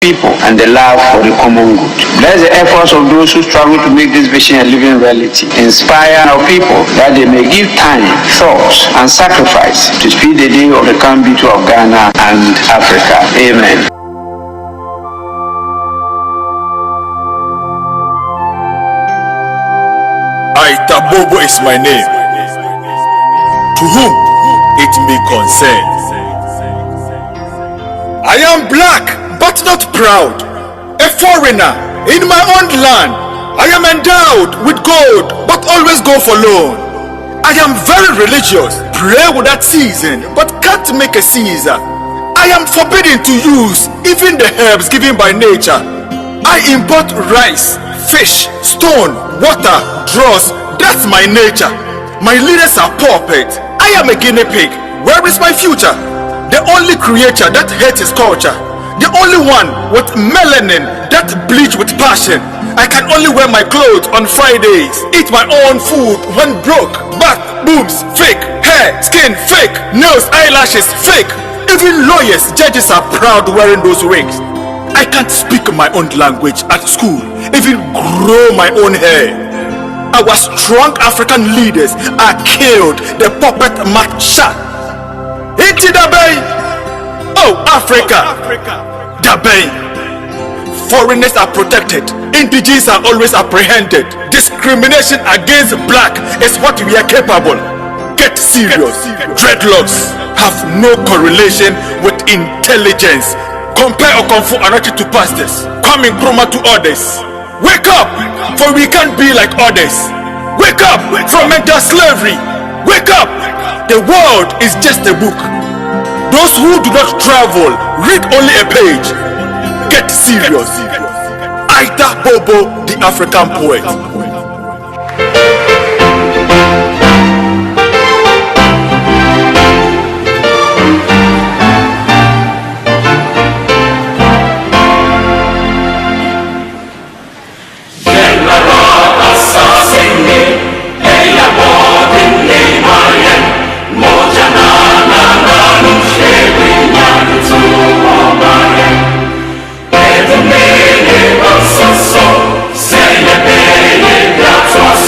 people and the love for the common good. Bless the efforts of those who struggle to make this vision a living reality. Inspire our people that they may give time, thoughts, and sacrifice to speed the day of the calm beauty of Ghana and Africa. Amen. Bobo is my name, to whom it may concern. I am black, but not proud, a foreigner in my own land. I am endowed with gold, but always go for loan. I am very religious, pray without ceasing, but can't make a Caesar. I am forbidden to use even the herbs given by nature. I import rice, fish, stone, water, dross. That's my nature. My leaders are puppets. I am a guinea pig. Where is my future? The only creature that hates his culture. The only one with melanin that bleach with passion. I can only wear my clothes on Fridays. Eat my own food when broke. Back, boobs, fake. Hair, skin, fake. Nails, eyelashes, fake. Even lawyers, judges are proud wearing those wigs. I can't speak my own language at school. Even grow my own hair. Our strong African leaders are killed. The puppet mark shot. Into the bay. Oh, Africa. The bay. Foreigners are protected. Indigenous are always apprehended. Discrimination against black is what we are capable. Get serious. Dreadlocks have no correlation with intelligence. Compare Okonfo Anachi to pastors. Coming Nkrumah to others. Wake up, for we can't be like others. Wake up from mental slavery. Wake up. The world is just a book. Those who do not travel read only a page. Get serious. Aita Bobo, the African poet.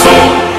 Say,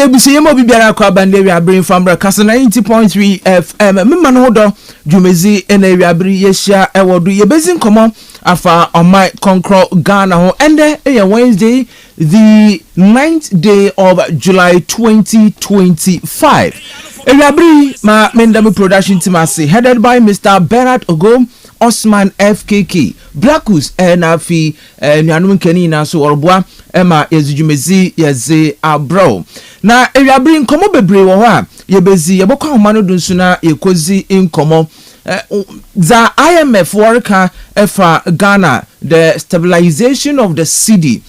Ebusiyemo bibiara kwa bande wiabrin famra Kastle 90.3 FM memma no hodo dwumezi ena wiabri yehia ewodu yebezi nkomo afa omai konkro Ghana ho ende Wednesday the 9th day of July 2025 wiabri ma mendami production team ase headed by Mr. Bernard Ogom Osman FKK Blackus na fi nuanum kani na so orboa ema ezujumezi yeze abro na ewiabri nkomo bebre wo ho a yebezi yebokwa homa no dunsu na yekozi nkomo za IMF worka efa Ghana the stabilization of the cedi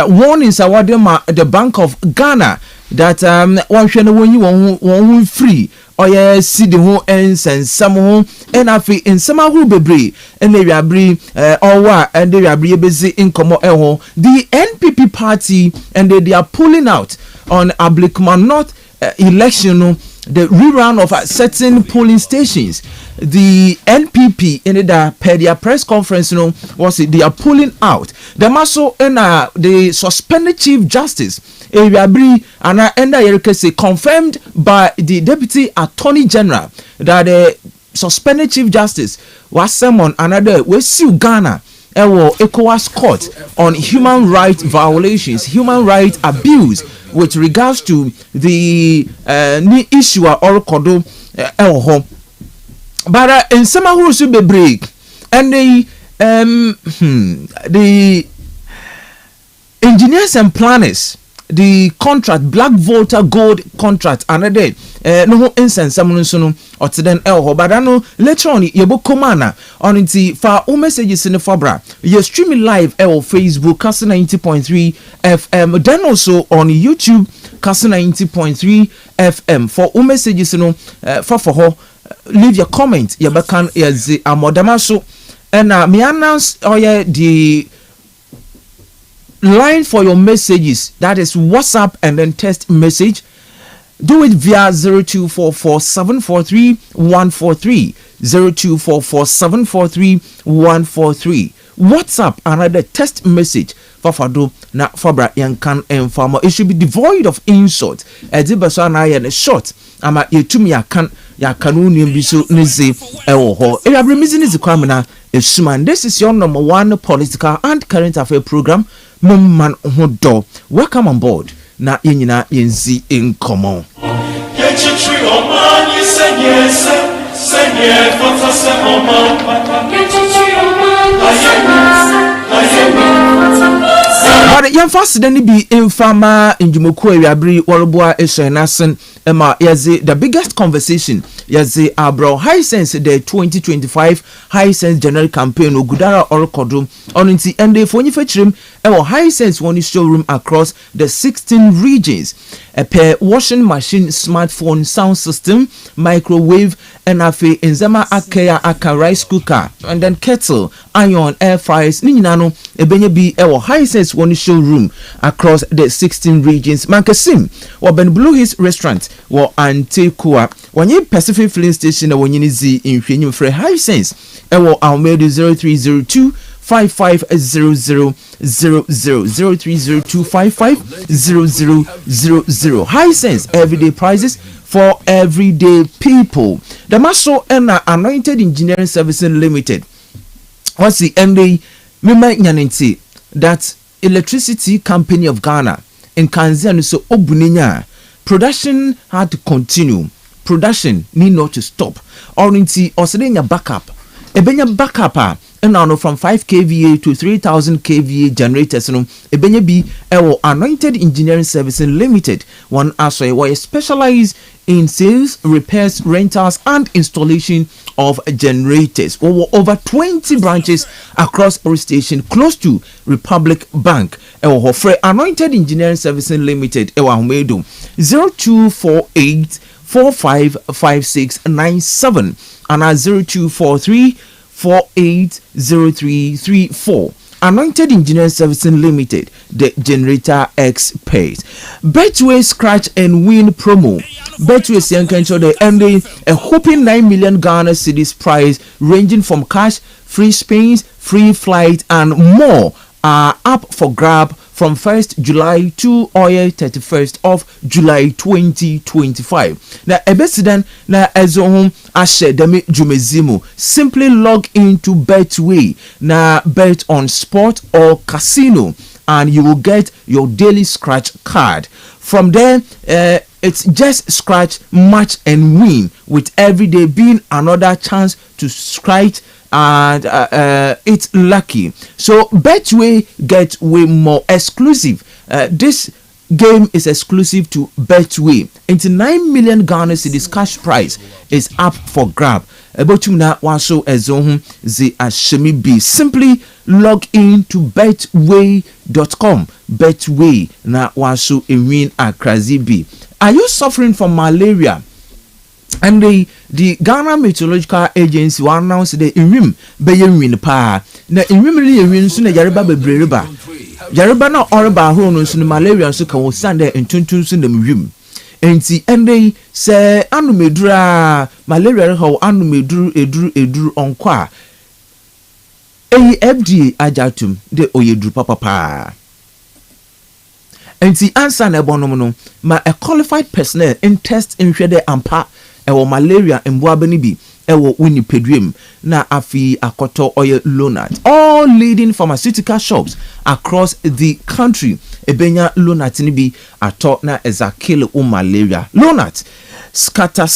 warnings awarded the Bank of Ghana that one hwene won free oye cedi ho ensensam ho enafi ensama ho bebre ena wiabri owa and wiabri yebezi nkomo eho the NPP party and they are pulling out on Ablikman North election, the rerun of certain polling stations. The NPP in the per their press conference, was they are pulling out. The maso and the suspended Chief Justice Eriabri and Enda confirmed by the Deputy Attorney General that the suspended Chief Justice was summoned another we sue Ghana. ECOWAS court on human rights violations, human rights abuse with regards to the issue or kodo but in some who be break and the engineers and planners the contract Black Volta Gold contract another no instance someone so or to then but I know later on yebo komana on the for all messages in the fabra you streaming live Facebook Kastle 90.3 FM then also on YouTube Kastle 90.3 FM for all messages for leave your comment you can is amodamaso and me announce the line for your messages, that is WhatsApp and then text message. Do it via 0244-743-143 0244-743-143 WhatsApp another text message Fafado na Fabra Yankan and Farmer. It should be devoid of insult. Edibaso na ya short ama yetumi yakanu nimbiso nizi ewo. Eyabrimizi nizi kwamina esuman. This is your number one political and current affair program. Mumman Hodo. Welcome on board. Na yenyina yenzi inkomo. But young fast then be infama in Jumuku Yabri Warboa Eshenasen Emma Yazi the biggest conversation Yazi Abro High Sense the 2025 High Sense General Campaign Ogudara Orokodum on the end day for Nifetrim or High Sense one showroom across the 16 regions. A pair washing machine, smartphone, sound system, microwave, and afe enzema akaya aka rice cooker, and then kettle, iron, air fryers, ninano, ebenye bi ewo High Sense one showroom across the 16 regions. Mankasim, or Ben Blue Hills restaurant, or Antekua, when you Pacific filling station, or when you see in High Sense, ewo Almeida 0302 030255000. Hisense everyday prices for everyday people. The Maso and Anointed Engineering Services Limited. What's the MD? Mima Nyanenti, that Electricity Company of Ghana in Kanzan so Obuninya. Production had to continue. Production need not to stop. Orinti or backup. Ebenya backup and now from 5 kVA to 3000 kVA generators no ebenya bi ewo Anointed Engineering Services Limited. One asway were specialized in sales, repairs, rentals and installation of generators. Over 20 branches across our station close to Republic Bank. Ewo for Anointed Engineering Services Limited ewa humedo 0248 455697 and 0243 480334. Anointed Engineering Services Limited, the generator expert. Betway scratch and win promo. Betway Siankancho the ending a whopping 9 million Ghana cedis prize ranging from cash, free spins, free flight and more are up for grab from 1st July to 31st of July 2025. Now, ebesidan na ezohum ashe demi jumezimu. Simply log into Betway na bet on sport or casino and you will get your daily scratch card. From there, it's just scratch, match and win, with every day being another chance to scratch and it's lucky. So Betway get way more exclusive. This game is exclusive to Betway. Into 9 million Ghana cedis cash prize is up for grab.Ebotumna waso ezohum zi ashemi b. Simply log in to betway.com. Betway na waso win akrazi b. Are you suffering from malaria? And the Ghana Meteorological Agency will announce the irim win pa. Na irim really win so na yareba bebreba. Yareba na oreba ho no so malaria so kan sande entuntun so na mwim. Enti ende se anu medura malaria ho anu meduru eduru onko a. FDA ajatum de oyeduru papa. Enti answer na ebonom no ma a qualified personnel in test in hwede ampa ewo malaria emboabani bi ewo Winnipedwem na afi akoto oye Lonat. All leading pharmaceutical shops across the country ebenya Lonat ni bi ato na ezakile malaria. Lonat scatter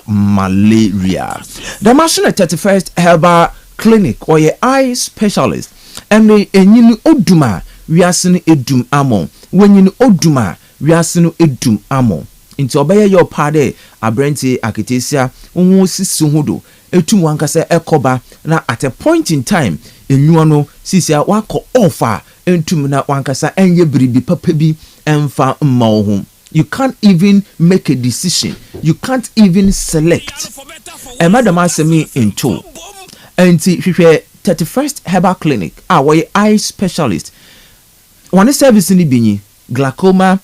malaria. The machine 31st Herbal Clinic or eye specialist and the enyini oduma wiasini edum amo when you oduma wiasini edum amo into obeye your pade abrenti akitesia unwo sisi hodo etum wankasa ekoba na at a point in time enwuo no sisia wako offer entum na wankasa enye biribi papa bi emfa mma ho. You can't even make a decision. You can't even select. A madam asked me into and see 31st Herbal Clinic our eye specialist. One service in the bini glaucoma,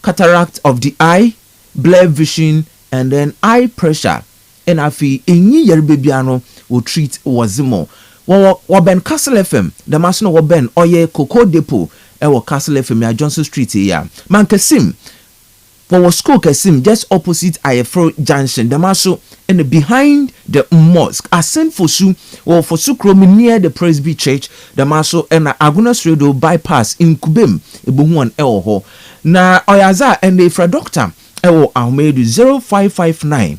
cataract of the eye, blurred vision and then eye pressure. And afi enyi yerbebiano will treat wazimo. Wa ben Kastle FM the masno wa ben oye Cocoa Depot e wa Kastle FM ya Johnson Street ya mankesim wa school kesim just opposite Ayefro Junction the maso and behind the mosque ascend for su kromi near the Presby Church the maso and Agunas Radio bypass in Kubem ebuhuan ho na oyaza and the fra doctor ewo ahmedu 0559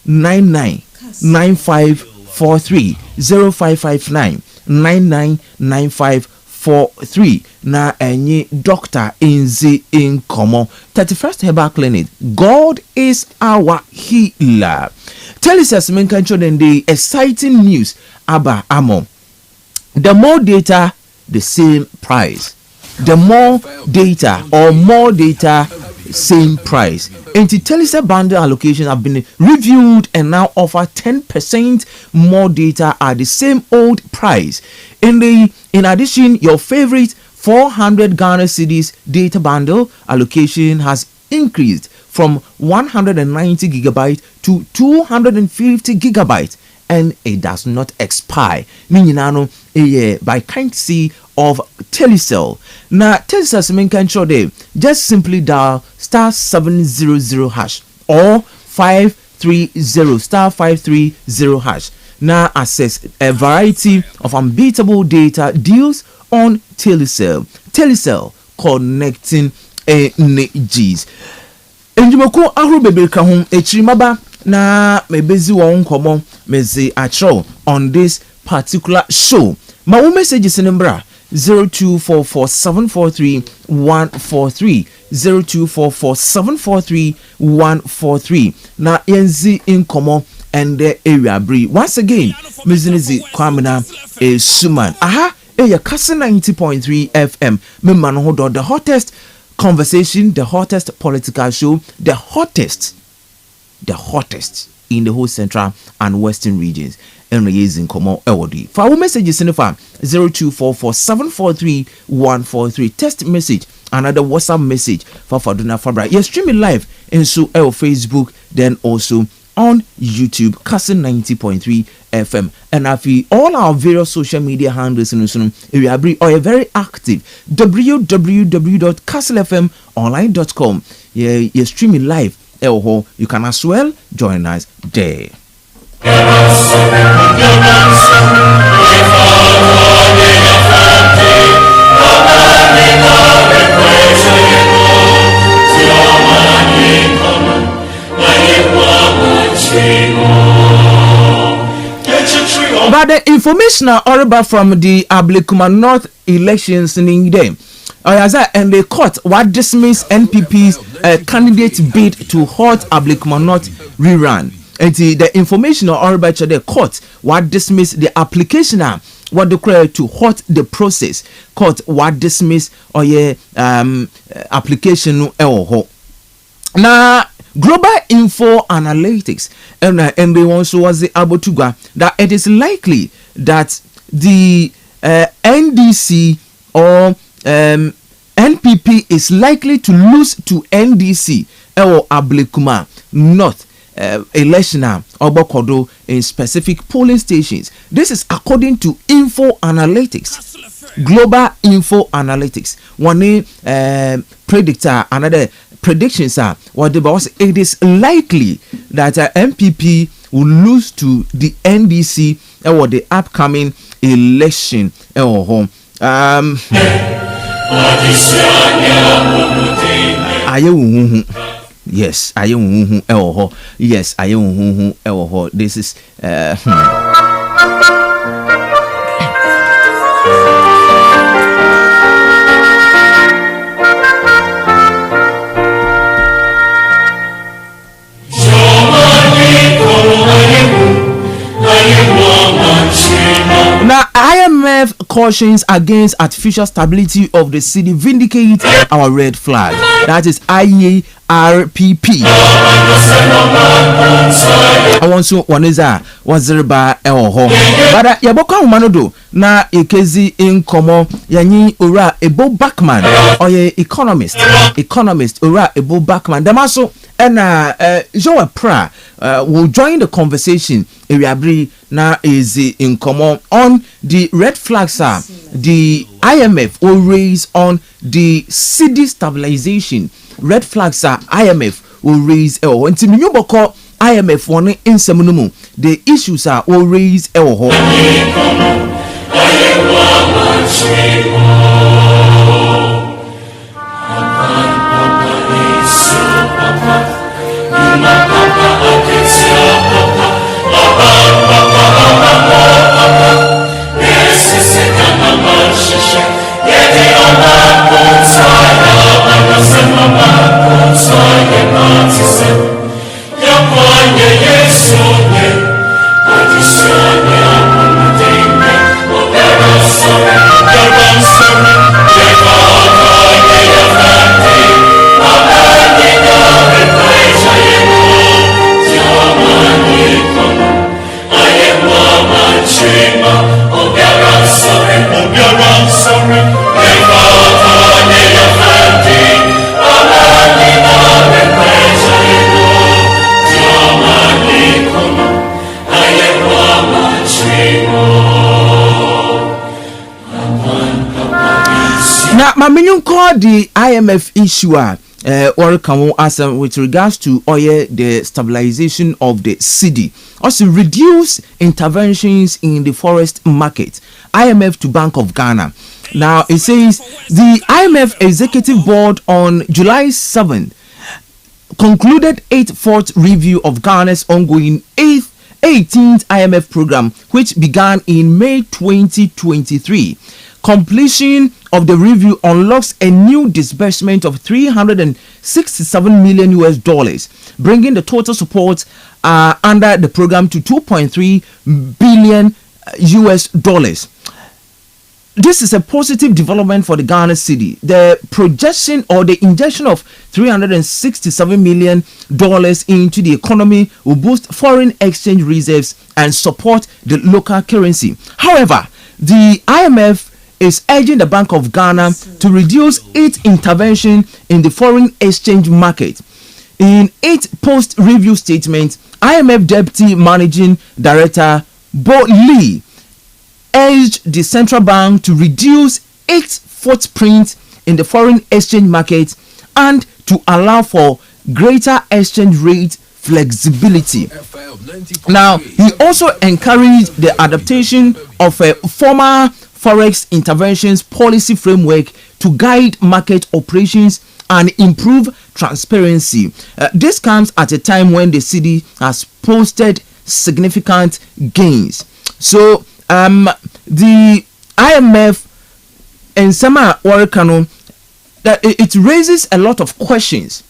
999543 0559 999543 na enyi doctor inzi inkomo 31st Herbal Clinic. God is our healer. Tell us as men can show them the exciting news about amo. The more data, the same price. The more data or more data, same price. Intelligent bundle allocations have been reviewed and now offer 10% more data at the same old price. In addition, your favorite 400 Ghana cedis data bundle allocation has increased from 190 gigabyte to 250 gigabyte and it does not expire. Meaning, by courtesy of Telecel. Now, Telecel semen can show them. Just simply dial *700# or 530 *530#. Now access a variety of unbeatable data deals on Telecel. Telecel connecting energies. Enjumoko ahuru bebeka hom echirimaba na mebezi won komo mezi atro on this particular show. My messages in Mbra 0244743143 0244743143 na yenzi in komo and the area breed. Once again, Mizinizi Kwamina is Suman. Aha, a Kastle 90.3 FM. Memano hold the hottest conversation, the hottest political show, the hottest in the whole central and western regions. And raising Komo Ewodi. For our messages in the farm 0244743143. Text message, another WhatsApp message for Faduna Fabra. You're streaming live in Facebook, then also on YouTube, Kastle 90.3 FM, and all our various social media handles in we are very active. www.kastlefmonline.com. You're streaming live. You can as well join us there. But the information are all about from the Ablekuma North elections in day. And the court what dismissed NPP's candidate bid to halt Ablekuma North rerun. And the information are all about the court what dismissed the application what declared to halt the process. Court what dismissed application now. Global Info Analytics and they also was able to go that it is likely that the NDC or NPP is likely to lose to NDC or Ablekuma North election Obokodo in specific polling stations. This is according to Info Analytics. Global Info Analytics. One predictor, another predictions are what the boss. It is likely that MPP will lose to the NDC or the upcoming election. Yes, yes, this is now, IMF cautions against artificial stability of the city. Vindicate our red flag. That is IARPP. I want to one is wazirba eho. But yaboka humanodo na ekezi in komo yanyi ura ebo backman or ye economist ura ebo backman. Damaso and Joe Pra will join the conversation. Eriabri now is in common on the red flags. The IMF will raise on the city stabilization. Red flags IMF will raise IMF one in Semunumu. The issues will raise my minion called the IMF issue or come as with regards to the stabilization of the city. Also reduce interventions in the forest market. IMF to Bank of Ghana. Now it says the IMF Executive Board on July 7th concluded 8th review of Ghana's ongoing 18th IMF program, which began in May 2023. Completion of the review unlocks a new disbursement of $367 million, bringing the total support under the program to $2.3 billion. This is a positive development for the Ghana city. The projection or the injection of $367 million into the economy will boost foreign exchange reserves and support the local currency. However, the IMF is urging the Bank of Ghana to reduce its intervention in the foreign exchange market. In its post-review statement, IMF Deputy Managing Director Bo Lee urged the central bank to reduce its footprint in the foreign exchange market and to allow for greater exchange rate flexibility. Now, he also encouraged the adaptation of a former forex interventions policy framework to guide market operations and improve transparency. This comes at a time when the city has posted significant gains. So, the IMF and Sama Warekano, that it raises a lot of questions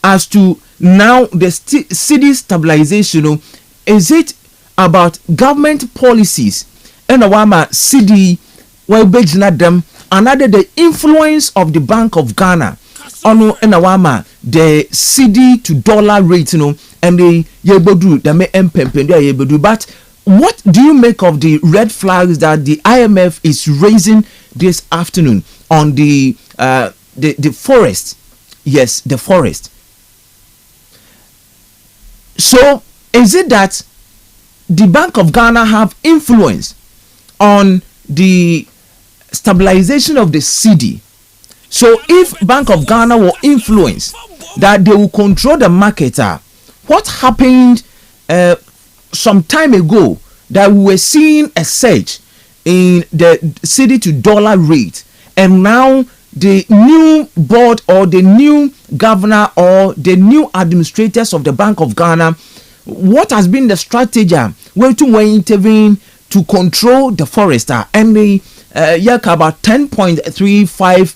as to now the city stabilization. Is it about government policies and Awama city where them another the influence of the Bank of Ghana on Awama the city to dollar rate, and the yebedu that may yebedu. But what do you make of the red flags that the IMF is raising this afternoon on the forest? Yes, the forest. So, is it that the Bank of Ghana have influence on the stabilization of the city? So, if Bank of Ghana will influence that they will control the market, what happened some time ago that we were seeing a surge in the city to dollar rate, and now the new board or the new governor or the new administrators of the Bank of Ghana, what has been the strategy where to intervene to control the forest, and the about 10.35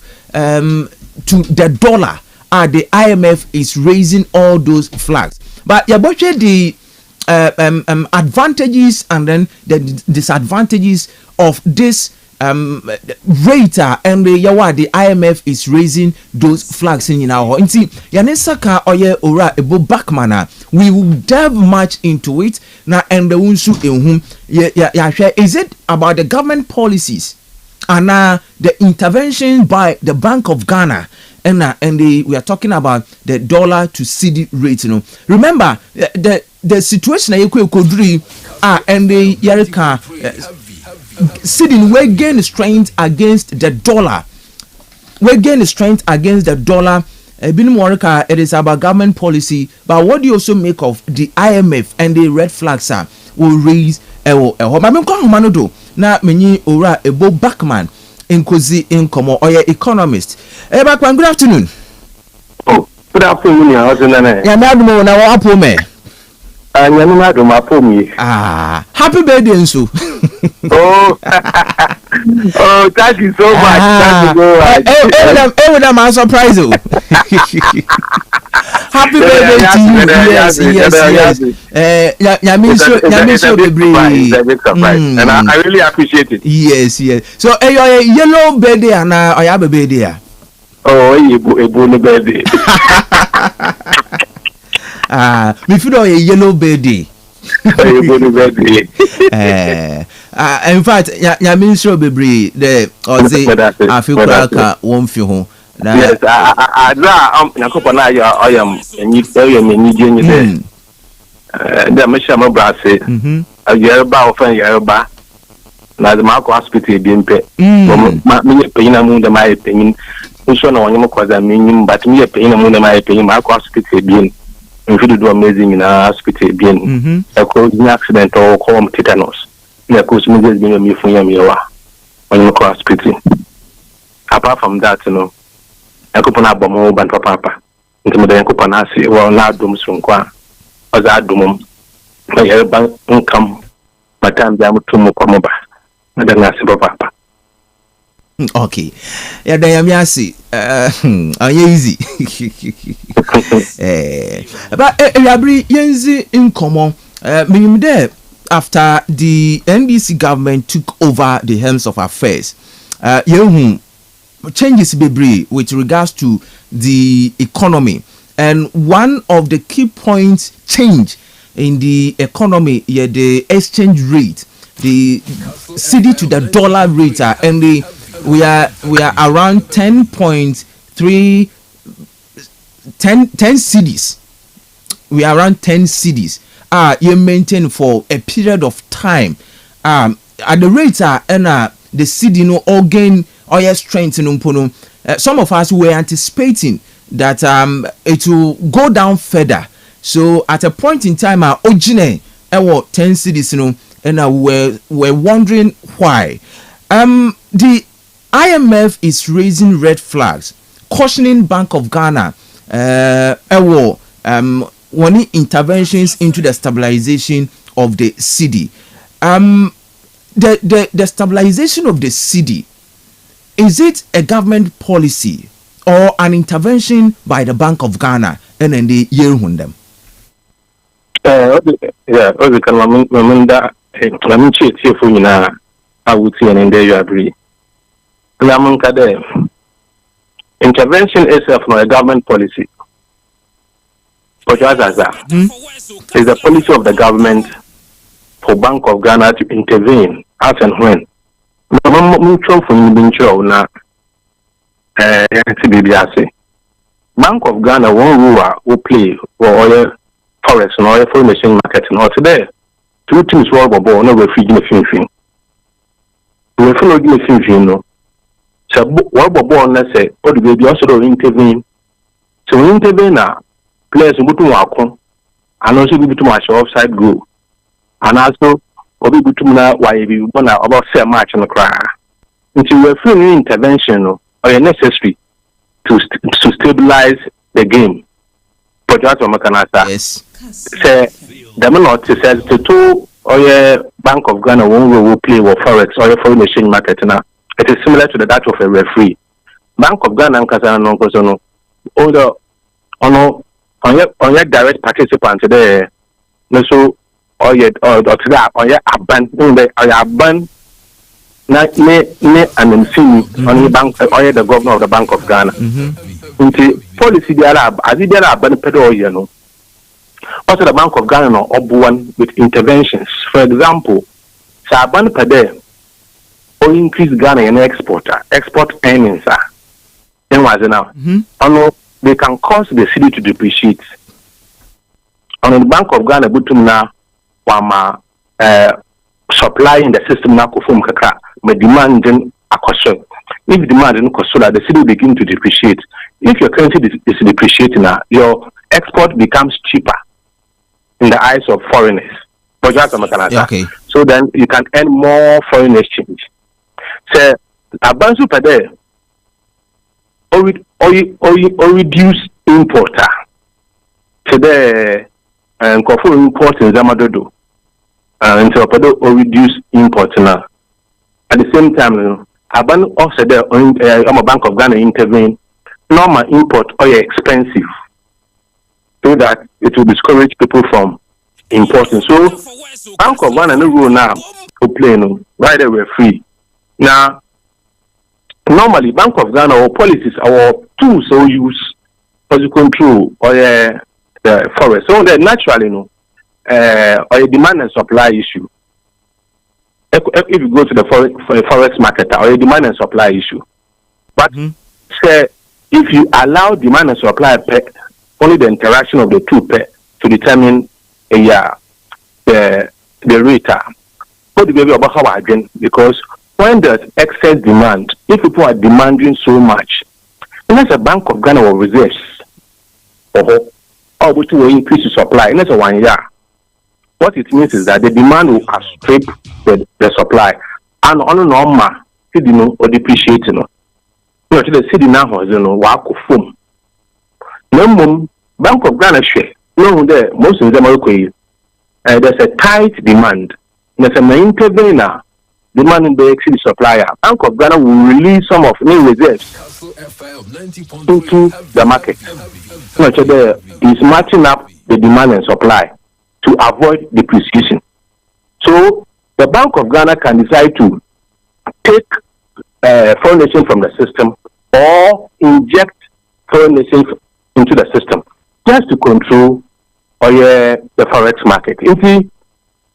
to the dollar, the IMF is raising all those flags. But the advantages and then the disadvantages of this rate, and the IMF is raising those flags in our Yanesaka oye ora ebo backmana. We will delve much into it now, and the unsu is it about the government policies and the intervention by the Bank of Ghana, and we are talking about the dollar to cedi rate. Remember the situation you could and the Yarika cedi we gain strength against the dollar. We gain strength against the dollar. It is about government policy, but what do you also make of the IMF and the red flags will raise na meni ora ebo backman Nkosi Nkomo or your economist. Backman, good afternoon. Oh, good afternoon. Yeah, madam, now up me. Happy birthday, Nsu. Oh, thank you so much. Thank you so much. I'm surprised. Happy birthday to you. Yes. And I really appreciate it. Yes. So, your yellow birthday and I have a birthday. Oh, a bonus birthday. Me feel a yellow birthday. A bonus birthday. In fact, Minister Bebre, the Africa won't feel. Yes, I am the Mishama Brassi, a Yoruba of Yoruba. na the Marco Hospital being paid. Paying a moon, the my opinion. So no one cause a meaning, but me paying a moon, my opinion, Marco Hospital being. If you do amazing in a hospital being a causing accident or home tetanus. Yeah, cause me just being a me for you when you cross hospital. Apart from that, you know, I could not bomb over and papa. Into the Copanasi, well, not dooms from Qua. As I doom, my bank income, my time down to Mokomoba. I don't ask papa. Okay. Yeah, Dayamiasi. Easy. But Rabri Yenzi in common. Meaning there after the NDC government took over the helms of affairs. Changes be with regards to the economy. And one of the key points change in the economy, the exchange rate, the cedi to the dollar rate, and we are around 10.3 cedis. We are around 10 cedis. You maintain for a period of time. At the rate and the cedi no all gain oil strength in some of us were anticipating that it will go down further. So at a point in time, Ojine 10 cedis and we're wondering why. The IMF is raising red flags, cautioning Bank of Ghana wanting interventions into the stabilization of the cedi. The stabilization of the cedi, is it a government policy or an intervention by the Bank of Ghana and then the year on them? Yeah, I would say, and there you agree. Intervention itself not a government policy. But it's the policy of the government for Bank of Ghana to intervene as and when. Bank of Ghana one rule will play for oil forex and oil foreign exchange market and today. Two teams were born no refugee fin. We follow the fin no. So what born say or the baby also intervene. So we intervene now. Players who to Wako and also be to match offside goal. And also be to why we want about say match on the cry. Until we feel new intervention or necessary to stabilize the game. But that's what Makanasa. Yes. Say the man says the two or Bank of Ghana will play with forex or foreign exchange market now. It is similar to the that of a referee. Bank of Ghana and Kastle no although on your direct participant there, no so or yet or that or your ban na ne an MC on the bank or the governor of the Bank of Ghana. Policy there as there are ban pedo you know. Also the Bank of Ghana no one with interventions. For example, ban per day or increase Ghana in export earnings then was now. They can cause the city to depreciate. On the Bank of Ghana, Butumna, Wama, supplying the system now from Kaka, but demanding a question. If demand in Kosola, the city begin to depreciate. If your currency is depreciating now, your export becomes cheaper in the eyes of foreigners. Okay. So then you can earn more foreign exchange. So, a bank per day. Or reduce importer today and for import in Zamadodo and so or reduce import now. At the same time, a ban also there on a Bank of Ghana intervene. Normal import oil expensive so that it will discourage people from importing. So Bank of Ghana no rule now to play no right away free now. Normally, Bank of Ghana or policies our tools so use for to control or the forest. So that naturally, or a demand and supply issue. If you go to the forex market or a demand and supply issue, but say if you allow demand and supply only the interaction of the two to determine the rate. What the baby about how again? Because when there's excess demand, if people are demanding so much, unless a Bank of Ghana will resist, or to increase the supply, unless a 1 year, what it means is that the demand will outstrip the supply, and on normal, or depreciate, to the city now has work of foam. No, Bank of Ghana share, no, there, most of them are okay. There's a tight demand. There's a main intervener demanding the exceed supplier. Bank of Ghana will release some of new reserves into the market. Is matching up the demand and supply to avoid depreciation. So the Bank of Ghana can decide to take foreign exchange from the system or inject foreign exchange into the system just to control the forex market.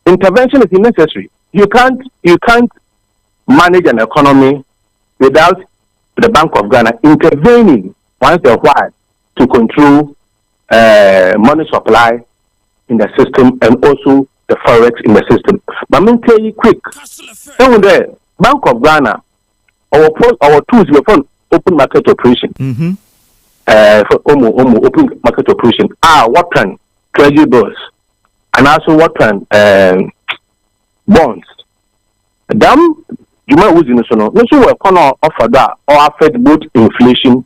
Intervention is necessary. You can't manage an economy without the Bank of Ghana intervening once in a while to control money supply in the system and also the forex in the system. But I'm going to tell you quick. So the Bank of Ghana, our tools were for open market operation. For open market operation. What can treasury bills and also what can bonds. You might use no we're gonna offer that or affect both inflation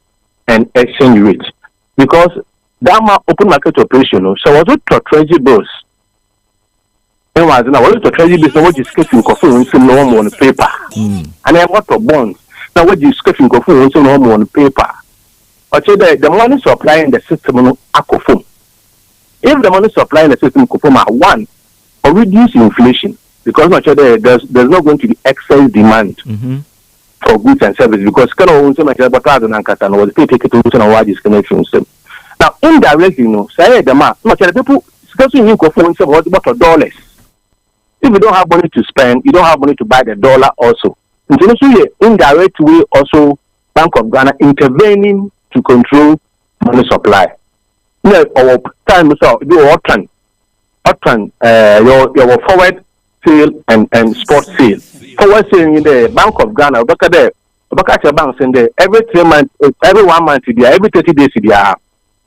and exchange rate because that open market operation. So was it to treasury bills? It was now what to treasury bills? What is getting coffee no more on paper, and then what to bonds? Now what is getting coffee no more on paper? But the money supply in the system no akofum. If the money supply in the system could one or reduce inflation because there's not going to be excess demand for goods and services because kind of so much about and was pay take it to a wide disconnection system. Now indirectly, say the much people discussing you about dollars. If you don't have money to spend, you don't have money to buy the dollar also. In indirect way also Bank of Ghana intervening to control money supply. Our time so do your forward sale and spot sale. Forward sale in the Bank of Ghana, banks in there every 3 months, every 1 month every 30 days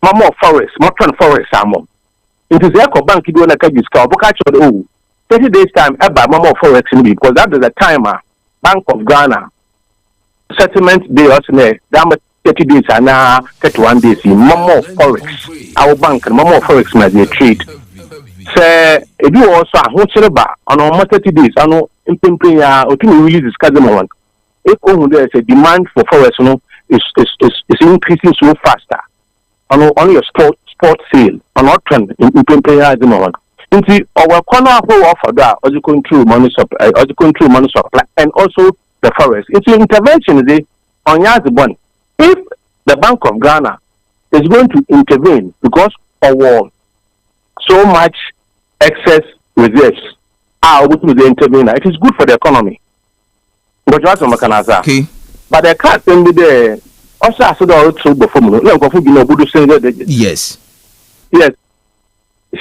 more forest, more forest more. It is the bank you do na kaji ska boka 30 days time more forex because that is the time Bank of Ghana settlement day also there 30 days and 31 days more forex our bank and more forex na dey trade say e do also ahochireba on 30 days ano impempin ya otumi release discuss them one if there is a demand for forex is increasing so faster on your sport sale on not trend impempin ya dem one nti our corner who offer that as you control money supply and also the forex it's intervention is on ya the one. If the Bank of Ghana is going to intervene because of so much excess reserves, which is intervene, it is good for the economy. But okay. But the can't be there. Also, I said all through before yes. Yes.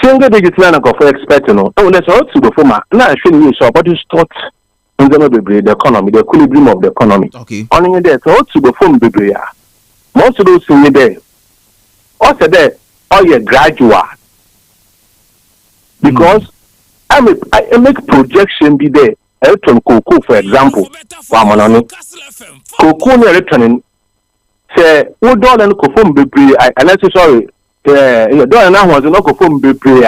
Single digit line of expect let's all through before now I'm showing you so but you start the economy, the equilibrium of the economy. Okay. Only there, so to the phone baby. Most of those things there. Also there, all your gradual. Because I make projection be there. Electron cocoa, for example. Cocoa electron say, what dollar and cocoa baby? I sorry. Your dollar now was no cocoa baby.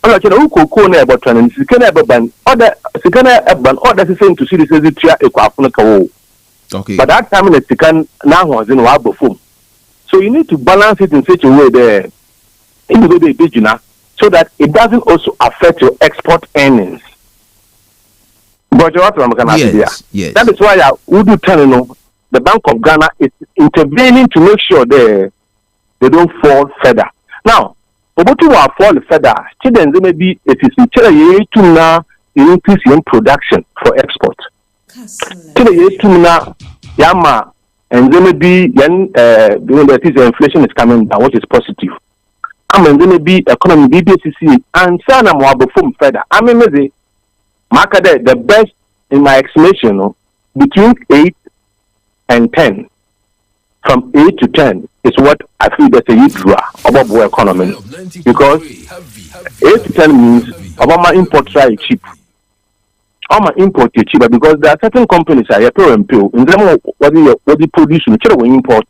Ola chena ukoko na ebotwa na sikana ebeban order sikana eban order se to see the tria ekwafuno kawo. Okay. But that time in the sikan na ho zin wa bofom. So you need to balance it in such a way there in the way they so that it doesn't also affect your export earnings. But yes. That is why I would tell the Bank of Ghana is intervening to make sure they don't fall further. Now Obotu will fall further. Children they may be it is to now increase in production for export. To now yama and they may be when that is inflation is coming down, which is positive. I mean they may be economy BBCC and sana mo abofum further. I mean maybe Market the best in my estimation, between 8 and 10. From 8 to 10 is what I feel that's a huge draw about the economy. Because 8 to 10 means about my import are cheap. All my import is cheaper because there are certain companies are pure and pure. In terms of what they produce, we import.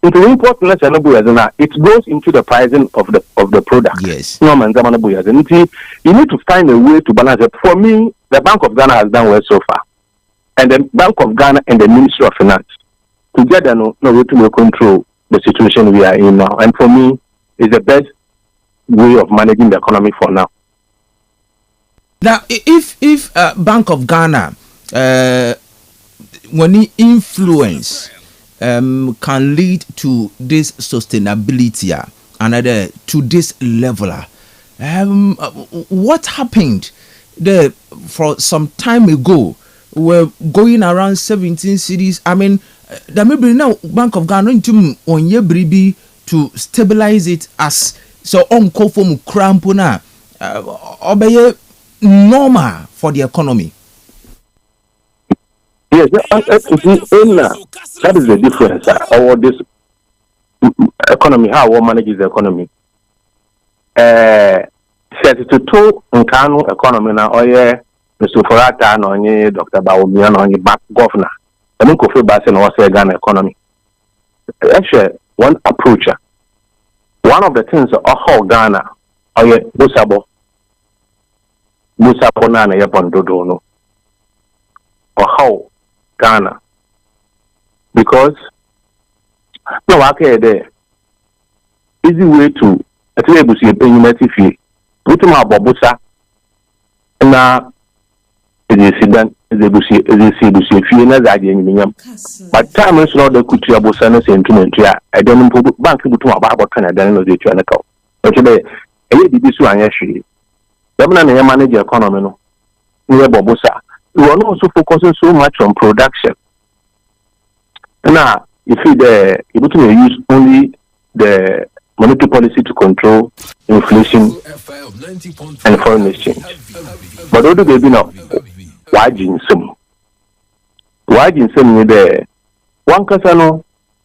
Into import, it goes into the pricing of the product. Yes. No man, you need to find a way to balance it. For me, the Bank of Ghana has done well so far, and the Bank of Ghana and the Ministry of Finance together no way to control the situation we are in now. And for me, it's the best way of managing the economy for now. Now, if Bank of Ghana, when he influence can lead to this sustainability, another to this level, what happened there for some time ago? We're going around 17 cities. I mean, there may be now Bank of Ghana into on your bribi to stabilize it as so on call for crampona obey normal for the economy. Yes, that is the difference. Or this economy, how one manages the economy. Set to two economy now, or yeah. Mr. Forata no Dr. Bawumia no back governor. I don't go for Basin or say Ghana economy. Actually, one approach. One of the things how Ghana or Busabo Nana Yapon Dodono or how Ghana because no okay there. Easy way to able to pay unity fee. Put him up Bobusa na but time is not the country about Sanas and Tumentia. I don't know bank to about Canada and the Chanical. But today, I did this one actually. The manager economy, near Bobosa. We are also focusing so much on production. Now, if you use only the monetary policy to control inflation and foreign exchange. But what do they do now? Wajin some there. One casano,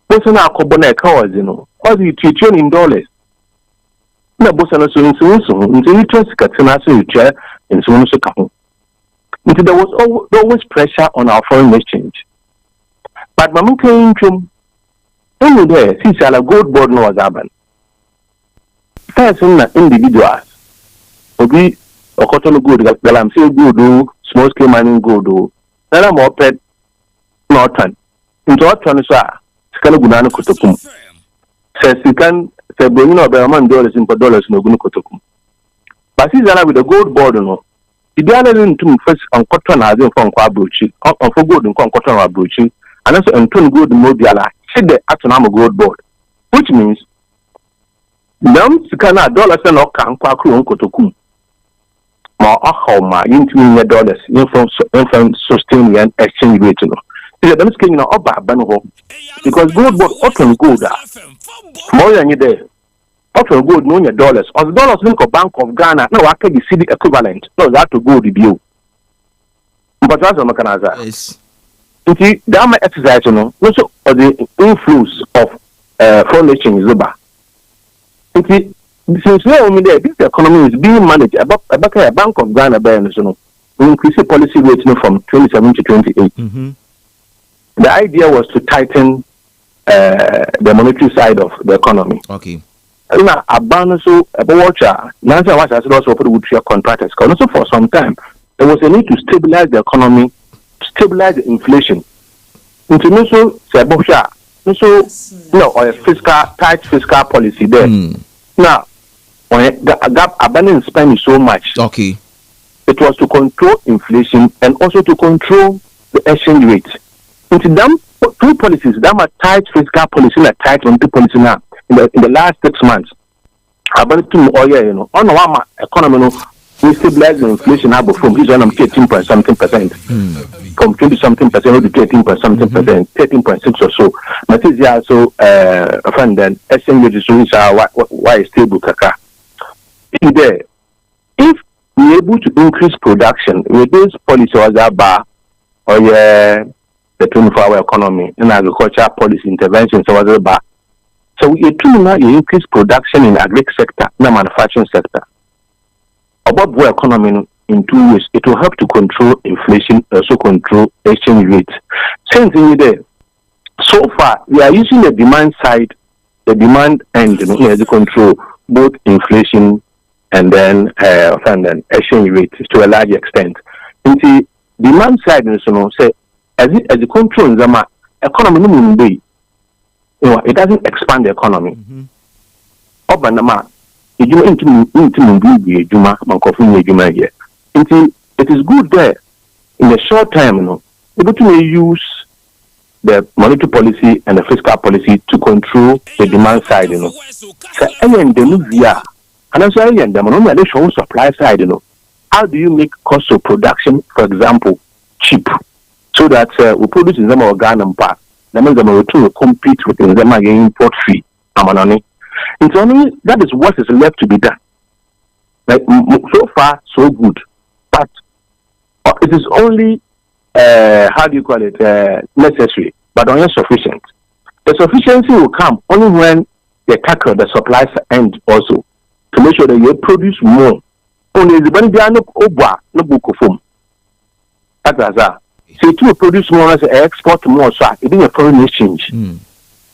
person are cobona cars, or you teach in dollars. No, Bosana so until you trust Katsina so you chair in so until there was always pressure on our foreign exchange. But Mamu came to only there, since a gold board no was urban. First, individuals will be a cotton good, Galam say good, small scale mining good, then I'm up at Norton. Into what transfer, Scalagunano Kotokum. Says you can say, bring up $1 in dollars no Gunukotokum. But he's with a gold board, no. The other to first on cotton has been from Quabruchi, on for good and cotton or bruchi, and also on turn good mobiala, said the Atonama gold board, which means Nam Sikana dollars and no can quaku Kotokum. More ahoma into $1 in sustain and exchange rate. The Dams King of Banho because gold board often good. More than you there. Often good no $. Or the dollars link of Bank of Ghana, no, I can see the equivalent. No, that to go the view. But that's a mechanism. Yes. You see, there are exercise, also the influence of foreign exchange Zuba. You see, since this economy is being managed, a Bank of Ghana, we increase the policy rate from 27 to 28. Mm-hmm. The idea was to tighten the monetary side of the economy. Okay. Now, a bonus, a watcher, Nancy was also put with your contractors. Also, for some time, there was a need to stabilize the economy, stabilize the inflation. Into also, or a tight fiscal policy there. Now, when the gap abandoned spend is so much. Okay. It was to control inflation and also to control the exchange rate. Into them, two policies, that are tight fiscal policy and tight monetary policy now. In the last 6 months, about 2 oil, on our economy, we stabilize the inflation now from 13.something%, from 20-something% to 13.something%, 13.6 or so. But this is also a friend then, exchange rate is why stable kaka. If we're able to increase production with this policy or the 24-hour economy and agricultural policy interventions or the so we increase production in agri sector and manufacturing sector. About the economy in 2 ways, it will help to control inflation, also control exchange rates. Same thing there. So far, we are using the demand side, the demand end, to control both inflation and then exchange rates to a large extent. In the demand side, say as the control in the economy, it doesn't expand the economy. It is good there in the short time, able to use the monetary policy and the fiscal policy to control the demand side, So, and also the supply side, how do you make cost of production, for example, cheap, so that we produce in them organ part, that means we compete with them again import fee. It's only that is what is left to be done. Like so far, so good, but it is only how do you call it necessary, but not sufficient. The sufficiency will come only when they tackle the supply end also to make sure that you produce more. Only the money they are no book of foam. That's so to produce more as export more, so it is a foreign exchange.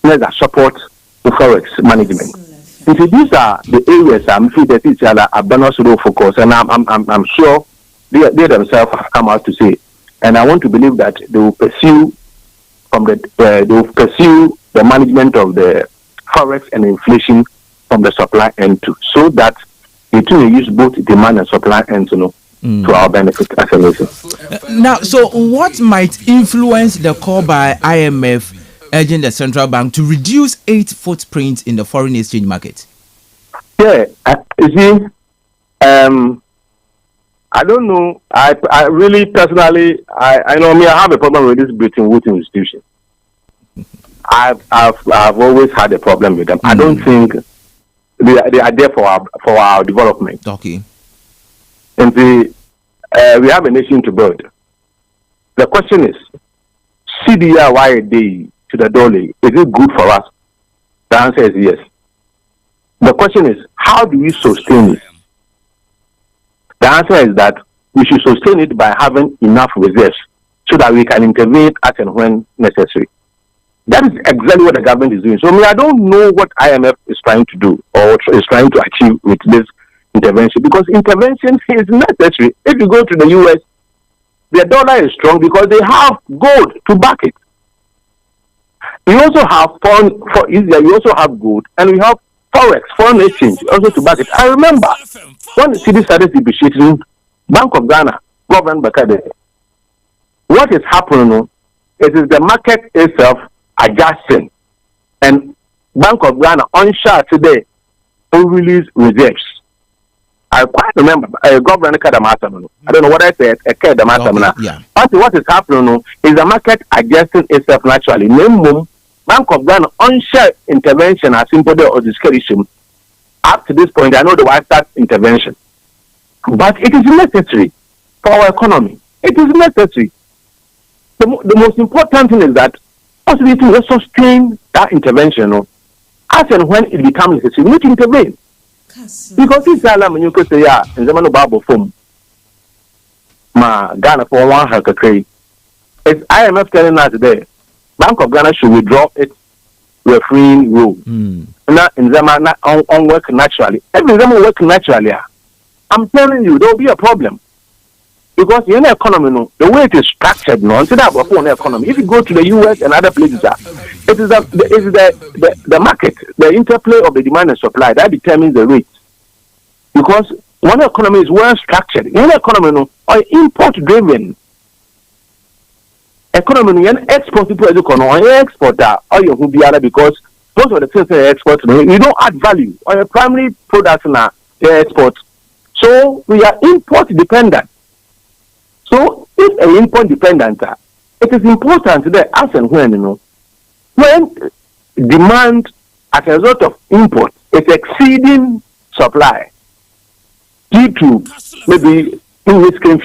That support the forex management. So these are the areas I'm sure that each other are bonus role focus, and I'm sure they themselves have come out to say, and I want to believe that they will pursue the management of the forex and inflation from the supply end too, so that it will use both demand and supply end to our benefit as a nation. Now, so what might influence the call by IMF urging the central bank to reduce its footprint in the foreign exchange market? Yeah, you see, I don't know. I really personally, I know me. I have a problem with this Bretton Woods institution. I've always had a problem with them. I don't think they are there for our development. Okay. And we have a nation to build. The question is, CDI a day to the dollar, is it good for us? The answer is yes. The question is, how do we sustain it? The answer is that we should sustain it by having enough reserves so that we can intervene as and when necessary. That is exactly what the government is doing. So I don't know what IMF is trying to do or is trying to achieve with this intervention, because intervention is necessary. If you go to the US, their dollar is strong because they have gold to back it. We also have you also have gold, and we have forex, foreign exchange, also to back it. I remember when the city started depreciating, Bank of Ghana, Government Bakade, what is happening? It is the market itself adjusting, and Bank of Ghana onshore today will release reserves. I quite remember Governor Kadamasa. I don't know what I said. What is happening is the market adjusting itself naturally. Bank of Ghana onshore intervention as simple or discretion. Up to this point, I know the white start intervention, but it is necessary for our economy. It is necessary. The most important thing is that possibility to sustain that intervention, as and when it becomes necessary, we need to intervene. Because this alarm you could say, and the man Bible form Ghana for one hacker trade. It's IMF telling us today, Bank of Ghana should withdraw its refereeing rule. Now in Zama on work naturally. Every Zama work naturally. I'm telling you, there will be a problem. Because in the economy, the way it is structured, instead of the economy, if you go to the US and other places, it is the market, the interplay of the demand and supply that determines the rate. Because one economy is well structured. In the economy, or import driven economy, and export people or export or you who be other, because most of the things they export, you don't add value or your primary products now they export. So we are import dependent. So if an import dependent, it is important that as and when demand as a result of import is exceeding supply, due to maybe English can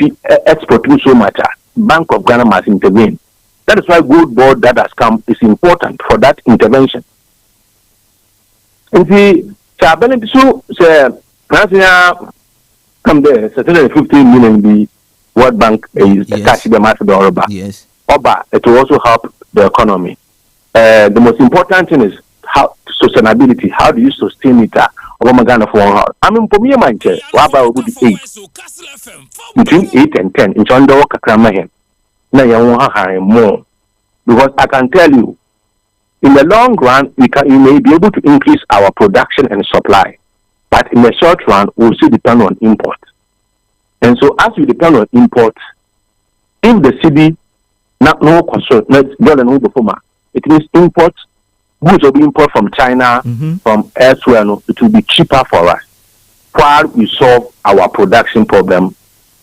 export so much, Bank of Ghana must intervene. That is why gold board that has come is important for that intervention. And the Chabani so come there, 715 million the World Bank is cash the master Oba. Yes. Oba, it will also help the economy. The most important thing is how sustainability. How do you sustain it? Ghana for 1 hour. I mean, for me, my chair, what about 8? Between 8 and 10, in Chanda Walker Kramahan. Now you want to more. Because I can tell you, in the long run, you may be able to increase our production and supply. But in the short run, we'll still depend on import. And so as we depend on import, if the city no concern, it means import, goods will be import from China, from elsewhere, it will be cheaper for us. While we solve our production problem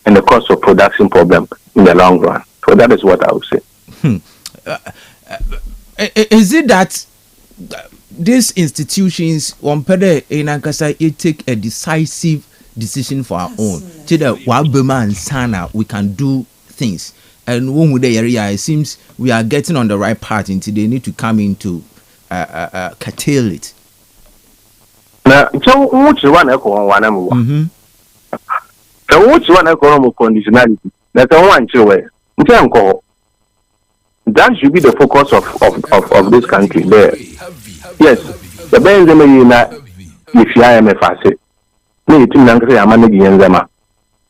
and the cost of production problem in the long run. So that is what I would say. Is it that these institutions, one pede in Ankasa, take a decisive decision for our own? We can do things. And when we area, it seems we are getting on the right path until they need to come in to curtail it. Now, so which one I call one? So which one I call conditionality? That's the one way. That should be the focus of this country. There, yes, the Benzema if you IMF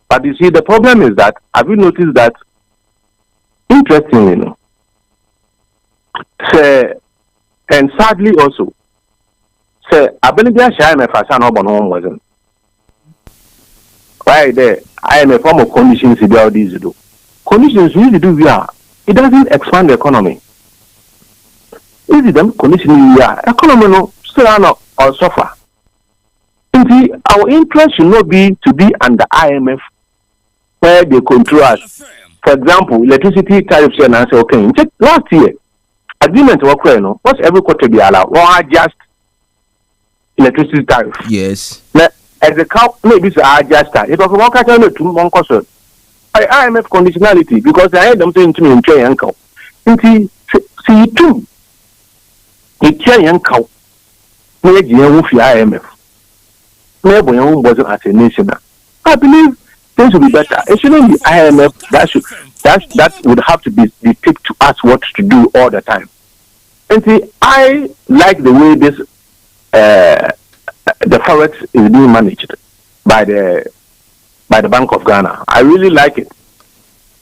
but you see, the problem is that have you noticed that? Interestingly, say, and sadly also, say, Abenibia IMF as an urban home wasn't. Why there? IMF form of conditions to do these do. Conditions we do we are. It doesn't expand the economy. Is it them conditioning we are? Economy no still not or suffer. See, our interest should not be to be under IMF where they control us. For example, electricity tariffs and I say, okay, last year, agreement work what's every quarter be allowed? Or adjust electricity tariff. Yes. Now, as the cow maybe adjust that. It was one kind of 2 months or IMF conditionality because I had them saying to me in Trey Uncle. See, too. It's Trey Uncle. Maybe IMF. Maybe wasn't as a nation. I believe things will be better. It shouldn't be IMF that would have to be dictate to us what to do all the time. And see, I like the way this the forex is being managed by the Bank of Ghana. I really like it.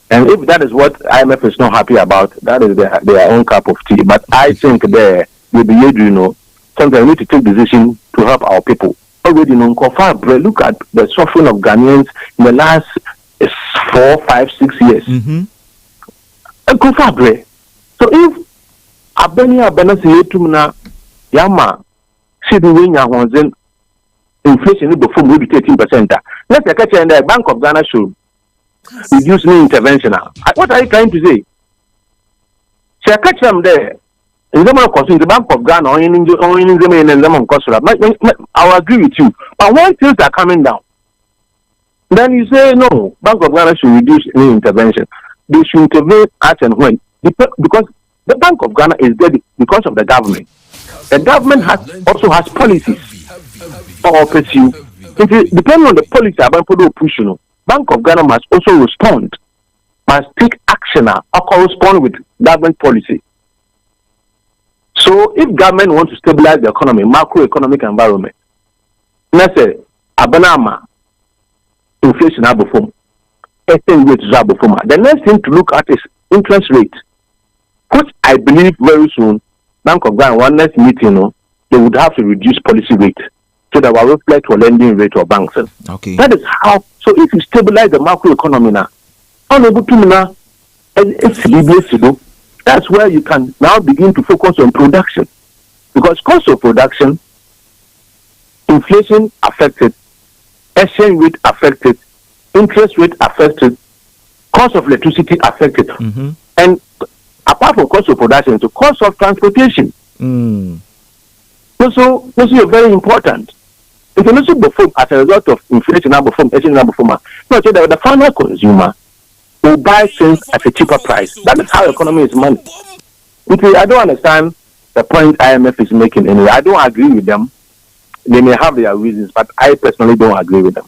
And if that is what IMF is not happy about, that is their own cup of tea. But I think sometimes we need to take decision to help our people. Already look at the suffering of Ghanaians in the last 4, 5, 6 years. So if Yama inflation before maybe 13%, let's catch and the Bank of Ghana should reduce new intervention. What are you trying to say? Shall catch them there? In the Bank of Ghana, I will agree with you. But when things are coming down, then you say no, Bank of Ghana should reduce any intervention. They should intervene at and when. Because the Bank of Ghana is there because of the government. The government also has policies or pursue. Depending on the policy about push, Bank of Ghana must also respond, must take action or correspond with government policy. So if government wants to stabilize the economy, macroeconomic environment, let's say Abanama inflation above the next thing to look at is interest rate, which I believe very soon Bank of Ghana one next meeting, they would have to reduce policy rate so that will reflect to lending rate of banks. Okay. That is how. So if you stabilize the macroeconomy now, unable to now, it's to do. That's where you can now begin to focus on production. Because cost of production, inflation affected, exchange rate affected, interest rate affected, cost of electricity affected. And apart from cost of production, it's the cost of transportation. Also very important. It will also perform as a result of inflation. Now perform, no, so the final consumer will buy things at a cheaper price. That is how economy is managed. I don't understand the point IMF is making anyway. I don't agree with them. They may have their reasons, but I personally don't agree with them.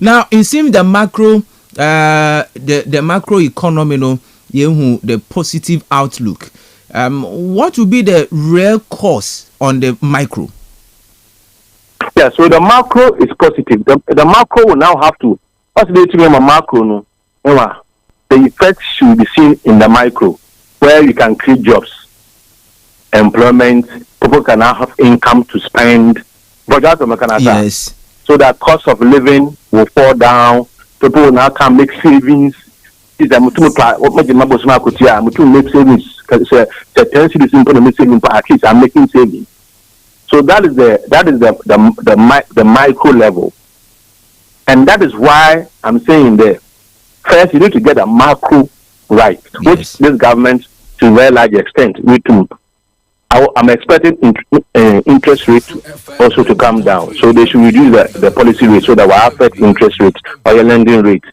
Now it seems the macro, the macro economy, the positive outlook. What will be the real cause on the micro? Yeah, so the macro is positive. The macro will now have to. What's the name of macro? No, the effects should be seen in the micro, where you can create jobs, employment. People can now have income to spend. Yes. So that cost of living will fall down. People will now can make savings. Make savings. At least I'm making savings. So that is the micro level, and that is why I'm saying that first you need to get a macro right, which this government to a very large extent need to. I'm expecting interest rate also to come down, so they should reduce the policy rate so that will affect interest rate or your lending rate.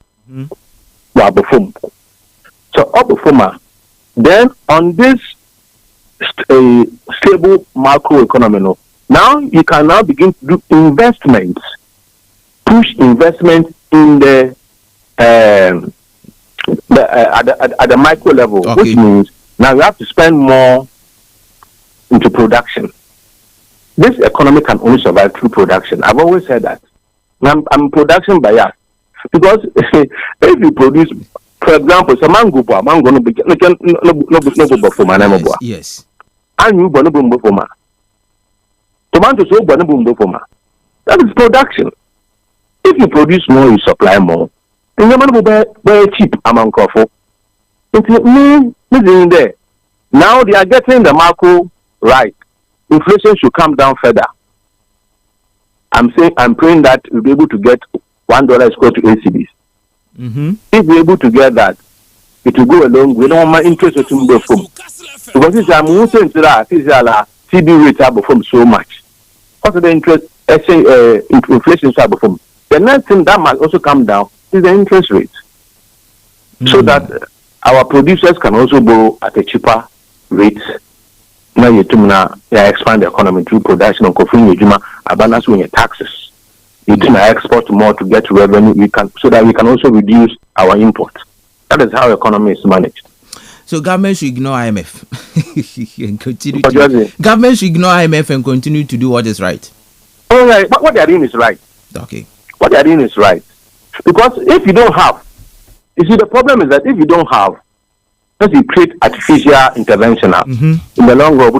So then on this stable macro economy, now you can now begin to do investments, push investment in the at the micro level, which means now you have to spend more into production. This economy can only survive through production. I've always said that. I'm production biased because if you produce, for example, some mango no be for my yes. And you bono for my tomato so bono for my. That is production. If you produce more, you supply more. And you're going to buy cheap among coffee. It's there. Now they are getting the macro right. Inflation should come down further. I'm praying that we'll be able to get $1 is equal to 8 cedis. If we're able to get that, it will go along. We don't want my interest to go from. Because this I'm moving to that. This is a CD rate have from so much. Also the interest, inflation have from. The next thing that must also come down is the interest rate, so that our producers can also borrow at a cheaper rate. Now you expand the economy through production of coffee, abundance when your taxes. You can export more to get revenue. So that we can also reduce our import. That is how economy is managed. So government should ignore IMF and continue. Government should ignore IMF and continue to do what is right. All right, but what they are doing is right. Okay. What they are doing is right, because if you don't have, you see, the problem is that if you don't have, you create artificial intervention in the long run.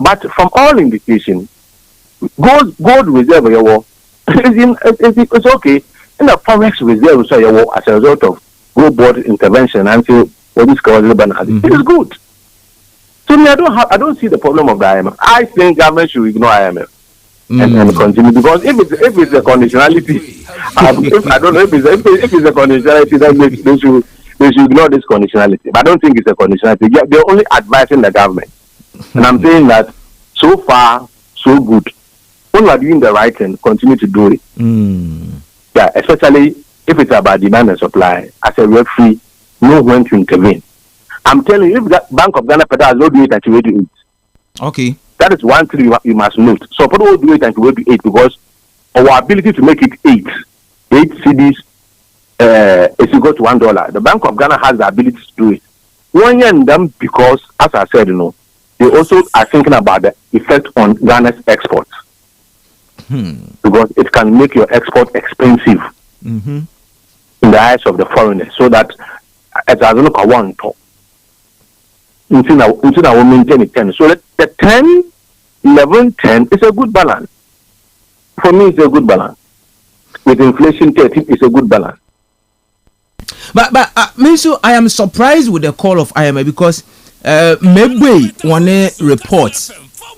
But from all indications, gold reserve it's okay. In the forex reserve as a result of gold board intervention until this it is good. So I don't see the problem of the IMF. I think government should ignore IMF and continue, because if it's a conditionality, I don't know if it's a conditionality, then they should ignore this conditionality. But I don't think it's a conditionality. They're only advising the government. And I'm saying that so far, so good. When you are doing the right thing, continue to do it. Yeah, especially if it's about demand and supply. As a referee, know when to intervene. I'm telling you, if the Bank of Ghana has not do it until we do it. Okay. That is one thing you must note. So people will do it until we do 8, because our ability to make it 8 CDs is equal to $1. The Bank of Ghana has the ability to do it. One year in them, because, as I said, they also are thinking about the effect on Ghana's exports. Because it can make your export expensive in the eyes of the foreigners, so that as I look at one top, until I will maintain it 10. So the 10, 11, 10 is a good balance. For me, it's a good balance. With inflation 13, it's a good balance. But Minso, I am surprised with the call of IMF, because maybe one reports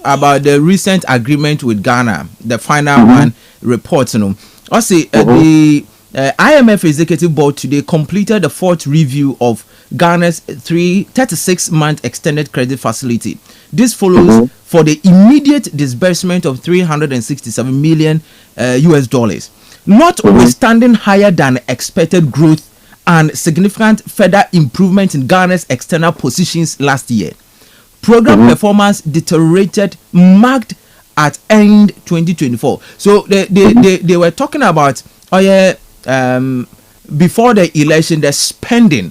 about the recent agreement with Ghana, the final one reports, I say the IMF Executive Board today completed the 4th review of Ghana's 36-month extended credit facility. This follows for the immediate disbursement of $367 million US dollars, notwithstanding higher than expected growth and significant further improvement in Ghana's external positions last year. Program performance deteriorated marked at end 2024. So they were talking about before the election, the spending.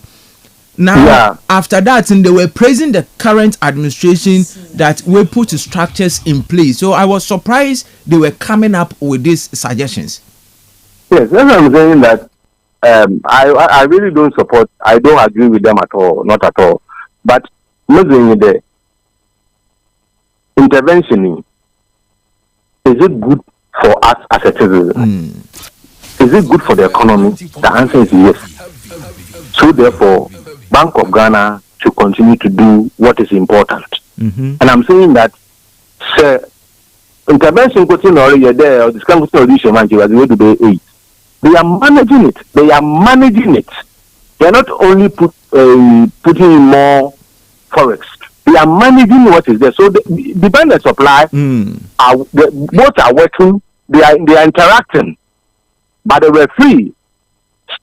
Now, after that, and they were praising the current administration that we put structures in place. So I was surprised they were coming up with these suggestions. Yes, that's what I'm saying, that I really don't support, I don't agree with them at all, not at all. But moving the intervention, is it good for us as a citizen? Is it good for the economy? The answer is yes. So therefore, Bank of Ghana should continue to do what is important. And I'm saying that, sir, intervention already there, or this kind of solution, they are managing it. They are managing it. They are not only putting in more forex. They are managing what is there. So the demand and supply both are working. They are interacting, but they were free.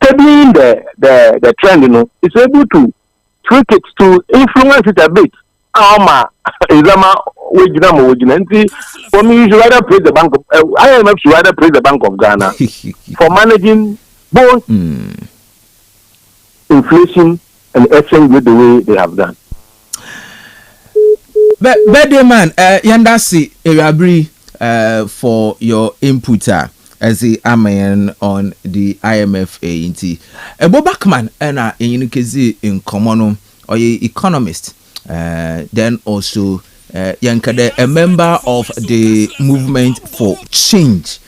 Studying the trend, is able to tweak it to influence it a bit. For me, you should rather praise the Bank of IMF should rather praise the Bank of Ghana for managing both inflation and exchange rate the way they have done. But man, Yandasi Erabri for your input as the Amayan on the IMF Ebo Backman and in common or economist, then also Yankade, a member of the Movement for Change,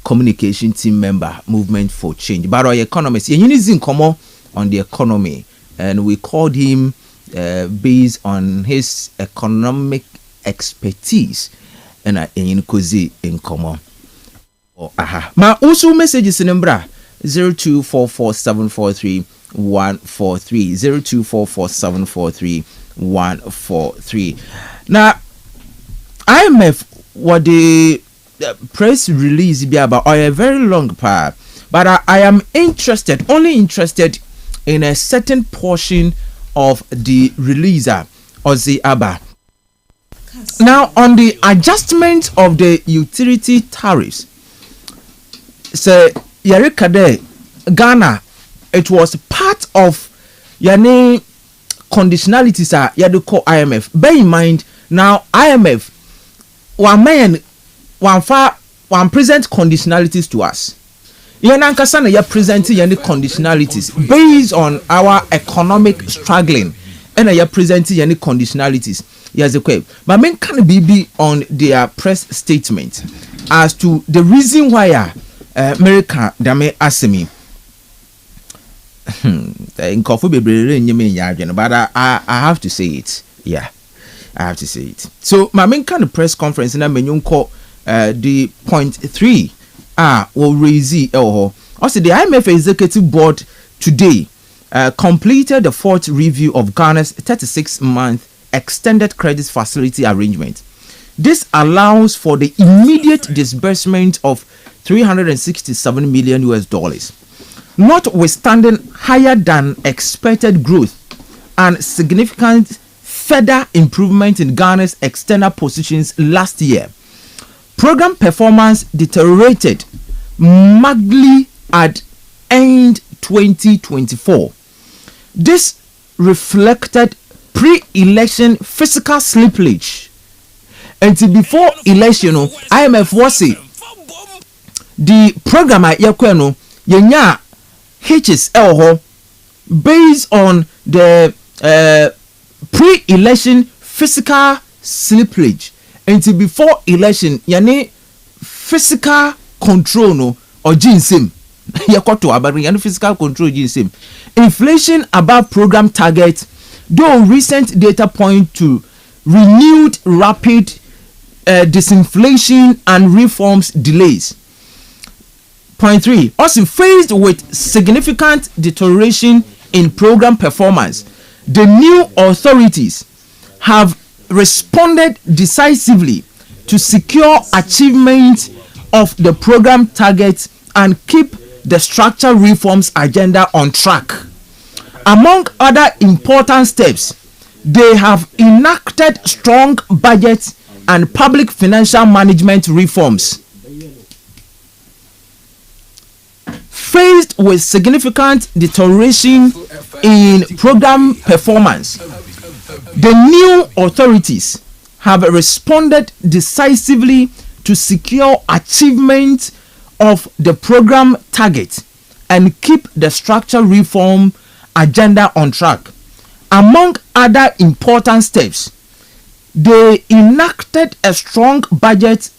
communication team member, Movement for Change. But our economist, he's in common on the economy, and we called him based on his economic expertise, and in Kozi in common. Ma also messages in Embra 0244743143 0244743143. Now IMF what the press release be about a very long part, but I am only interested in a certain portion of the releaser or the ABBA. Now on the adjustment of the utility tariffs, so Yarikade Ghana, it was part of yani conditionalities are yadu call IMF. Bear in mind now IMF one present conditionalities to us. Yanankasana ya presenting yani conditionalities based on our economic struggling, and ya presenting yani conditionalities. Yes, okay. But men can be on their press statement as to the reason why America dame asemi. But I have to say it. Yeah, I have to say it. So my main kind of press conference and I mean call the point 3 will raise also the IMF executive board today completed the 4th review of Ghana's 36-month extended credit facility arrangement. This allows for the immediate disbursement of $367 million US dollars, notwithstanding higher than expected growth and significant further improvement in Ghana's external positions last year. Program performance deteriorated markedly at end 2024. This reflected pre-election fiscal slippage. Until before election, IMF was say the program yenya hitches based on the pre-election fiscal slippage. Until before election, yani fiscal control no or ginsim. Yakoto abari yani fiscal control ginsim. Inflation above program target, though recent data point to renewed rapid disinflation and reforms delays. Point 3. Also faced with significant deterioration in program performance, the new authorities have responded decisively to secure achievement of the program targets and keep the structural reforms agenda on track. Among other important steps, they have enacted strong budget and public financial management reforms. Faced with significant deterioration in program performance, the new authorities have responded decisively to secure achievement of the program target and keep the structural reform agenda on track. Among other important steps, they enacted a strong budget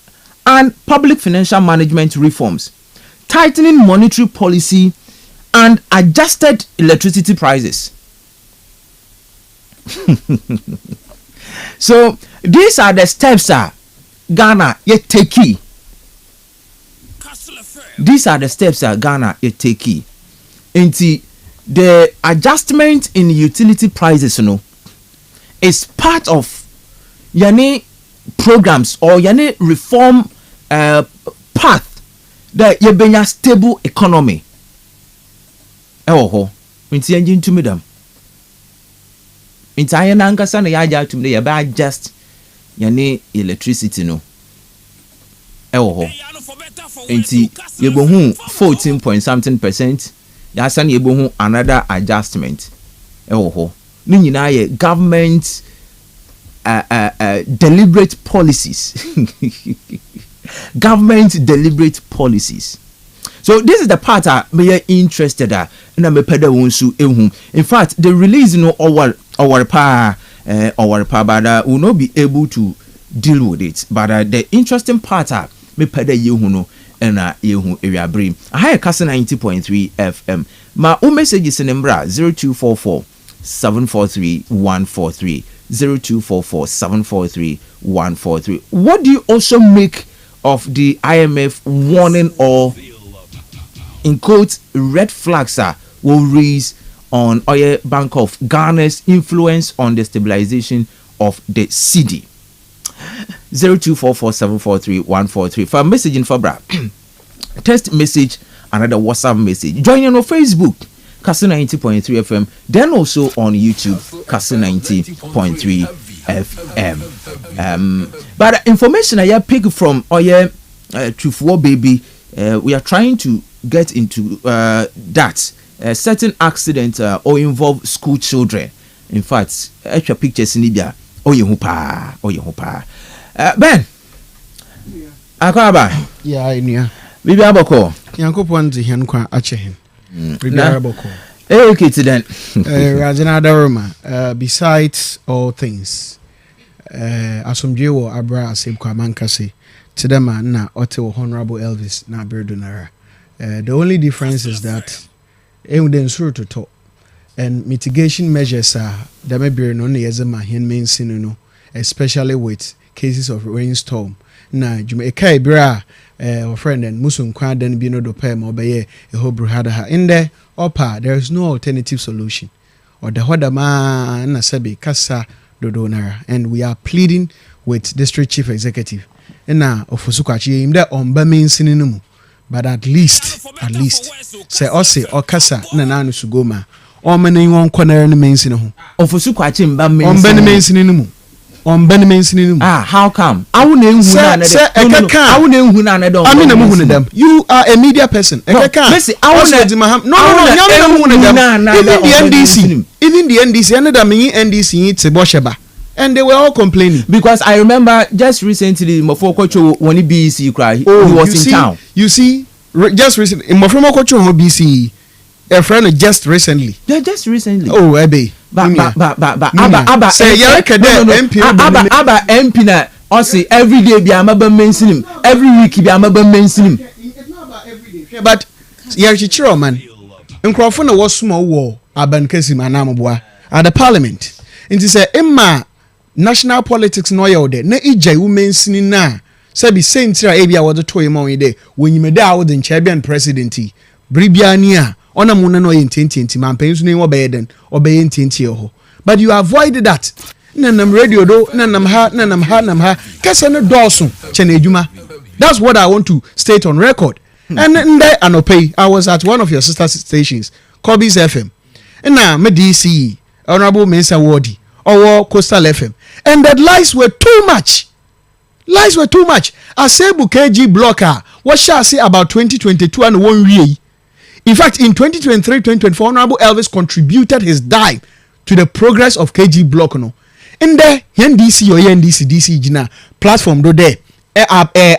and public financial management reforms, tightening monetary policy and adjusted electricity prices. So these are the steps Ghana yet take. These are the steps Ghana yet take. Into the adjustment in utility prices, is part of yani programs or yani reform path that you bring a stable economy. Into engine to me them. Into I na sana ya to me ya just yani electricity Into you go 14 point something %. Yasan ye bohu another adjustment. Ni nyina ye government deliberate policies. Government deliberate policies. So this is the part we are interested in. Na me peda wonsu ehum. In fact, the release our pa but will not be able to deal with it. But the interesting part me peda yehu no na yehu area brim. I Kastle 90.3 FM. Ma o messages in Embra 0244 743 143 0244 743 143. What do you also make of the IMF warning or in quotes red flags will raise on Oil Bank of Ghana's influence on the stabilization of the cedi? 0244 743 143. For a message in Fabra, text message, another WhatsApp message. Join on Facebook, Kastle 90.3 FM, then also on YouTube, Kastle 90.3 FM. But information I pick from Oye Trufuo Baby, we are trying to get into that certain accident or involve school children. In fact, extra pictures in India. Oyehupa. Ben. Akwaba. Yeah, inia. Bibi aboko. Yankopon ti hen kwa ache hen. Bibi aboko. Okay, then. Rajana Daruma. Besides all things, asomdwe wo abra asem kwa mankase. Tidema na ote wo Honorable Elvis na Berdonara. The only difference is that evidence to talk and mitigation measures are that may be no yezema hen main sinu, especially with cases of rainstorm. Na Jamaica bra friend and Musum kwa den bi no do pay mo be e hobru hada ha in there opa there is no alternative solution or the hoda ma na sabi kasa dodonara, and we are pleading with district chief executive na ofusukwachi im there on ba main sinu, but at least say ose okasa na nanu sugoma o mani won kwanere no main sinu ho Ofusukwachi mba main sinu mu on Benjamin's name. How come? I won't know them. You are a media person. Even the NDC, another mini NDC, it's a Bosheba. And they were all complaining. Because I remember just recently, Mofoko when he BC cry, he was in town. You see, just recently, Mofoko BC, a friend just recently. Yeah, just recently. Oh, Abbey. But Abba say Abba MP na also every day be amaba mention him, every week be amaba mention him. It's not about every day. But Yarchichiro man, Nkrofo na was small war Aban Kesim Anamboa at the parliament. And he say Emma national politics no yode na ija women sini na say be same tira ebia wo to him on day when you made out the champion presidency Bribiania ona muna no yententi man pensu ne wo beden obey yententi ho, but you avoided that nanam radio do nanam ha kese no dawson chene adwuma. That's what I want to state on record. And there anopay I was at one of your sister stations, Kobe's FM. And now me DC Honorable Mensa Wardi or Coastal FM. And the lies were too much. Asebu KG blocker. What shall I say about 2022 and 1 year? In fact, in 2023-2024, Honorable Elvis contributed his dime to the progress of KG block. No, in there, NDC or NDC Jina platform do there.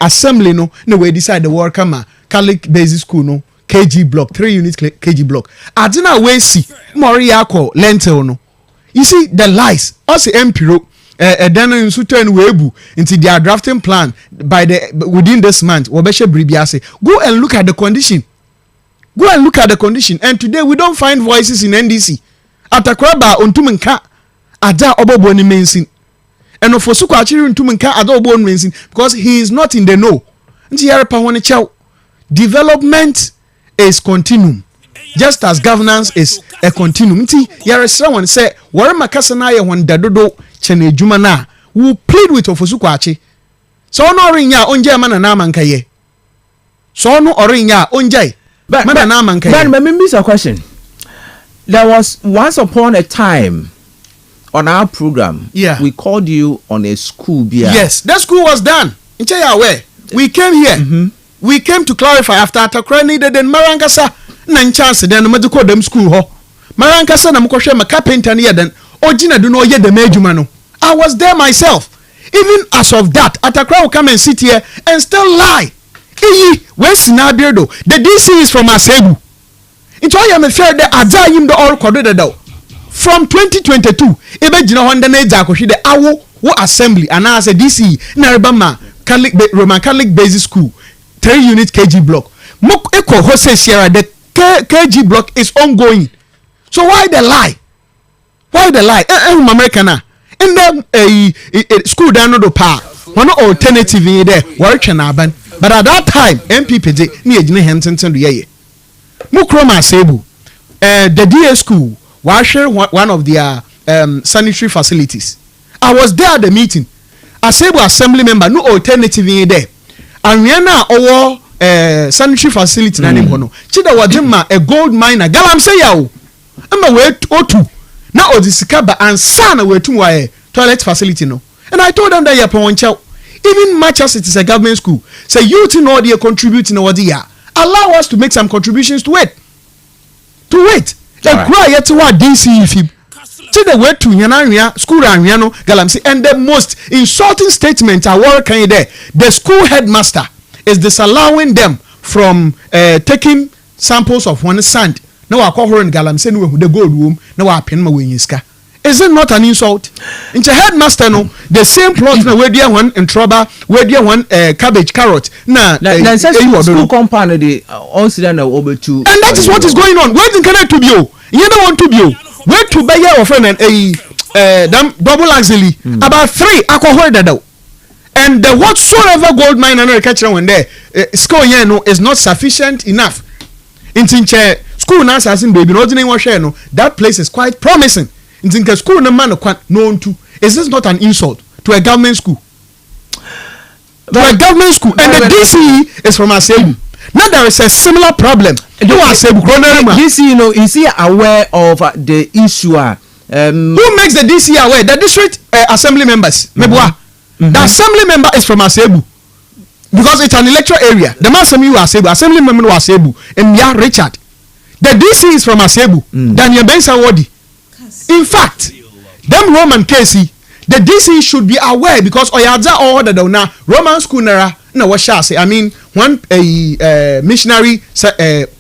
Assembly no we decide the work come Catholic Basic School no KG block 3 units KG block. Adina we see Moriako lentil no. You see the lies. Us MPro then in certain webu into their drafting plan by the within this month. Wabeshe Bribiase. Go and look at the condition. And today we don't find voices in NDC. Atakraba ontumenka ada oboboni mensin. And of Fosuko actually ontumenka ada oboboni mensin because he is not in the know. Nti yare pa woni chaw. Development is continuum. Just as governance is a continuum. Nti yare someone say wore makasa na ye won dadodo chene adwuma na we plead with Fosuko achi. So no orinya onje mana na mankaye. So no orinya onje. But let me miss a question. There was once upon a time on our program, we called you on a school beer. Yes, that school was done. We came here. We came to clarify after Atakra needed in Marankasa. Nine chance then the call them school ho. Marankasa na mukoshe ma carpenter near then. Ojina do no ye the mejumano. I was there myself. Even as of that, Atakra will come and sit here and still lie. Where's Sinabirdo? The DC is from Asebu. It's why I'm afraid that Azayim the all corded from 2022. Ebejina Honda Nezakoshi the Awo assembly and as a DC Narabama Roman Catholic Basic School 3 unit KG block. Mok Eko Jose Sierra the KG block is ongoing. So why the lie? Americana in the school down the pa. One alternative in there working aban. But at that time, MPPJ ni ejine Henson do ye. Mukroma Asebu, the DA school was one of their sanitary facilities. I was there at the meeting. Asebu assembly member no alternative in there. And we are now our sanitary facility na nimhono. Chida wajima a gold miner. Galam say yawo. Ama we otu. Na odisikaba and sana we tumwa toilet facility no. And I told them that ya poncha. Even much as it is a government school, say you to know they are contributing over the year. Allow us to make some contributions to it. Like cry yet to what DC if you see the way to Yanania school and Yano Galamsi and the most insulting statement I work there. The school headmaster is disallowing them from taking samples of one sand. Now I call her in Galamsi the gold room. Now I pin my wingiska. Is it not an insult? In the headmaster, no, the same plot where there one in trouble, where there one cabbage carrot. School compound the all sedan over to. And that is what is going on. Where can I to be? You don't want to be. Where to buy your friend and a double axle about 3 alcohol that. And the whatsoever gold mine and catcher when there score no is not sufficient enough. In school now as in baby no that place is quite promising. In the school no man known to is this not an insult to a government school? And the DC is from Asebu. Now there is a similar problem. DC, you know, is he aware of the issue? Who makes the DC aware? The district assembly members. The assembly member is from Asebu because it's an electoral area. The man from you Asebu, assembly member was Asebu, and Mia Richard. The DC is from Asebu. Daniel Bensa Wadi. In fact, them Roman Casey, the DC should be aware because Oyadza order now Roman school nara no what shall say. I mean one missionary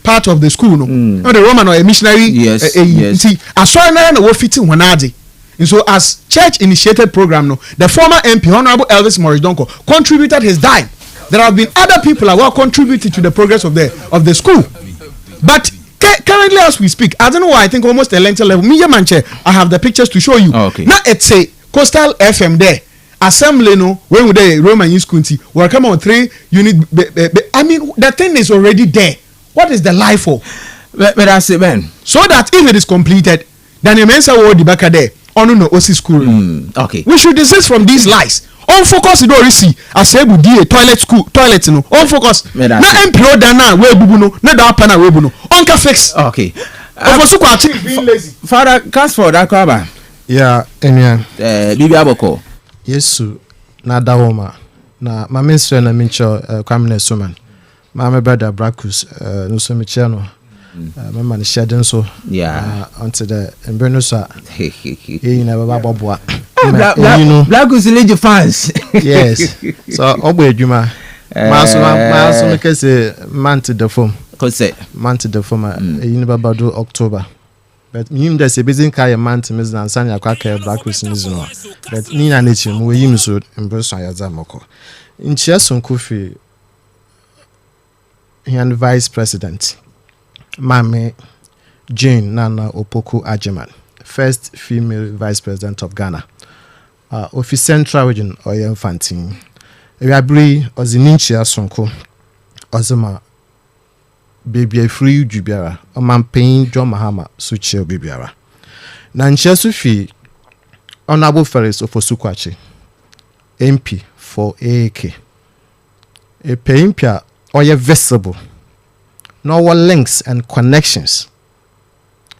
part of the school no. Not the Roman or a missionary. Yes. See, as far as no fitting wanadi. And so as church initiated program no, the former MP Honorable Elvis Morris Donko contributed his dime. There have been other people who have contributed to the progress of the school, but currently as we speak, I don't know why I think almost a length level. Me manche, I have the pictures to show you. Okay. Now it's a Kastle FM there. Assembly no when we the Roman use kunti. We're coming on 3 unit. I mean the thing is already there. What is the life for? But I say man. So that if it is completed, then the mensa will be back there. on no osi school. Okay. We should desist from these lies. On focus in orisi as able di toilet school toilet no. On focus. Na MPO dana we bubu no. Na da pana we bubu no. On ka fix. Okay. Ofosu kwati being lazy. Father Kastle Dakwaba. Yeah, Enya. Bibi aboko. Yesu na dawoma. Na my minister na mincho kwamne suman. My brother Brakus no so miche no. My man shedding so. Yeah. Onto the embrenosa. You never baboa. Brakus lead fans. Yes. So obo edwuma. Maso make say man to the form. Kose. Man to the form. You never bado October. But him that say busy carry man to miss and sanya kwaka Brakus nizo. But ni na nechi mu yim so embroso ayaza moko. Nchia sonkofi and vice president Mame Jane Nana Opoku Ajiman, first female vice president of Ghana. Office Central Region Oye Fantin. Ebiabri Ozininchia Sonko Ozema Baby Free Jubiara Oman Pain John Mahama Suchi Bibiara. Nanchia Sufi Honorable Ferris Ofosukwachi MP for AAK. A paimpia Oye visible. No links and connections.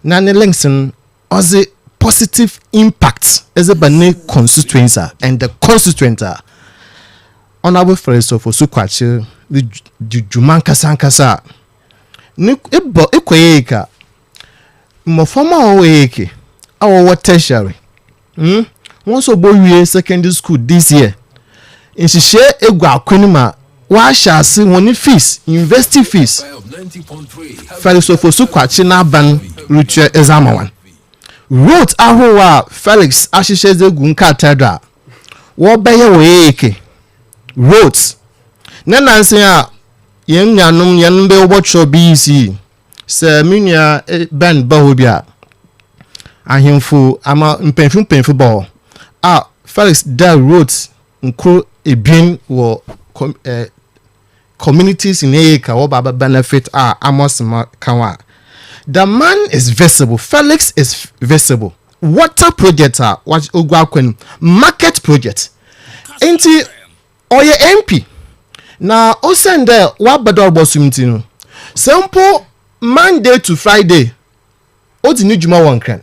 None links in the positive impact as a bane constituency and the constituency. Honorable Ferris of Osukwachi, the Jumanka Sankasa. Ebo Equaker. Mofoma Oeke. Our tertiary. Once a boy secondary school this year. In she share a guaquinima. Why shall see money fees, university fees? Felix Ofosukwachi na ban Richard Ezamawan. Wrote Ahowa Felix Ashisheze Gunka Tedra. Wobeye Weke. Wrote. Nana say yen yanum yanbe obocho BC. Se minya ben bahobia. Ahimfu ama mpenfu ball. Felix Del wrote nkru ebien wo communities in Eka or Baba benefit Amos Kawa. The man is visible. Felix is visible. Water project what Ogwakwen market project. Enti Oye MP. Na osende wa bador bosumtino. Simple Monday to Friday. Odi ni juma one kran.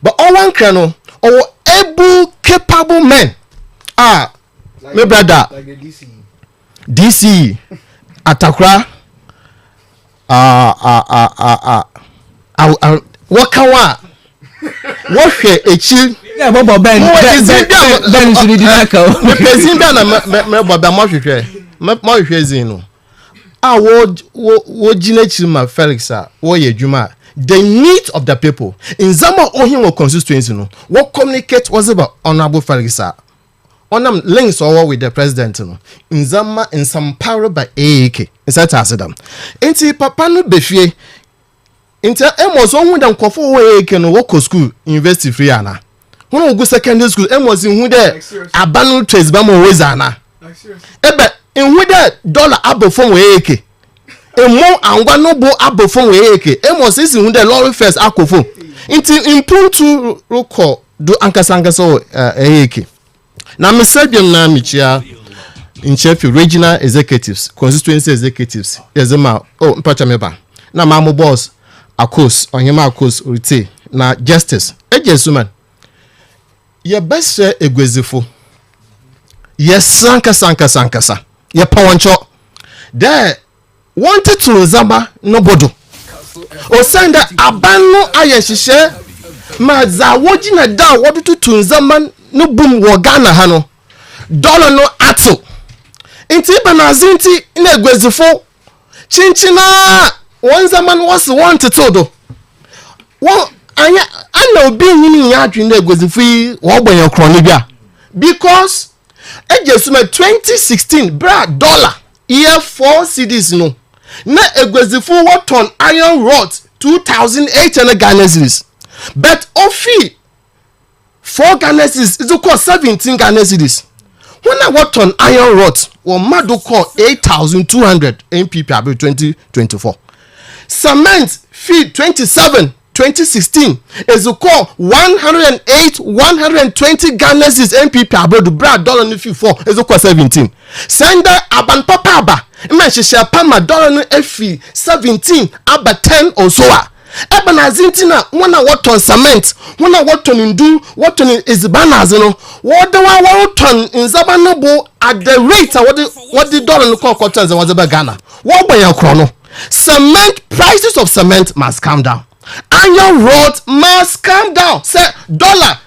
But all one kran no or able capable men. My brother. Like the DC. DC Atakra wakawa wohwe echi Yeah, Bobo Ben should be naka. me person bia na me boba mo hwehwe zin no wo gina chi ma Felix wo ye dwuma the need of the people in zama ohin wo constituency no wo communicate was about honorable Felix onam links over with the president no nzama nsampare by AAK inside asedam enti papa no befie enti emos ohun da nkofo wo AAK no wo school university free ana hono go secondary school emos hu de abanu trace ba mo wezana ebe hu de dollar abofo wo AAK emo angwa no bo abofo wo AAK emos isi hu de lorry first akofo enti impuntu roko do ankasa AAK. Now, I'm Serbian na michia in Sheffield regional executives, constituency executives. Yes, mpachameba. Na mamu boss, akos, onyema akos urite. Na justice. Ejesuman. Ye best share egwezifo. Ye sanka. Ye pawancho. There wanted to zaba no bodo. O senda abano ayeshishe. Ma za wojina da wadutu tunzaman no boom wo Ghana ha no dollar no ato inti banazinti na egwezifo chinchina one zaman was want to do won anya ana obi nyini ya adwin na egwezifo yi wo gbanyo kro no bia because ejesuma 2016 bra dollar year 4 cedis no na egwezifo what ton iron rod 2800 Ghana cedis but ofi 4 Ghana cedis is equal 17 Ghana cedis. When I worked on iron rods, or Mado call 8,200 MPP 2024. Cement fee 27 2016 is called 108 120 Ghana cedis NPP abroad bra dollar no fi 4 is called 17 send aban papa aba me hyehyɛ pama dollar no afi 17 aba 10 or so a ebana zintina wona waton cement wona waton ndu waton izbanas no wodo wa waton nzaba no bo at the rate what the dollar no call cotton was about Ghana wo gban yakro no cement prices of cement must come down. Iron rod must come down. Say dollar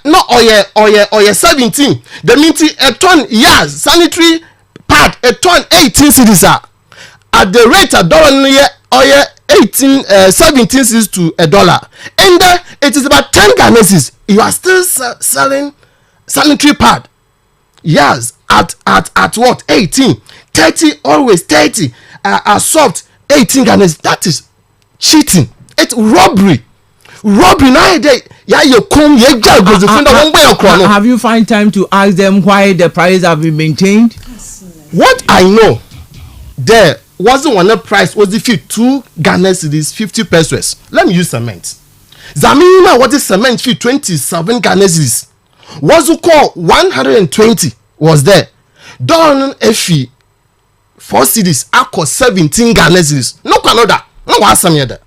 no oye 17. The minty a ton years sanitary pad a ton 18 cedis at the rate a dollar oye 18 17 cedis to a dollar. And it is about 10 Ghana cedis. You are still selling sanitary pad. Yes, at what 18 30 always 30 soft 18 Ghana. That is cheating. It's robbery now day. Yeah, you come you goes the friend one way or have you find time to ask them why the prices have been maintained? What I know there wasn't one price was the 2 Ghana cedis 50 pesos. Let me use cement. Zamina what is cement fee 27 Ghana cedis was called 120 was there don fee 4 cedis akọ 17 Ghana cedis no another no wasam here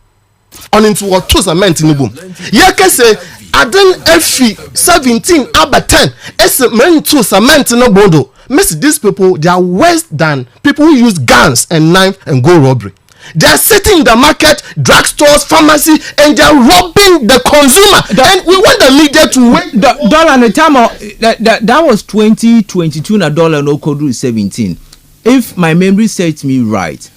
on into what 2 cement in boom ye can say aden fee 17 aba 10 es men 2 cement no bondo miss these people they are worse than people who use guns and knife and go robbery. They are sitting in the market, drugstores, pharmacy, and they are robbing the consumer. And we want the media to wait. Dollar and the time that was 2022 na dollar no code 17. If my memory serves me right,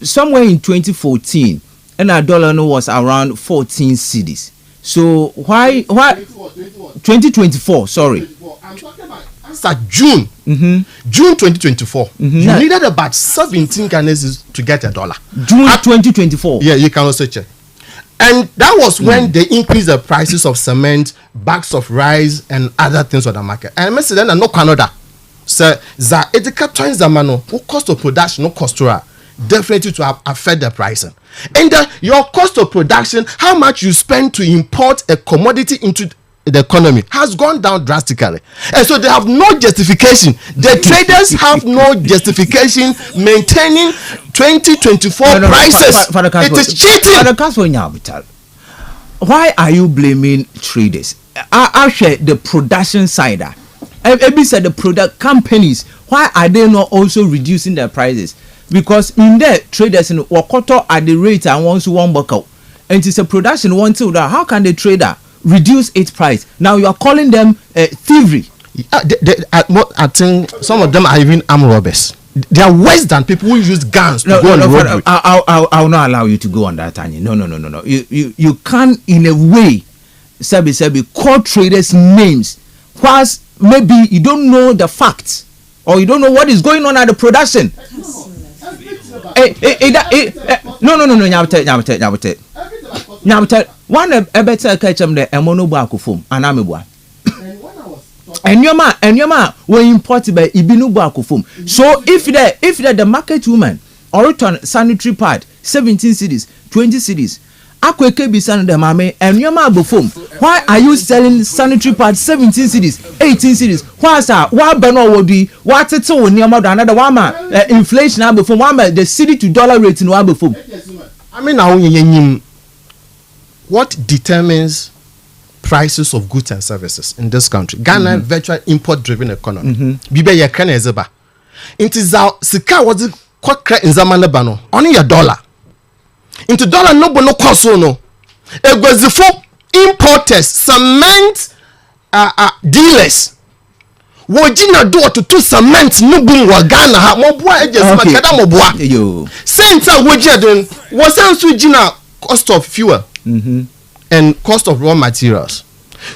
somewhere in 2014, and a dollar no was around 14 cedis. So why 2024? Sorry. I'm talking about June. June 2024. You needed about 17 Ghana cedis to get a dollar. June 2024. Yeah, you can also check. And that was when they increased the prices of cement, bags of rice, and other things on the market. And I said, then no Canada. So, the education zamano, what cost of production, no cost to definitely to affect the pricing. And your cost of production, how much you spend to import a commodity into the economy has gone down drastically, and so they have no justification. The traders have no justification maintaining 2024 prices. It is cheating. Why are you blaming traders? I share the production side. Ebi said the product companies. Why are they not also reducing their prices? Because in there traders in Wakoto at the rate and wants one buckle, and it's a production one to that. How can the trader reduce its price? Now you are calling them thievery. I think some of them are even armed robbers. They are worse than people who use guns to go on robbery. I'll not allow you to go on that, Tanya. No. You can in a way, Sebi, call traders names whilst maybe you don't know the facts or you don't know what is going on at the production. No. One a better catch them the monobuaku foam and amebua. And your man were imported by Ibinubuaku foam. So if the market woman or return sanitary pad 17 cedis, 20 cedis, Akweke be selling the mame and your man foam. Why are you selling sanitary pad 17 cedis, 18 cedis? Why sir? Why Beno would be what it's all near more another one man inflation before one man the city to dollar rate in one foam. I mean now what determines prices of goods and services in this country? Ghana virtual import-driven economy. Bibe ya kene ezeba. Inti za sika wazi kwa kre nzamane bano. Oni ya dollar. Inti dollar no bono koso no. Egwezifo importers, cement dealers. Wojina do to cement nubu wa Ghana ha mobua ejezima kada mobua. Senta wojia den wasansu jina cost of fuel. And cost of raw materials.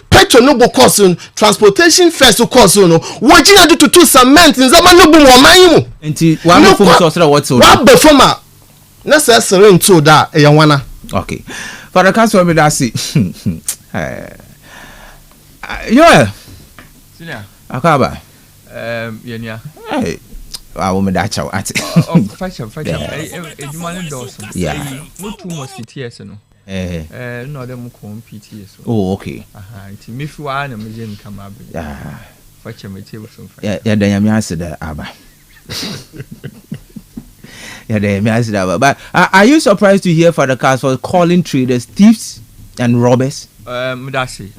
Petrol no go cost transportation first cost no. What you do to cement in zaman no bo man mu. Enti wa be form so that what so. Wa be form a necessary into that e yanwana. Okay. Father Kastle me that see. Yo. Senior. Akaba. Yenya. Hey. I will me that chat. Oh, fight. You man endorse. Yeah. What too much it here no. no them compete so. Oh, okay. It's me if one and me come up. Yeah. Fetch me table some. Yeah, then you answer the Abba. Yeah, then answer that. But are you surprised to hear Father Kastle calling traders thieves and robbers? That's it.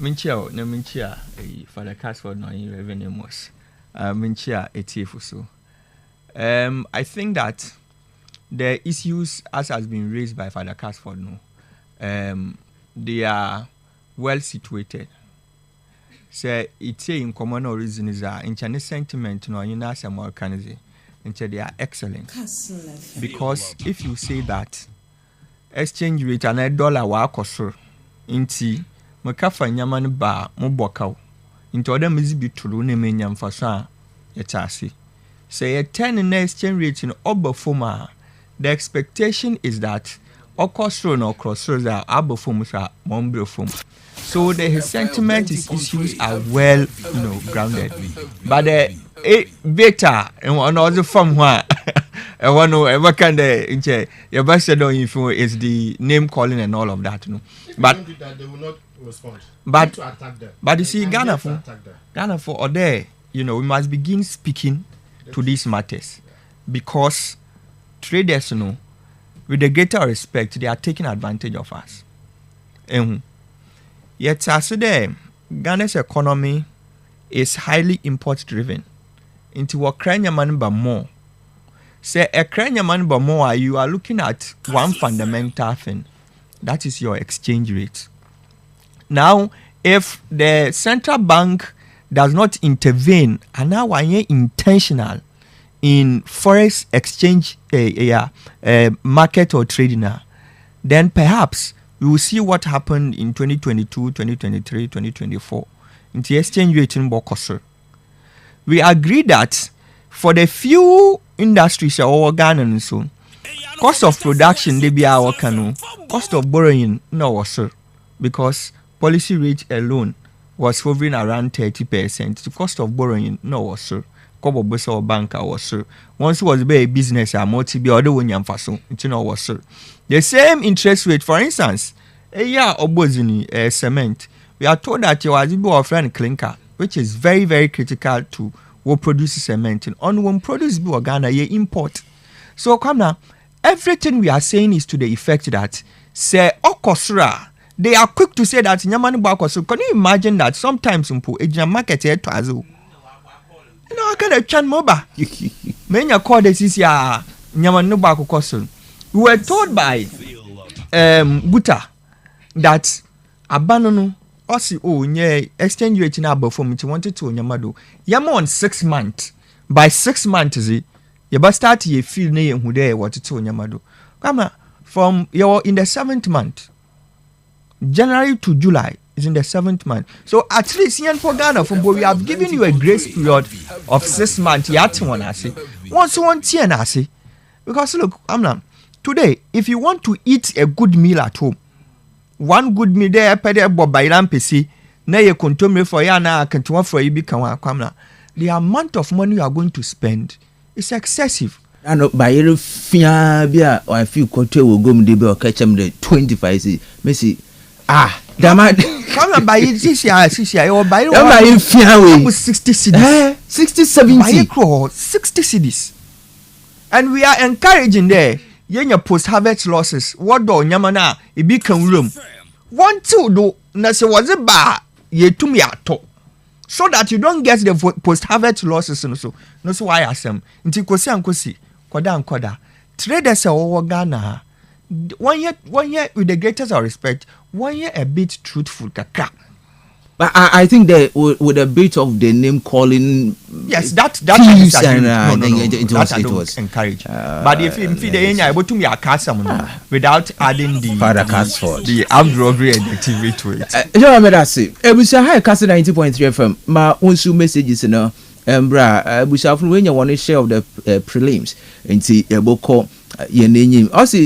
Minchia, Father Kastle no in revenue most. Minchia a thief so. I think that the issues as has been raised by Father Kastle they are well situated. So it's in common reason is in Chinese sentiment no in as Americanism. They are excellent. Because if you say that exchange rate and $1 wa akosoro inti makafa nyaman ba mo bokaw inti oda mezi bi turu na menyam faso a yetase say a 10 na exchange rate in obafoma the expectation is that okosoro na okosoro za abafoma sa mombre fom. So the sentiment is issues are well, grounded. But the beta and one other from where I want to ever can the your best info is the name calling and all of that, But they will not respond. But you see, Ghana for or there, we must begin speaking to these matters because traders, with the greater respect, they are taking advantage of us. Yet, as there, Ghana's economy is highly import driven. Into what Kranya man ba more. Say a Kranya man ba more, you are looking at one fundamental thing. That is your exchange rate. Now, if the central bank does not intervene and now are intentional in forex exchange market or trading, then perhaps we will see what happened in 2022, 2023, 2024. In the exchange rate in Bokosor. We agree that for the few industries or Ghana and so, cost of production they be our canoe, cost of borrowing no was sir, because policy rate alone was hovering around 30%. The cost of borrowing no was sir. Couple bus or banker was sir. Once was a business a multi be other one yam faso, it's no was sir. The same interest rate, for instance, a year or bozini cement. We are told that your azibo of friend clinker, which is very, very critical to what produces cement. And on one produce be Ghana, ye import. So come now, everything we are saying is to the effect that say okosura. They are quick to say that nyamani bakosura. Can you imagine that sometimes in a market here to azu? I can't chan moba. Many call this is ya nyamani bakosura. We were told by Buta that abandon exchange rate na above it wanted to nyamado. Yama on 6 months. By 6 months you but start ye feel ne who there what to nyamado. Come from you're in the 7th month. January to July is in the 7th month. So at least here for Ghana we have given you a grace period of 6 months. Yet one I say. Once one tier I say. Because look, today, if you want to eat a good meal at home, one good meal there, pede bob by lampesi, na ye contomre for ya na kantuwa for you become a the amount of money you are going to spend is excessive. I know by your fear, or I feel Cote will go to or catch them the 25. Messi, damn, come by it this year, or by your fear 60 cities, 60, 70 crore, 60 cities. And we are encouraging there. Your post-harvest losses. What do nyamana? It become room. 1, 2 do. Nase was a bar. Ye to me at all. So that you don't get the post-harvest losses. No so why I am. Inti kosi ankosi. Koda. Traders are over Ghana. 1 year with the greatest of respect. 1 year a bit truthful kaka. But I think that with a bit of the name calling, yes, that peace and it was encouraged. But if you feed the able to me a Kastle without adding the Father Kastle, the armed robbery and the TV to it. You know what I say? Ebusa high Kastle 90.3 FM. Ma unsu messages na bra ebusa from when you want to share of the prelims into eboko yenenyim. Also,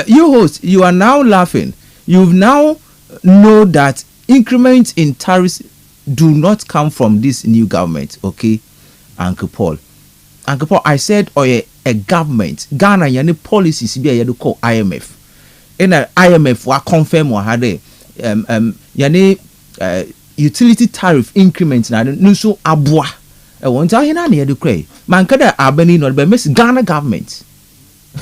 you host, you are now laughing. You now know that increments in tariffs do not come from this new government, okay, Uncle Paul. I said, a government, Ghana, yani policies be a call IMF. in a IMF wa confirm wa hade yani utility tariff increment na no so aboa e won ta hina na ye de krai man kada abani no be miss Ghana government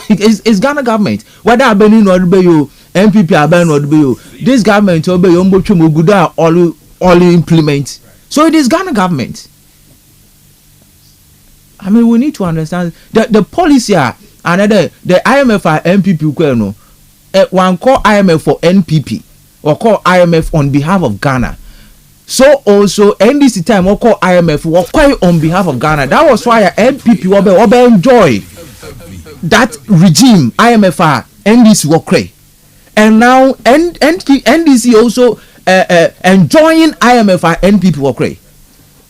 it's Ghana government whether abani no be yo MPP abani no be yo this government obey yo mbotwe moguda all implement so it is Ghana government. I mean, we need to understand the policy another the IMF are MPP no one call IMF for NPP or call IMF on behalf of Ghana. So also NDC time we call IMF we on behalf of Ghana. That was why NPP will enjoy that regime IMF are NDC will and now NDC also enjoying IMF are NPP will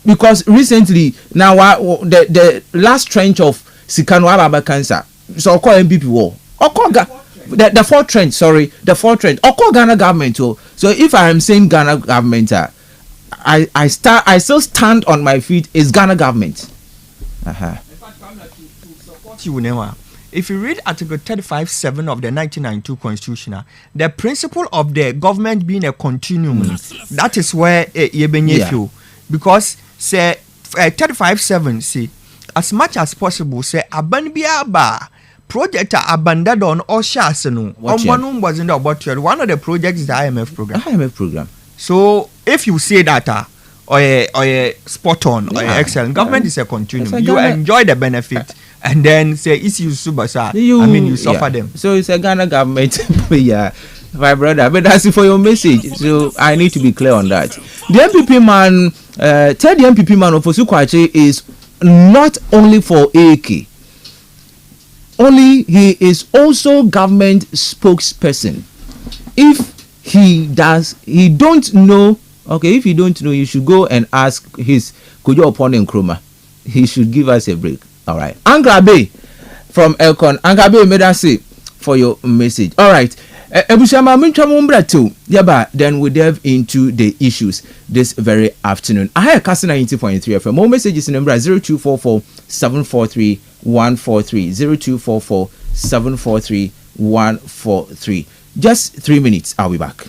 because recently now the last trench of Sikano Ababa cancer so call MPP war or call the fourth trench or call Ghana government so if I am saying Ghana government I still stand on my feet is Ghana government. If you read Article 35(7) of the 1992 Constitution, the principle of the government being a continuum, that is where you because say 35(7) say as much as possible say abanbiaba project abandoned on all shas no one wasn't about one of the projects is the IMF program. So if you say that or spot on or excellent government is a continuum, you enjoy the benefit and then say issues subasa you suffer them. So it's a Ghana government. Yeah, my brother, but that's it for your message. So I need to be clear on that. The MPP man tell the MPP man of Osukwache is not only for AK. Only he is also government spokesperson. If he don't know, okay, if you don't know, you should go and ask his Kojo opponent Nkrumah. He should give us a break. All right. Angrabe from Elcon. Angrabe made us say for your message. All right. Then we delve into the issues this very afternoon. I have Kastle 90.3 FM. More messages in number 0244 743 143 0244 743 143. Just 3 minutes. I'll be back.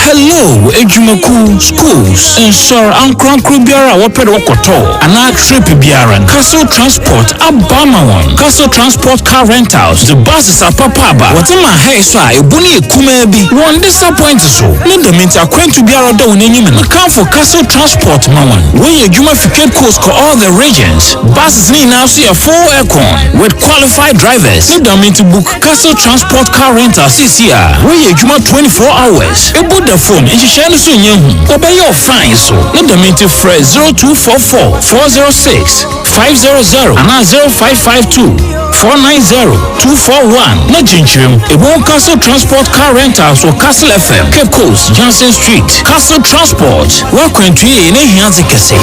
Hello, Ejumaku schools. Ensure Ankron Krubiara Waped Okoto, Ana Trip Biaran, Kastle Transport, Abamawan, Kastle Transport Car Rentals, the buses are Papaba. Whatama Hesa, Ebuni Kumebi, one disappointed so. Nindamenta Quent to Biara Down in Yemen. Account for Kastle Transport Mawan. When your Jumaficate course for all the regions, buses need now see a full aircon with qualified drivers. Nindamenta book Kastle Transport Car Rentals this year. When your Juma 24 hours. About the phone, and she shares soon young. Obey your fine so. Let them into phrase 0244 406 500 and 0552 490 241. Not Jinchim. It won't Kastle Transport Car Rentals or Kastle FM. Cape Coast, Johnson Street. Kastle Transport. Welcome to you in a Hanzikase.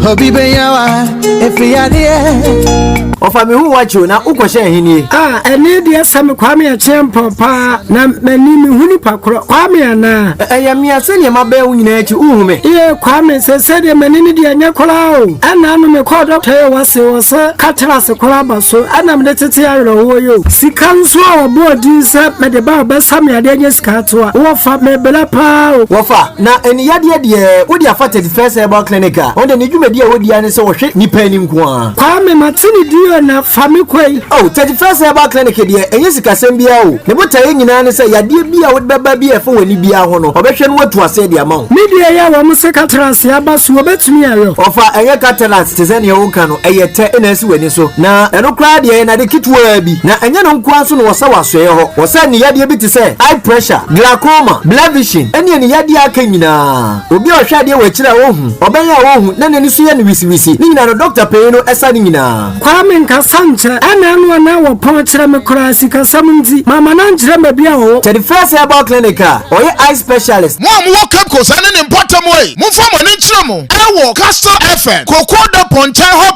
Hobby Bayawa, if we are there. Ofa me hu wacho na ukoshe hini ene dia sam kwame a chempo pa na mani me huni pakro kwame na me asene ma ba nyina achi uhume kwame se de mani ni dia nya kola o ana no me call doctor wase wose katara se kola ba so ana me tete ayro wo yo sika nso a obodi se me de ba ba sam ya de nya sika to a wo fa me bela pa wo fa na eni yade de wo dia fa 31st herbal clinic a won de ni dwumadi a wo dia ne se wo hwe nipa ni nko a kwame matini dio na fami kwai 31st herbal clinic de enye sika sem bia o ne botaye nyina ne se yade bia wo beba bia fa wani bia ho no obehwe no watu ase de ama media ya wo mse katras ya baso obetumi ayo ofa enye katras tezene wo ka no eyete na esi wani so na eno kra de na de kitwa bi na enye no nko aso no wosa waso ye ho wosa ni yade bi te se high pressure glaucoma blood vision ene ni yade aka nyina obi ohwa de wa kira wo hu obenya wo hu na ne so ye ni wisi ni nyina no doctor pay no esa ni nyina kwame nkasanche ana anu na wo pon kire me kura sika samunti mama na nkire me bia ho 31st herbal clinic oye eye specialist mo am wo cap ko sane ne important way mo fa mo ne nkire mo e wo Kastle FM kokoda ponche ho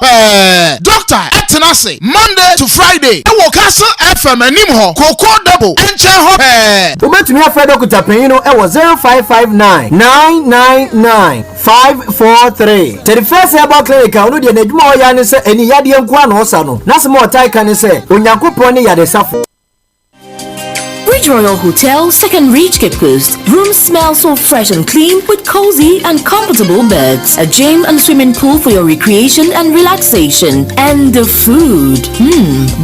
doctor etenase Monday to Friday e wo Kastle FM anim ho kokoda bo enche ho obetumi afa doctor pay no e wo 0559 999 543 31st herbal clinic a onu de na dwuma oya ne se eni yade enku anosa no na se mo tai ka ne se onyankopon ne yade safo. Ridge Royal Hotel, Second Reach Cape Coast. Rooms smell so fresh and clean with cozy and comfortable beds. A gym and swimming pool for your recreation and relaxation. And the food.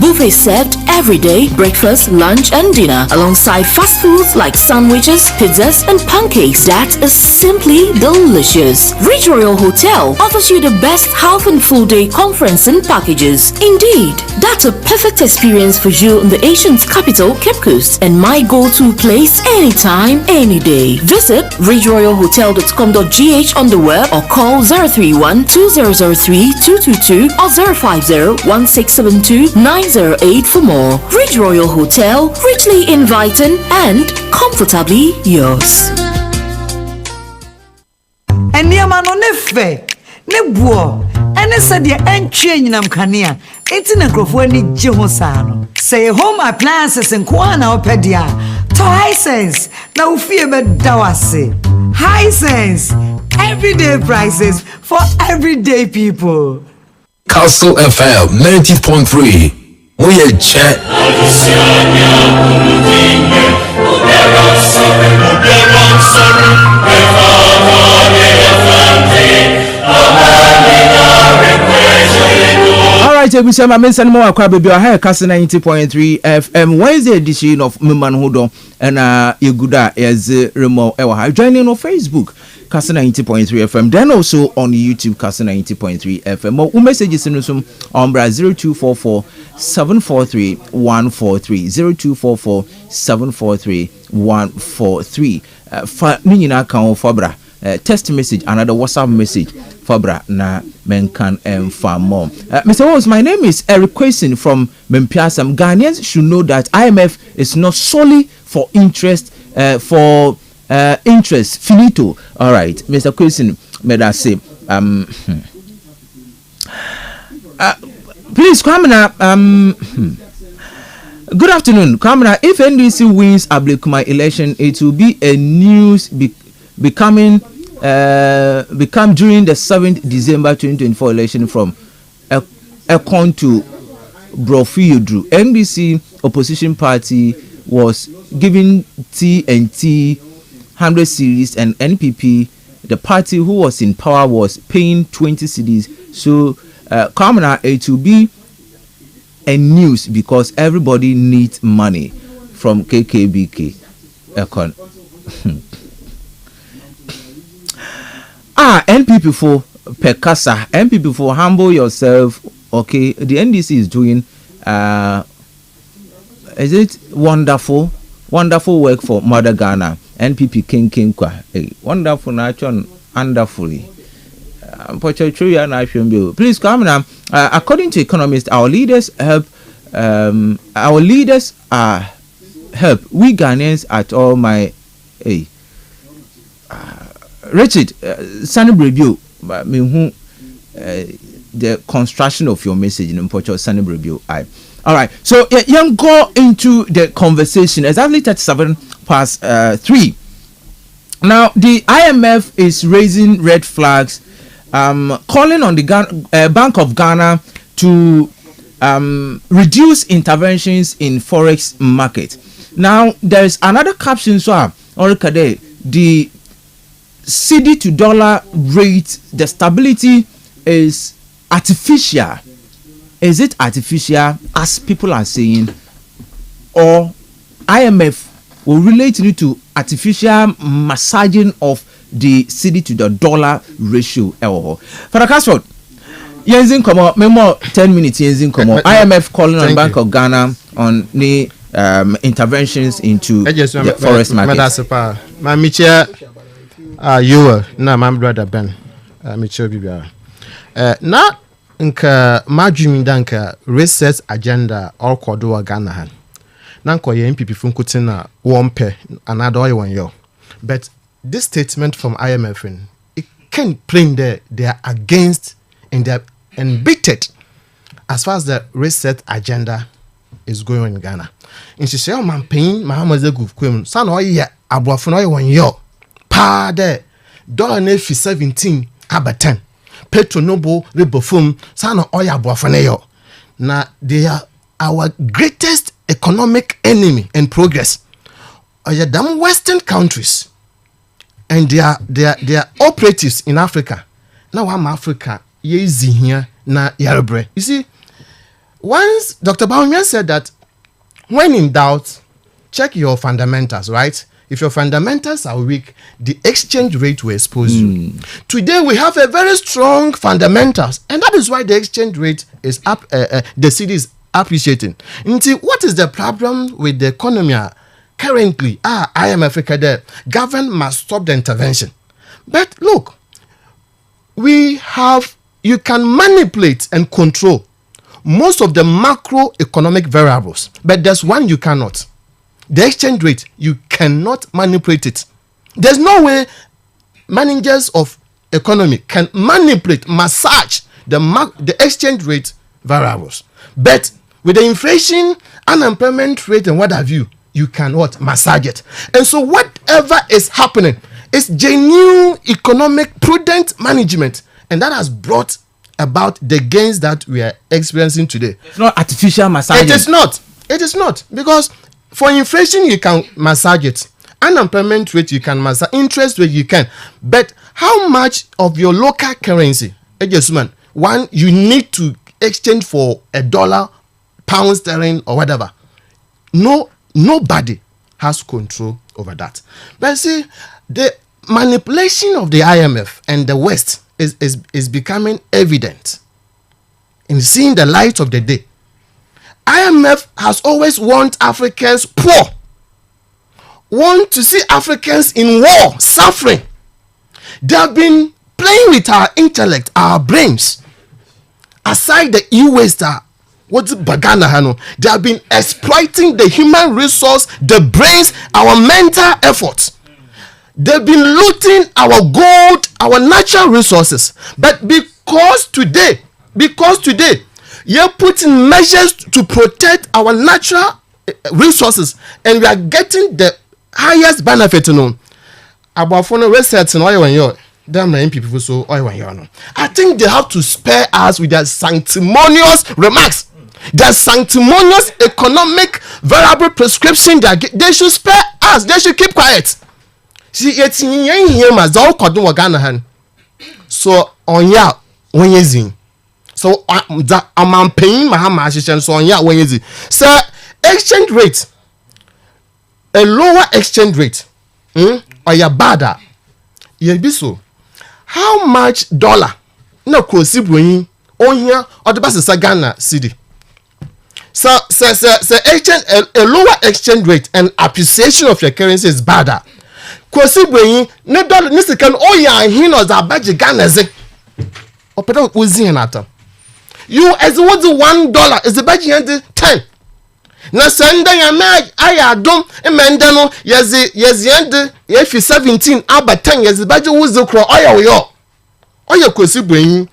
Buffet served every day, breakfast, lunch and dinner. Alongside fast foods like sandwiches, pizzas and pancakes. That is simply delicious. Ridge Royal Hotel offers you the best half and full day conferencing packages. Indeed, that's a perfect experience for you in the Asian's capital, Cape Coast. And my go-to place anytime, any day. Visit ridgeroyalhotel.com.gh on the web or call 031-2003-222 or 050-1672-908 for more. Ridge Royal Hotel, richly inviting and comfortably yours. Ne buo ene sadia entwe nyinam kanea enti na krofo ani gye ho saa no say home appliances nko na opedia to Hisense na ufie be dawase. Hisense, everyday prices for everyday people. Kastle FM 90.3 we chat. Alright, we say my mention more akwa baby I Kastle 90.3 FM Wednesday edition of Memman Hodo and Yeguda is Remo Ewa. Joining on Facebook Kastle 90.3 FM, then also on YouTube Kastle 90.3 FM. More messages in some Ombra 0244 743 143 0244 743 143 fa minina kan fabra text message another WhatsApp message fabra na men can farm more. Mr. Rose, my name is Eric Quason from Mempiasam. Ghanaians should know that IMF is not solely for interest interest finito. All right, Mr. Quason, may I say please come now. Good afternoon, Kamina. If NDC wins Ablekuma election, it will be a news become during the 7th December 2024 election from Ekon to Brofiyodru. NDC opposition party was giving TNT 100 cedis and NPP, the party who was in power, was paying 20 cedis. So, Kamina, it will be a news because everybody needs money from KKBK. Ekon. NPP for Pekasa, NPP for humble yourself. Okay, the NDC is doing is it wonderful work for Mother Ghana. NPP King Kwa. Hey, wonderful natural wonderfully. Please come now. According to economists, our leaders help we Ghanaians at all. My Richard Sunny review the construction of your message in Pocho Sunny review. All right, so you go into the conversation exactly 3. Now the IMF is raising red flags, calling on the Bank of Ghana to reduce interventions in forex market. Now there is another caption so the CD to dollar rate, the stability is artificial. Is it artificial as people are saying, or IMF will relate it to artificial massaging of the CD to the dollar ratio? For Kastle, Yenzin come memo 10 minutes Yenzin come IMF calling on Bank of Ghana on the interventions into the forest market. My Michelle, you were my brother Ben Michelle Bibia. Now nka madwumi danka research agenda all kodo Ghana han nanko ye MPP funkutin na wompe another one yo, but this statement from IMF it can plain there they are against and they are embittered as far as the research agenda is going on in Ghana. In she say man pain Mahamazegu kwem san o ye abuafo no ye won yo pa there dollar na fi 17 aba 10 petro no bo rebofum sana oya boafane yo na they are our greatest economic enemy and progress. Them Western countries and their operatives in Africa. Now I'm Africa, easy here na yarebre. You see, once Dr. Baumian said that when in doubt, check your fundamentals, right? If your fundamentals are weak, the exchange rate will expose you. Today we have a very strong fundamentals, and that is why the exchange rate is up. The city is appreciating. What is the problem with the economy currently? IMF there. Government must stop the intervention. But look, you can manipulate and control most of the macroeconomic variables, but there's one you cannot. The exchange rate, you cannot manipulate it. There's no way managers of economy can manipulate, massage the exchange rate variables. But with the inflation, unemployment rate, and what have you, you cannot massage it. And so whatever is happening is genuine economic prudent management, and that has brought about the gains that we are experiencing today. It's not artificial massaging. It is not because for inflation you can massage it, unemployment rate you can massage, interest rate you can, but how much of your local currency adjustment one you need to exchange for $1, pound sterling or whatever? Nobody has control over that. But see, the manipulation of the IMF and the West is becoming evident in seeing the light of the day. IMF has always want Africans poor, want to see Africans in war, suffering. They have been playing with our intellect, our brains. Aside the e-waste, what's Bagana Hano? They have been exploiting the human resource, the brains, our mental efforts. They've been looting our gold, our natural resources. But because today, you're putting measures to protect our natural resources, and we are getting the highest benefit. About for no research and oil when you're damn people so oil when you're. I think they have to spare us with their sanctimonious remarks. Their sanctimonious economic variable prescription. They should spare us. They should keep quiet. See, it's in here, all cordon Ghana. So on ya when you zin. So I'm paying my assistance so on ya when you zin. Sir, exchange rate, a lower exchange rate, or ya bada, ye be so. How much dollar? No, close on here or the best is a Ghana city. So exchange a lower exchange rate and appreciation of your currency is better. Kwasi bwenyi ne dollar ne sika no oya hin no za baje Ghana ze opeda ozi hin atam you as what the $1 is the baje hand 10 na senda ya na aya dom emenda no yezi hand yefi 17 aba 10 yezi baje wuzo kro oya kwasi bwenyi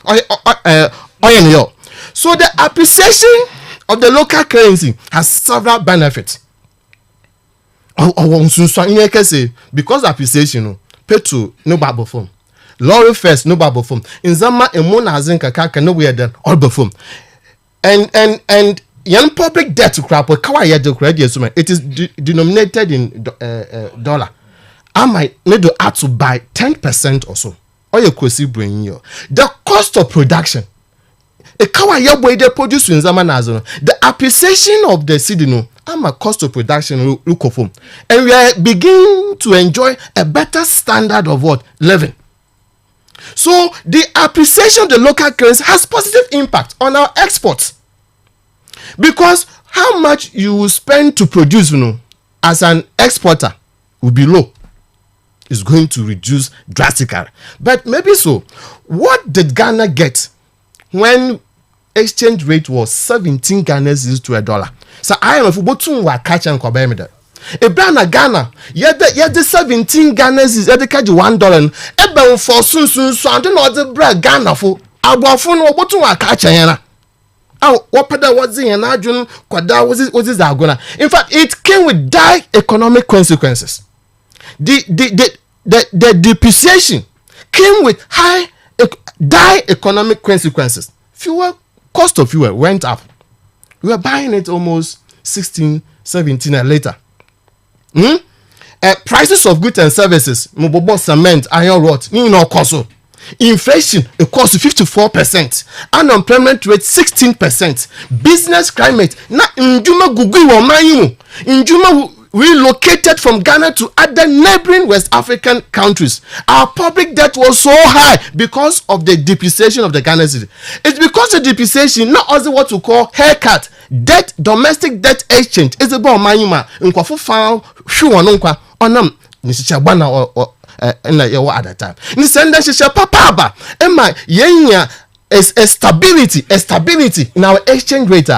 oya ne yo. So the appreciation of the local currency has several benefits. Because appreciation, petrol no bubble form, lorry first no bubble form. In Zama emona zinka kaka no we then all buffoon. And young public debt to crap or kawaii the credit it is denominated in dollar. I might need to add to buy 10% or so. Or you could see bring you the cost of production. A kawaii boy they produce in Zama nazo. The appreciation of the city no. I'm a cost of production look of home, and we are beginning to enjoy a better standard of living. So the appreciation of the local currency has positive impact on our exports, because how much you will spend to produce, as an exporter will be low. It's going to reduce drastically. But maybe so. What did Ghana get when exchange rate was 17 Ghana cedis to $1? So I am a football wa catch and cover me that. A brand Ghana, yet the 17 Ghana is at the catch $1. Eben for soon so I don't know the brand Ghana for our phone or what to catch and what pada was in and Arjun Quada was this Agona. In fact, it came with dire economic consequences. The depreciation came with dire economic consequences. Cost of fuel went up. We were buying it almost 16, 17 and later. Prices of goods and services, mobobo cement, iron rod, inflation, it costs 54%. Unemployment rate 16%. Business climate, na Njuma Gugui wa mayu. Njuma relocated from Ghana to other neighboring West African countries. Our public debt was so high because of the depreciation of the Ghana city. It's because of depreciation, not also what we call haircut. Debt, domestic debt exchange. It's about manuma. Nkwafu found sure onkwa onam nishicha bana na yewa at that time. Ni senda shisha papa ema yenya is a stability in our exchange rate.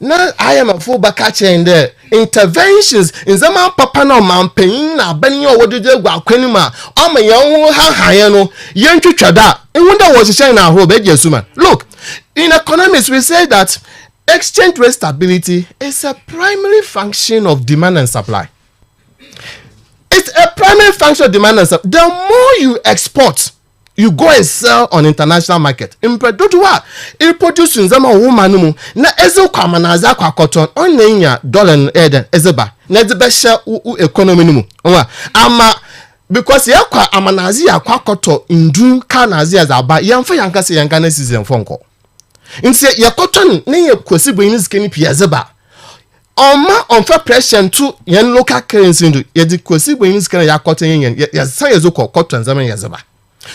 Now I am a full back in there. Interventions in zaman papa na mampen na bani yo wodede gwa kwanima o ma yan ha no yentwi twada e wonder was shine na ho be jesuma. Look, in economics we say that exchange rate stability is a primary function of demand and supply. It's a primary function of demand and supply. The more you export, you go and sell on international market. In produce it produce nzama woman na ezo kwa manaza kwa cotton on nenya dollar eden ezeba na ezebesha economy mu ama because ya kwa amanazi ya kwa cotton ndu kanazi as aba yamfa yankase yankana season fonko nse ya cotton ne ye kosi boyin skeni pia ezeba oma onfa pressure to yen local currency ndu ye di kosi boyin skeni ya cotton yen ya say ezo cotton nzama ya ezeba.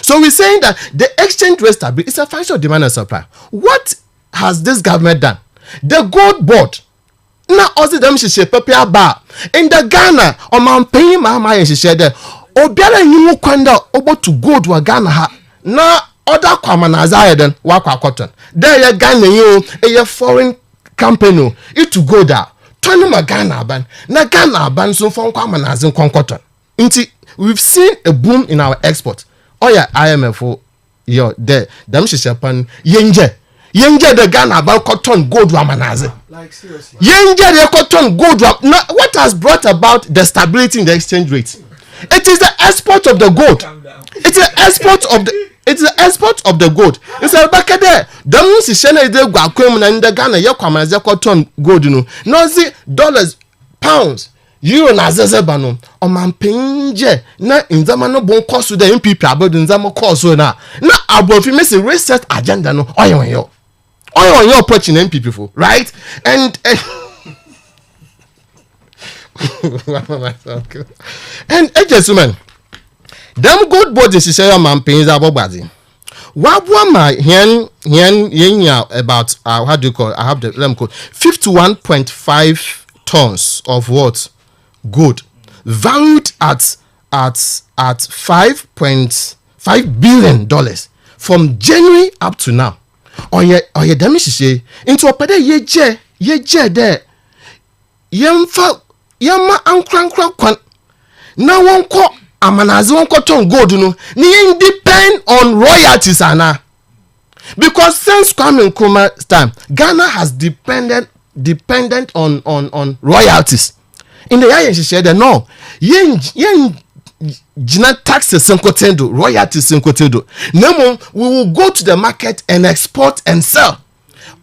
So we're saying that the exchange rate stability is a function of demand and supply. What has this government done? The gold board. Now also them she prepare bar in the Ghana or man paying my she said obiara nyimu kwenda obo to gold wa Ghana ha na other kwamanaza then wakwa cotton. There ya Ghana you a foreign company it to go there. Turn ma Ghana ban na Ghana ban so from kwamanaza cotton. We've seen a boom in our export. Oh yeah, IMF yo there them shishapan yenje the Ghana about cotton gold wamanaze. Like seriously. Yenje the cotton gold what has brought about the stability in the exchange rate? It is the export of the gold. It's the export of the gold. It's a back there. Them shishana de gwakwem na the Ghana ye kwamanaze cotton gold no. No see dollars, pounds. You na zezeba no omanpenje na nzama no bon koso da MPP abodu nzama koso na abofi me say reset agenda no oyon yo approach in MPP for right and gentlemen them good bodies is say omanpenje abobadi wabwa ma yen about how do you call I have the let me call 51.5 tons of what gold valued at $5.5 billion from January up to now. Oye damage say into opede ye there yemfa yama ankran kwan na wonko amanazi wonko ton gold no ni depend on royalties ana because since Kwame Nkrumah's time Ghana has dependent on royalties. In the area she said no yen jina taxes nkotendo royalties nkotendo nemo we will go to the market and export and sell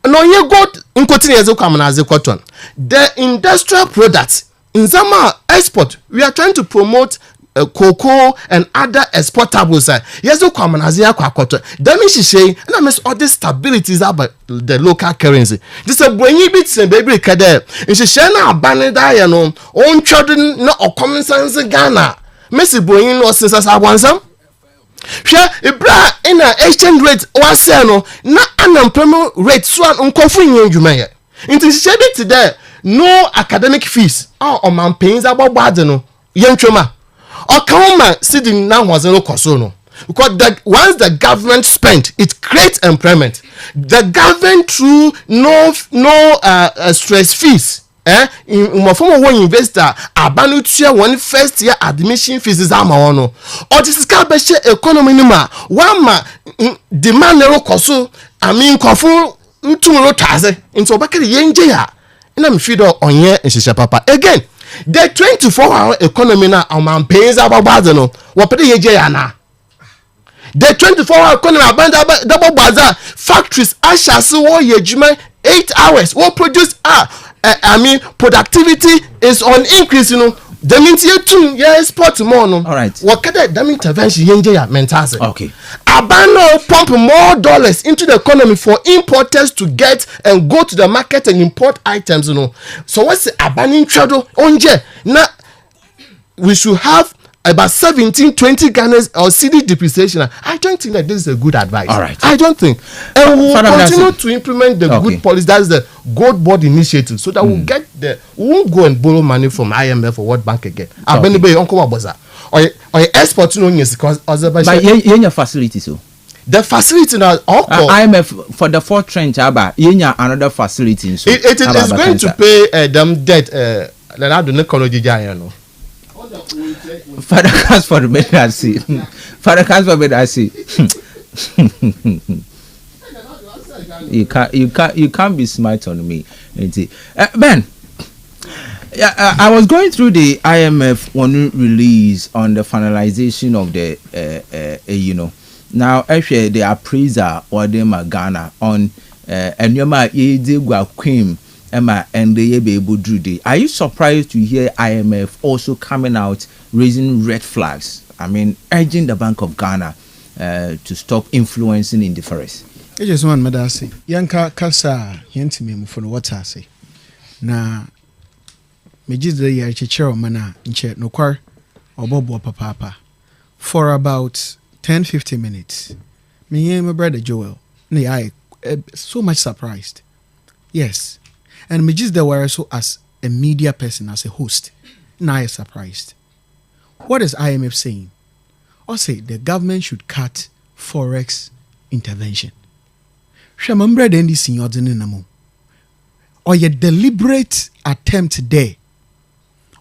no ye go nkotini yezo kwamanaze cotton the industrial products in Zama export we are trying to promote cocoa and other exportables yezo kwamanaze akwa cotton that means she say na miss all this stability is about the local currency this a bwenyi bit baby kade she say na abanida ya no on children na common sense Ghana Messi bwenyi no sense abwansam hwe ibra in a exchange rate wase no na unemployment rate so nkofu yin adwuma ye nti she bit there no academic fees o man paying abobade no yentwema Okama sitting now was no kosono because that once the government spent it creates employment. The government through no stress fees in form one investor abanu tua one first year admission fees is amawono or this is kabeshe economy nima one ma demand no koso amin kofu ntumuro taze into bakere yenje ya ina mfido onye nshisha papa again. The 24-hour economy na man pays about no wapede yeje ya na the 24-hour economy abanda double bazaar factories ashasi wo yejuma 8 hours wo produce productivity is on increase, you know. The means you too, export more. No? All right. What kind of intervention you mentally? Okay. Abano pump more dollars into the economy for importers to get and go to the market and import items, you know. So what's the abaning trado onje? Now we should have about 17-20 Ghana's or CD depreciation. I don't think that this is a good advice. All right. I don't think. And we'll Father, continue to implement the good policy. That's the Gold Board initiative, so that we'll get we won't go and borrow money from IMF or World Bank again. Okay. Or export to no because but your facility so. The facility now IMF for the fourth trench yenya another facility so. It is going to pay them debt I don't know. Father cast for the medicine. Father cast for medicine. You can't be smart on me. Ben, I was going through the IMF one release on the finalization of the you know. Now actually the appraiser or them Ghana on and your queen and they be able to do the. Are you surprised to hear IMF also coming out raising red flags? I mean, urging the Bank of Ghana to stop influencing in the forest. I just want to say, Yanka Kasa, Yentime for what I say. Na me just the year chichero mana inche no kwar obobo papa for about 10-15 minutes. Me and my brother Joel, I so much surprised. Yes. And me just there were so as a media person, as a host, now I surprised. What is IMF saying? Or say the government should cut forex intervention. Shamambra dendi sinyo namo. Or your deliberate attempt there.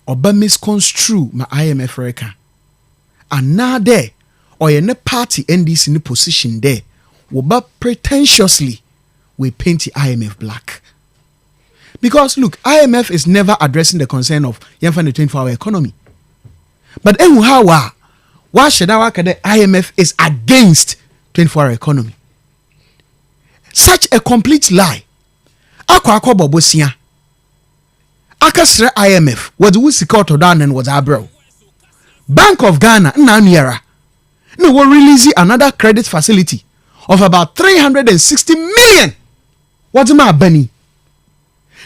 Or ba misconstrue my IMF reka. And now there, or your party NDC in position there, woba pretentiously we paint the IMF black. Because look, IMF is never addressing the concern of the 24-hour economy. But why should the IMF is against 24-hour economy? Such a complete lie. Akwa bobosia. Akasre IMF was the Wisikoto down and was Abro. Bank of Ghana Naniera. No will release another credit facility of about 360 million. What's my Benny?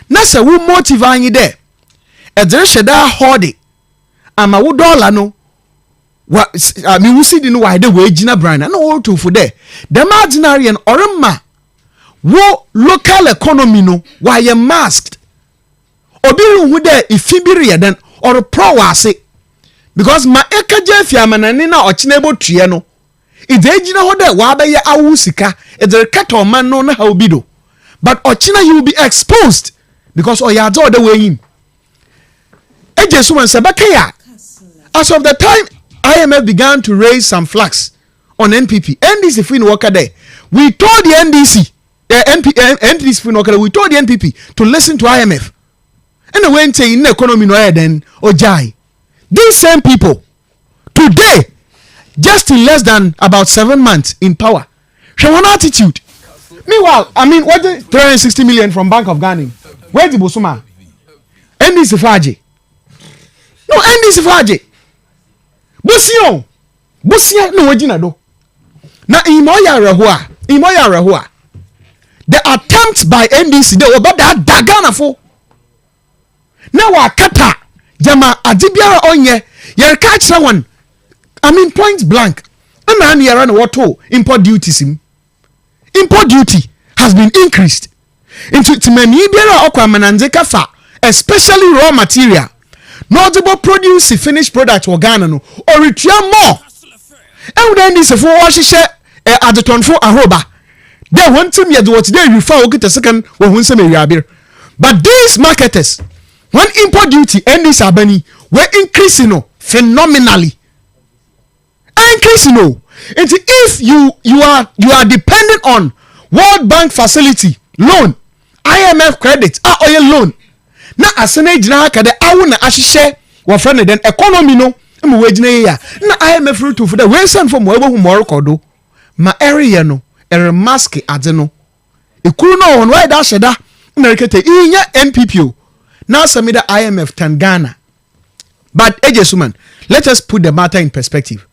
Nasa wo motive anyi there. Edere sheda hodi. Ama wo dollar no. Wa we see the no why the way gina brand no all to for there. The marginary and orema wo local economy no why you masked. Obiru hu there ifibiri then or pro wase. Because ma ekaje fiamanani na ochinebo tue no. Ide gina ho there wa be ya awusika. Edere kato man no na ha obido. But ochina you will be exposed. Because Oyado the way in. As of the time IMF began to raise some flags on NPP, NDC Fin Worker Day, we told the NDC, NDC Fin Worker, we told the NPP to listen to IMF. And they went in the economy no then Ojai. These same people today, just in less than about 7 months in power, show an attitude. Meanwhile, I mean, what the 360 million from Bank of Ghana? Where the Bosuma? NDC Faji. No, NDC Faji. Busia no wajina do. Na imoya rahua. The attempt by NDC they were about that Ghana for. Now wakata jama adibiara onye yer catch one. I mean point blank. And yara no wato import duties him. Import duty has been increased. Into many fa, especially raw material, notable produce finished product or Ghana no, or return more. And then this for what she share at the ton for Aroba. They want to me at what they refer get a second when some rabir. But these marketers, when import duty and this abani were increasing phenomenally. Increasing if you are dependent on World Bank facility loan. IMF credit oil loan na asene gina ka de awu na ahihye wo friend den economy no mu wagina ya na IMF root for the way send from we hu more record ma area no ere mask ade no ekuru no on why that sheda na rekete inya NPP now some the IMF Tangana but Ejesuman let us put the matter in perspective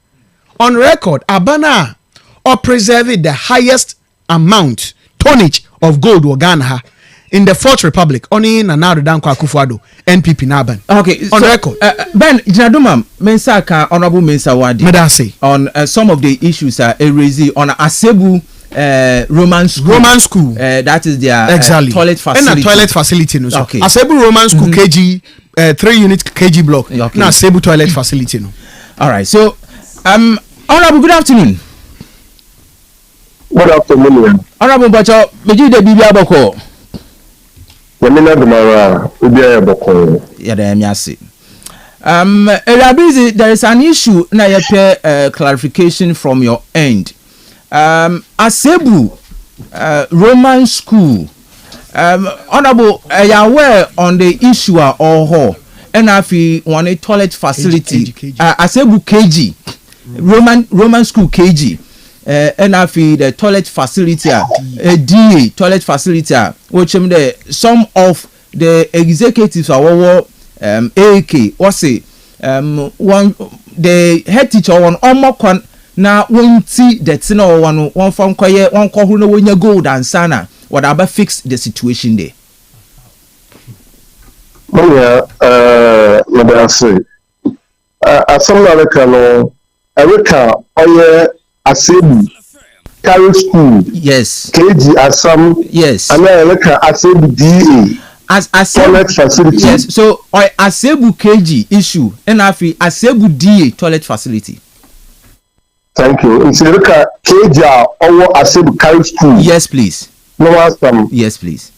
on record Abana or preserving the highest amount tonnage of gold or Ghana in the Fourth Republic only na now dan kwa Akufo-Addo NPP Naban. Okay, on record. Ben Jinaduma Mensa ka honorable Mensa Wadi. Medase on some of the issues raised on Asebu Roman school. That is their exactly. Toilet facility. And a toilet facility no. So. Okay. Asebu Roman school KG 3-unit KG block. Okay. Na Asebu toilet facility no. All right. So honorable, good afternoon. Good afternoon. Honorable Bacho, meji de bibia boko. Yamina Dumara, Ubia Boko. Yada Miasi. Erabizi, there is an issue na yepe clarification from your end. Asebu Roman school. Honorable, you are aware on the issue or ho? NFI one a toilet facility. Asebu KG. Roman school KG. NFI the toilet facility DA toilet facility which some of the executives are AK or say one the head teacher one omokwan na won ti the tin or one from koye one ko hu no wonya gold and sana what about fix the situation there. Madam say asomna reka no erika oye Asebu Carry School. Yes. KG Assam. Yes. And then look at Asebu DA. As toilet facility. Yes. So Asebu KG issue and Asebu DA toilet facility. Thank you. And so look at KG or Asebu Carry School. Yes, please. No Assam. Yes, please.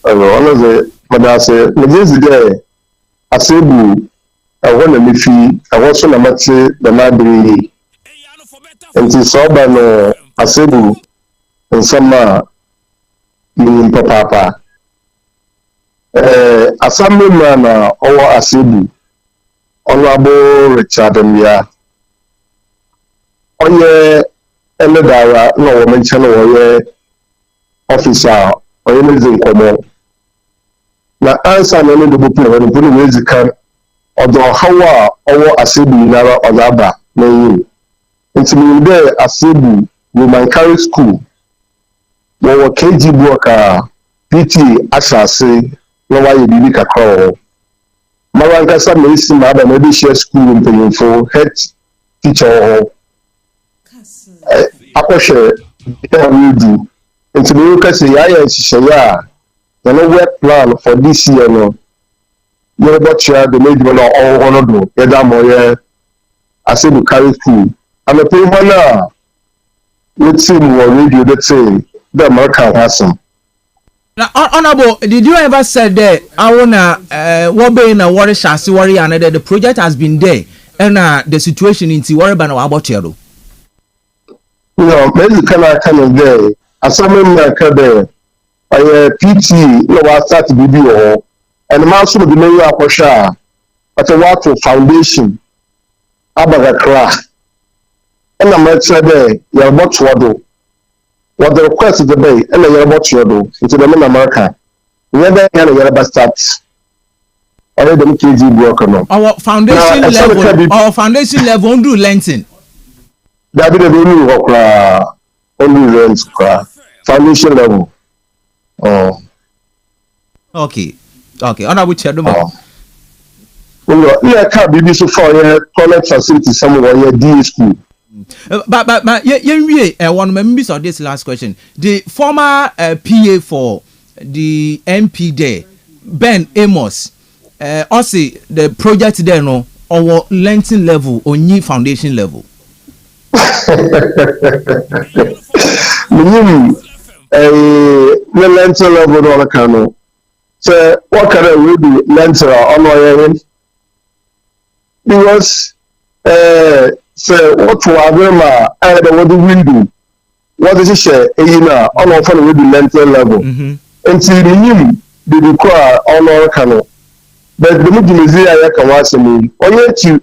Honestly, Madam say, Major there Asebu. I want to be free. I want to know the library. Nti soba no Asebu nsama ni papa assemblyman na owo Asebu Honorable Richard Mia onye eledara na wo mention wo officer oye mezi nkomo na answer na no do plan no put we zikan odo hawa owo Asebu nara odaba na yin. It's me there Asebu Roman Catholic School. Wo KG block PT Ashase no why you be kakro. Maranga sa me isi ma ba na be share school mpanyinfo head teacher akoshe we do. It's me ka say ya ya no work plan for this year no. You about ya the made no all do. Ya da mo ye Asebu Catholic School. I'm a people let's see more radio let's say the American person. Now, honorable, did you ever say that I wanna what be in a worry shasi worry and the project has been there and the situation in Tiwari Bano about you? No, maybe can of there. As someone like there, I PT no I start BBO and the mouse of the mayor Aposha at a water foundation. Abagakra. And I'm not sure there, you're about to do. What the request is the bay, and you're about to do into the main America. Whether you're about starts. Already the KG broken. Our foundation level, our foundation level won't do lengthen. That be the only rents foundation level. Oh. Okay. Honorable Chairman. Well, yeah, can't be so far. College facility somewhere. DA school. But one members of this last question. The former PA for the MP there, Ben Amos, also the project there no our lengthen level or new foundation level. The lengthen level no can. So what can we do lengthen on our end? Because say what to agrema and what the window what is share na on offer we be mental level until the require on our cano but the mujimizi ya kan wasemi onye chi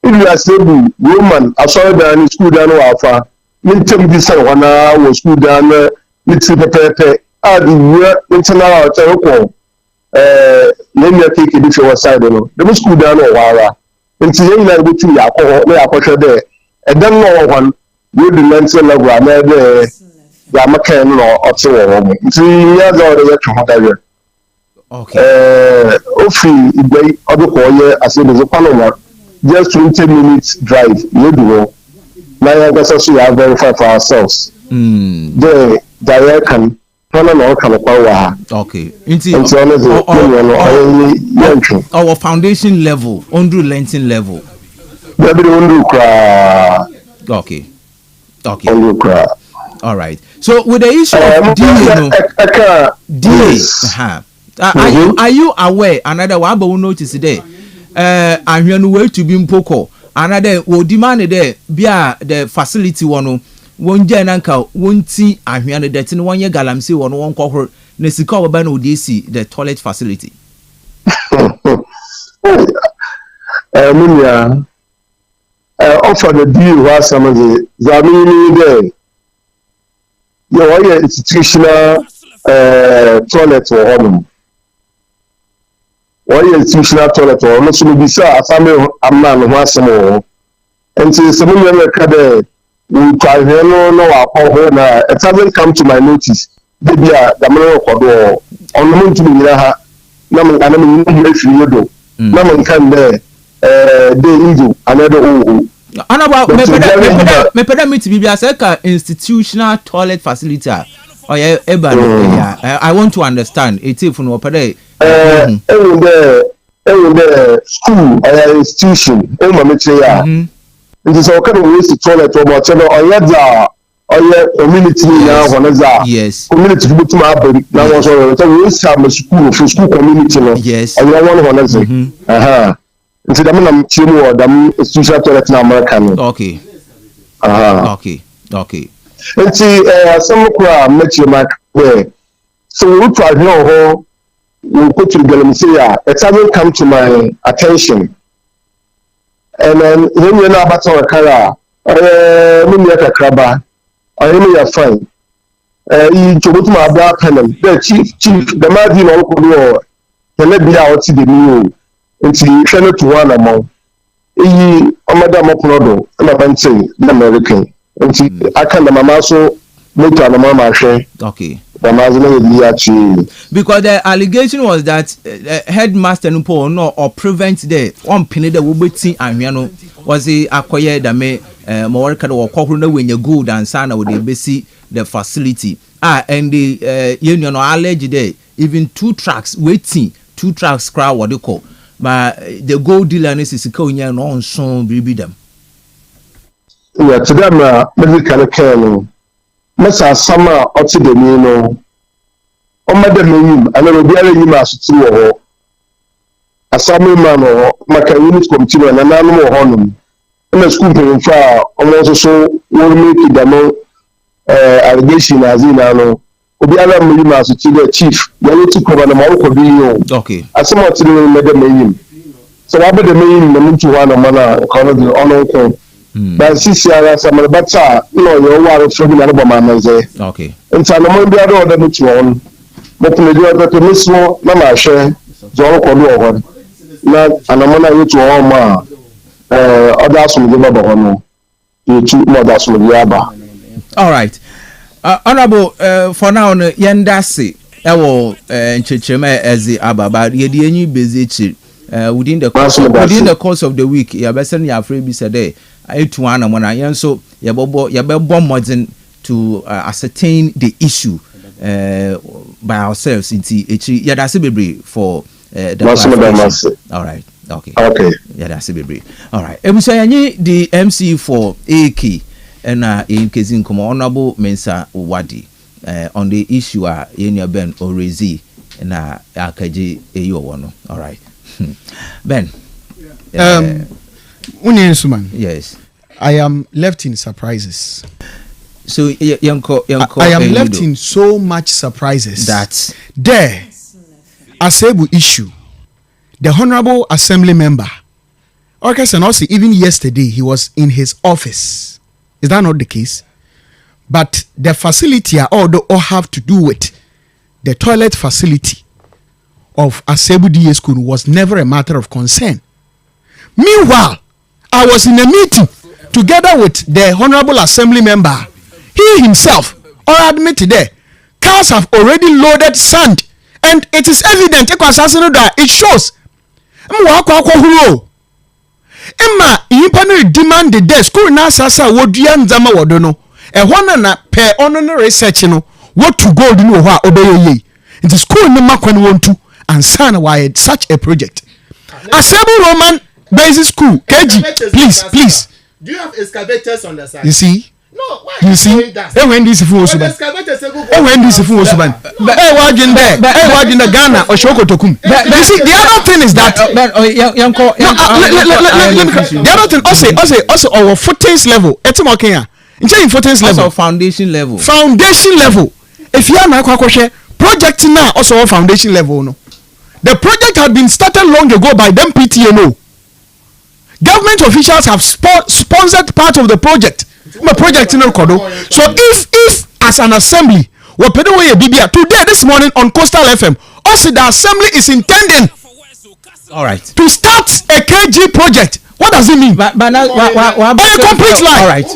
if you are stable woman asori dan school dan wa afa mentem bi sɛ wana wɔ school dan na ne ti pɛpɛɛpɛ a de wura internal ɔkyɛ kɔ na nua keke bi fɛ wɔ side no de school dan no wɔ ara nti yɛn nyinaa yɛbɛtu yɛ akɔ hɔ na yɛakɔhwɛ dɛ ɛdan no wɔ hɔ no yɛdi mental level a na ɛdɛ yɛamakan no na ɔte wɔ hɔ mu nti nyɛ adza ɔde yɛtwe ho dawɛ ofiri igbe ọdún kọ yẹ asebeze panama just 20 minutes drive yẹdu hɔ na yẹn kasa so yà verify for ourselves. dẹ dayẹ kan tọ́nà náà ọ̀kan pa wà ha. nti ọ̀nà dẹ ọ̀yẹ́ yẹn twẹ. Our foundation level onduru lentin level. bẹẹbi de onduru kura. Okay. onduru kura. All right, so with the issue of DA. Are you aware another one but we notice today ahwenu way to be mpoko another we demand there bia the facility one won je nanka wonti ahwenu that no one ye galamsey one won kokoro na sika oba na odesi the toilet facility munya offer the deal was some of the zamini there your institutional toilet or home. Why institutional toilet or not so be sa family amman who has some more. And since some of them we try no na it hasn't come to my notice. Baby the man or on the moon to me ha naman anam you free yodo. Naman kan there they inju another me peda meet bibia say ka institutional toilet facility. Oh yeah, I want to understand. It's if no pede the school or institution it is all kind of waste toilet or whatever or community now yes community to my body now also waste have school for school community yes and one into the man team or the institutional toilet in America okay and see some met your mark there so we try here we put together and say, it hasn't come to my attention. And then when you're not about to car, a crabber, I am your friend. You to go to my black panel, the chief, the margin of the let be out to the new until you channel to one among Madame Oplodo, and I'm saying the American. Until I can the mamma so make to a mama share. Okay. Because the allegation was that headmaster no or prevent the one penny that will be seen and was the acquire that may more kind of corporate when you go and sana with the basic the facility and the union or alleged there even two tracks crowd what they call but the gold dealer is going on so be them. Yeah, to them medical care. Masa sama ɔte dani no ɔmada menyim ana obiara nyim asoti wɔ hɔ asame ma no maka unit committee no na nanom wɔ hɔ nom na school mpanyinfo a ɔmo nso so wɔn make damo allegation azina no obiara menyim asoti the chief yɛn ti kɔba na ma ɔkɔ bi yi okay asama ɔte no mada menyim so wabada menyim na mutu hɔ na mana kɔno de ɔno ko but sisi ara samara bata no yo waro fobi na bo mama ze okay nta no mo bia do oda mutu on mo pele do oda to mismo na ma hwe zo ko do ho na anamo na yetu o ma oda asum de baba ho no yetu mo oda asum de aba. All right, honorable for now no yendase ewo nchechema ezi ababa ye de anyi bezechi within the course of the week ya besen ya afre bi said etu ana mo na yen so yebebo modern to ascertain the issue by ourselves inti echi yadase bebre for the all right okay yadase bebre all right ebusa yanyi the MC for AK na in kezi nkomo honorable Mensa Wadi on the issue yenua Ben Orezi na akaji eyo wono all right Ben Unyensuman. Yes. I am left in surprises. So I am left in so much surprises that there Asebu issue the honorable assembly member and also even yesterday he was in his office. Is that not the case? But the facility all have to do with the toilet facility of Asebu DA school was never a matter of concern. Meanwhile, I was in a meeting together with the Honorable Assembly member. He himself all admitted there, cars have already loaded sand, and it is evident it shows. Emma, you demand the desk. School na sasa wodua nzama wodono. Ehona na per ono research no. What to go do no wa obeye ye. Into school no makwan want to and son why such a project. Asebu Roman Basic School, KG, please. Do you have excavators on the side? You see? No, why you see? Hey, when this fool was when this fool was hey, watching there. Hey, watching the Ghana or Shoko Tokum. You see, the other thing is that the other thing also our footings level. It's okay. In footings level, foundation level. If you are my project now also our foundation level. No, the project had been started long ago by them PTNO. Government officials have sponsored part of the project. My project in Okodo. So if as an assembly, today this morning on Coastal FM, also the assembly is intending to start a KG project. What does it mean? But now, a complete lie. All right. He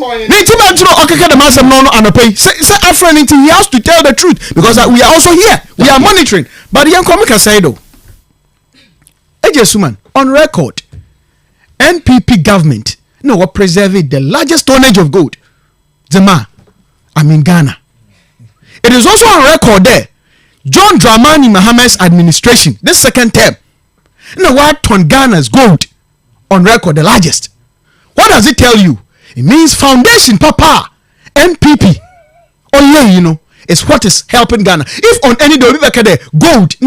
has to tell the truth because we are also here. We are monitoring. But the young comic say though, Suman on record, NPP government we're preserving the largest tonnage of gold. Ghana. It is also on record there. John Dramani Mahamad's administration, this second term, what ton Ghana's gold on record, the largest. What does it tell you? It means foundation, Papa, NPP. Only is what is helping Ghana. If on any day gold,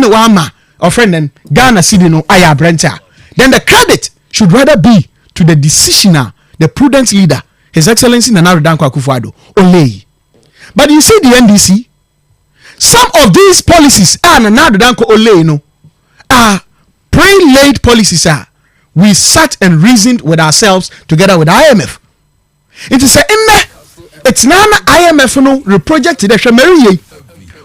our friend then Ghana city Aya Brenta, then the credit should rather be to the decisioner, the prudent leader, His Excellency Nana Dankwa Akufo-Addo. Only. But you see the NDC, some of these policies are pre-laid policies. We sat and reasoned with ourselves together with IMF. It is it's now IMF reproject the Shamari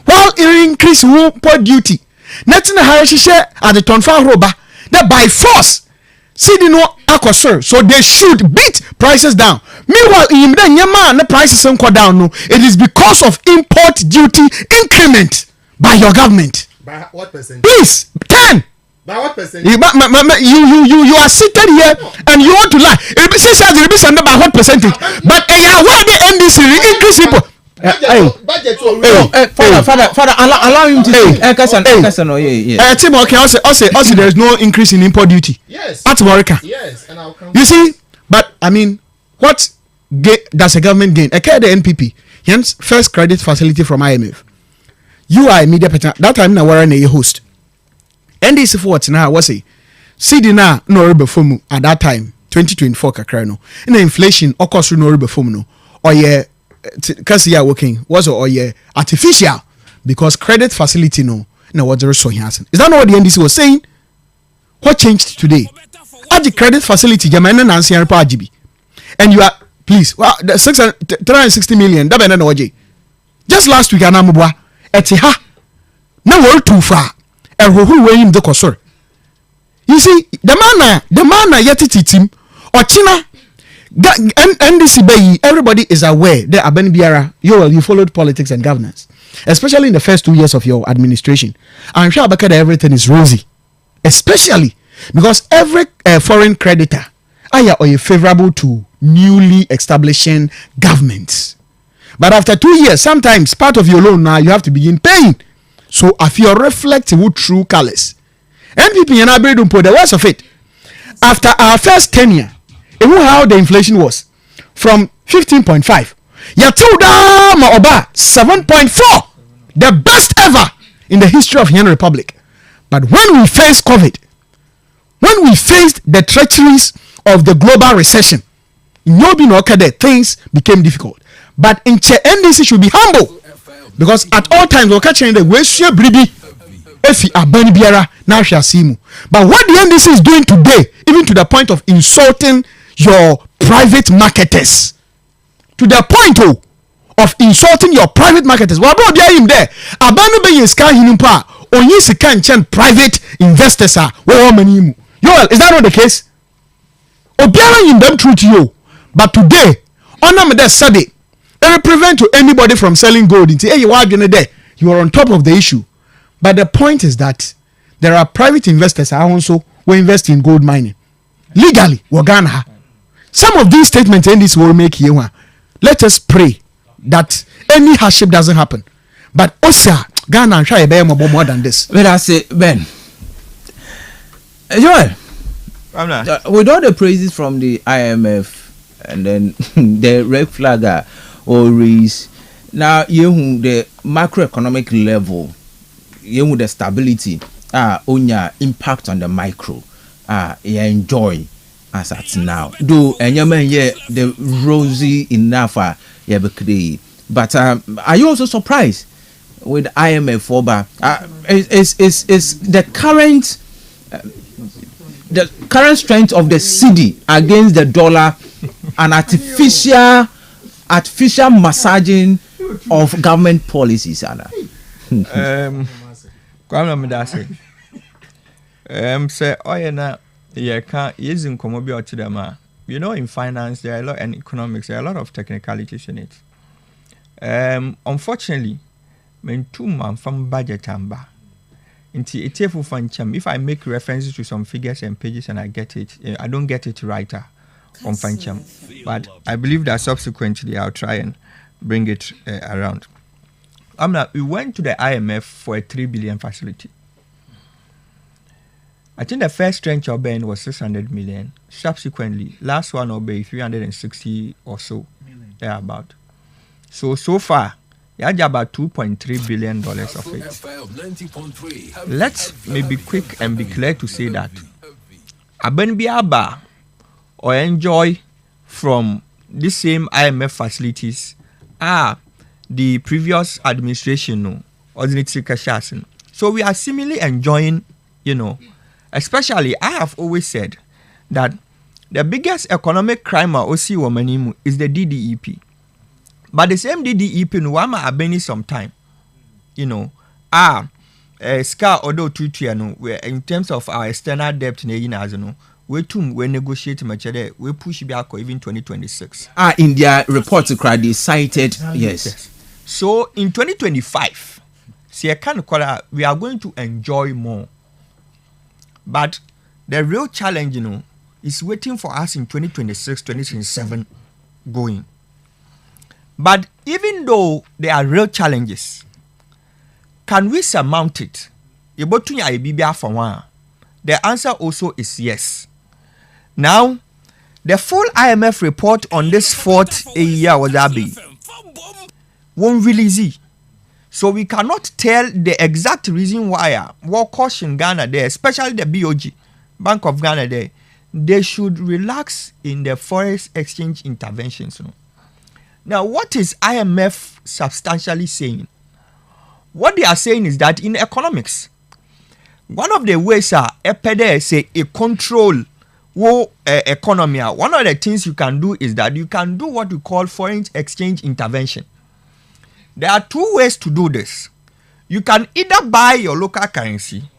while it increase import duty. Nothing share at the Tonfa Roba that by force. See the so they should beat prices down. Meanwhile, the prices don't go down. No, it is because of import duty increment by your government. By what percent? Please, 10. By what percent? You are seated here and you want to lie. It will be something by what percentage? But where the NDC increase people. Father, allow him to say. Tim, okay, also there is no increase in import duty. Yes. That's America. Yes, and I'll come. You see, but I mean, what does a government gain? The NPP, hence first credit facility from IMF. You are a media partner. That time now we're a host. NDC for what now was a CD now no reform at that time 2024 kakra no. In inflation occurs no reform no or because you are working was or artificial because credit facility no what there is so here. Is that not what the NDC was saying? What changed today? At the credit facility, Jamaican and Sierra GB, and you are please the 360 million. Just last week, Anamubwa etiha now we're too far. And who way him the kosor. You see, the man yet team or China. NDC Bay, everybody is aware that Aben Biara, you followed politics and governance, especially in the first 2 years of your administration. I'm sure about everything is rosy, especially because every foreign creditor are favorable to newly establishing governments. But after 2 years, sometimes part of your loan now you have to begin paying. So if you reflect with true colors, NPP and I don't put the worst of it. After our first tenure, even how the inflation was from 15.5 Yatuda 7.4, the best ever in the history of Union Republic. But when we faced COVID, when we faced the treacheries of the global recession, things became difficult. But in NDC should be humble because at all times we're catching the way Efi Abani Biara now shall see mu. But what the NDC is doing today, even to the point of insulting your private marketers, to the point of insulting your private marketers. Well, bro, there him there. Abano be in scan him pa. Only se can chen private investors are. Where money mu. Yoel, is that not the case? Obiara in them truth you. But today, on them that study, it will prevent to anybody from selling gold. Hey, you are there. You are on top of the issue. But the point is that there are private investors who also will invest in gold mining legally. Wagana. Some of these statements in this will make you. Let us pray that any hardship doesn't happen. But also, Ghana and try more than this. When I say Ben, Joel, with all the praises from the IMF and then the red flagger or raise, now you the macroeconomic level, you the stability, on your impact on the micro, you enjoy as at now. Do and you may the rosy enough, but are you also surprised with IMF for is the current strength of the cedi against the dollar an artificial massaging of government policies, Anna? Say you know, in finance there are a lot, and economics there are a lot of technicalities in it. Unfortunately, when 2 months from budget amba, if I make references to some figures and pages and I get it, I don't get it right on Fancham, but I believe that subsequently I'll try and bring it around. We went to the IMF for a 3 billion facility. I think the first tranche of Ben was 600 million. Subsequently, last one will be 360 or so, about. So far, you have about $2.3 billion of it. Let's maybe quick and be clear to say that Aben Biaba or enjoy from the same IMF facilities the previous administration or the so we are similarly enjoying, especially I have always said that the biggest economic crime is the DDEP. But the same DDEP no wama abeni sometime. Scar odo tutu we in terms of our external debt we negotiate much we push back even 2026. In their report they cited yes. So in 2025, we are going to enjoy more. But the real challenge, is waiting for us in 2026, 2027 going. But even though there are real challenges, can we surmount it? The answer also is yes. Now, the full IMF report on this fourth year was won't release it. So we cannot tell the exact reason why what caution Ghana there, especially the BOG, Bank of Ghana there, they should relax in the foreign exchange interventions. Now, what is IMF substantially saying? What they are saying is that in economics, one of the ways say a control economy. One of the things you can do is that you can do what we call foreign exchange intervention. There are 2 ways to do this. You can either buy your local currency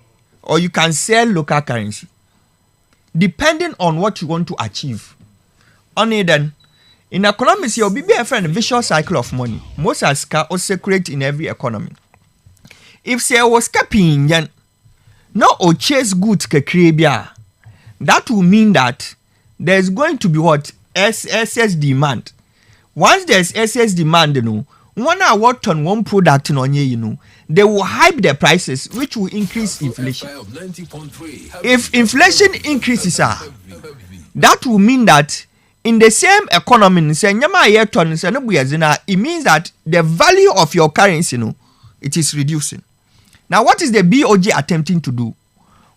or you can sell local currency, depending on what you want to achieve. Only then, in economics, you'll be a vicious cycle of money. Most are also create in every economy. If say was caping yen, no or chase goods ke that will mean that there's going to be what excess demand. Once there's excess demand, one hour on one product they will hype the prices, which will increase inflation. If inflation increases, that will mean that in the same economy, it means that the value of your currency, it is reducing. Now, what is the BOG attempting to do?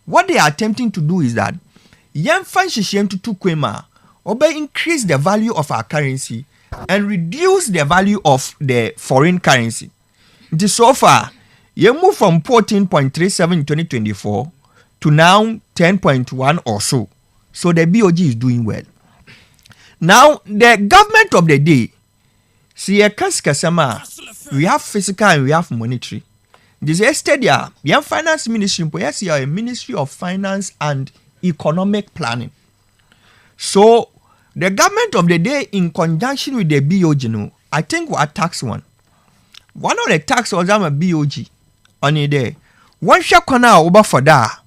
What they are attempting to do is that increase the value of our currency and reduce the value of the foreign currency. So far, you move from 14.37 in 2024 to now 10.1 or so. So the BOG is doing well. Now, the government of the day See a kaskasama, we have physical and we have monetary. This yesterday, we have finance ministry, yes, you are a ministry of finance and economic planning. So the government of the day, in conjunction with the BOG, I think we are tax one. One of the tax was a BOG on a day. One shall come out over for that.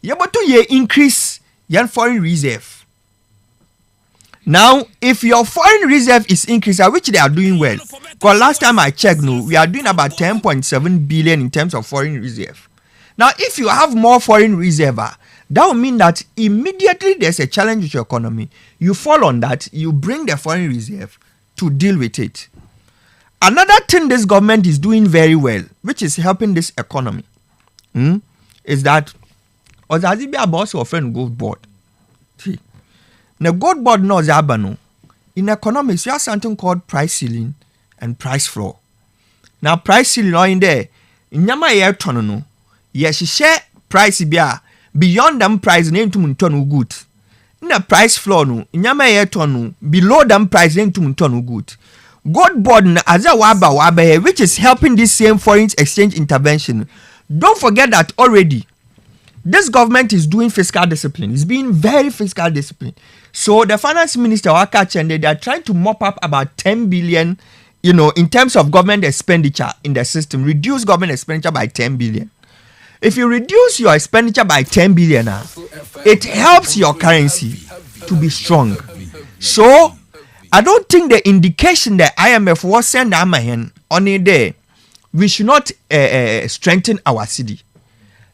You but to increase your foreign reserve. Now, if your foreign reserve is increasing, which they are doing well, because last time I checked, we are doing about 10.7 billion in terms of foreign reserve. Now, if you have more foreign reserve, that will mean that immediately there's a challenge with your economy. You fall on that, you bring the foreign reserve to deal with it. Another thing this government is doing very well, which is helping this economy, is that Ozazibia boss or friend gold board. See. The gold board knows Abano. In economics, you have something called price ceiling and price floor. Now, price ceiling or in there, in Yama air tono, yes, she share price bia beyond them price name to muntonu good. In a price floor no, in Yama air tono, below them price name to muntonu good. Gold board as a waba, which is helping this same foreign exchange intervention. Don't forget that already. This government is doing fiscal discipline. It's being very fiscal discipline. So the finance minister, they are trying to mop up about 10 billion, in terms of government expenditure in the system. Reduce government expenditure by 10 billion. If you reduce your expenditure by 10 billion, it helps your currency to be strong. So I don't think the indication that IMF was sent Amahen on a day, we should not strengthen our city.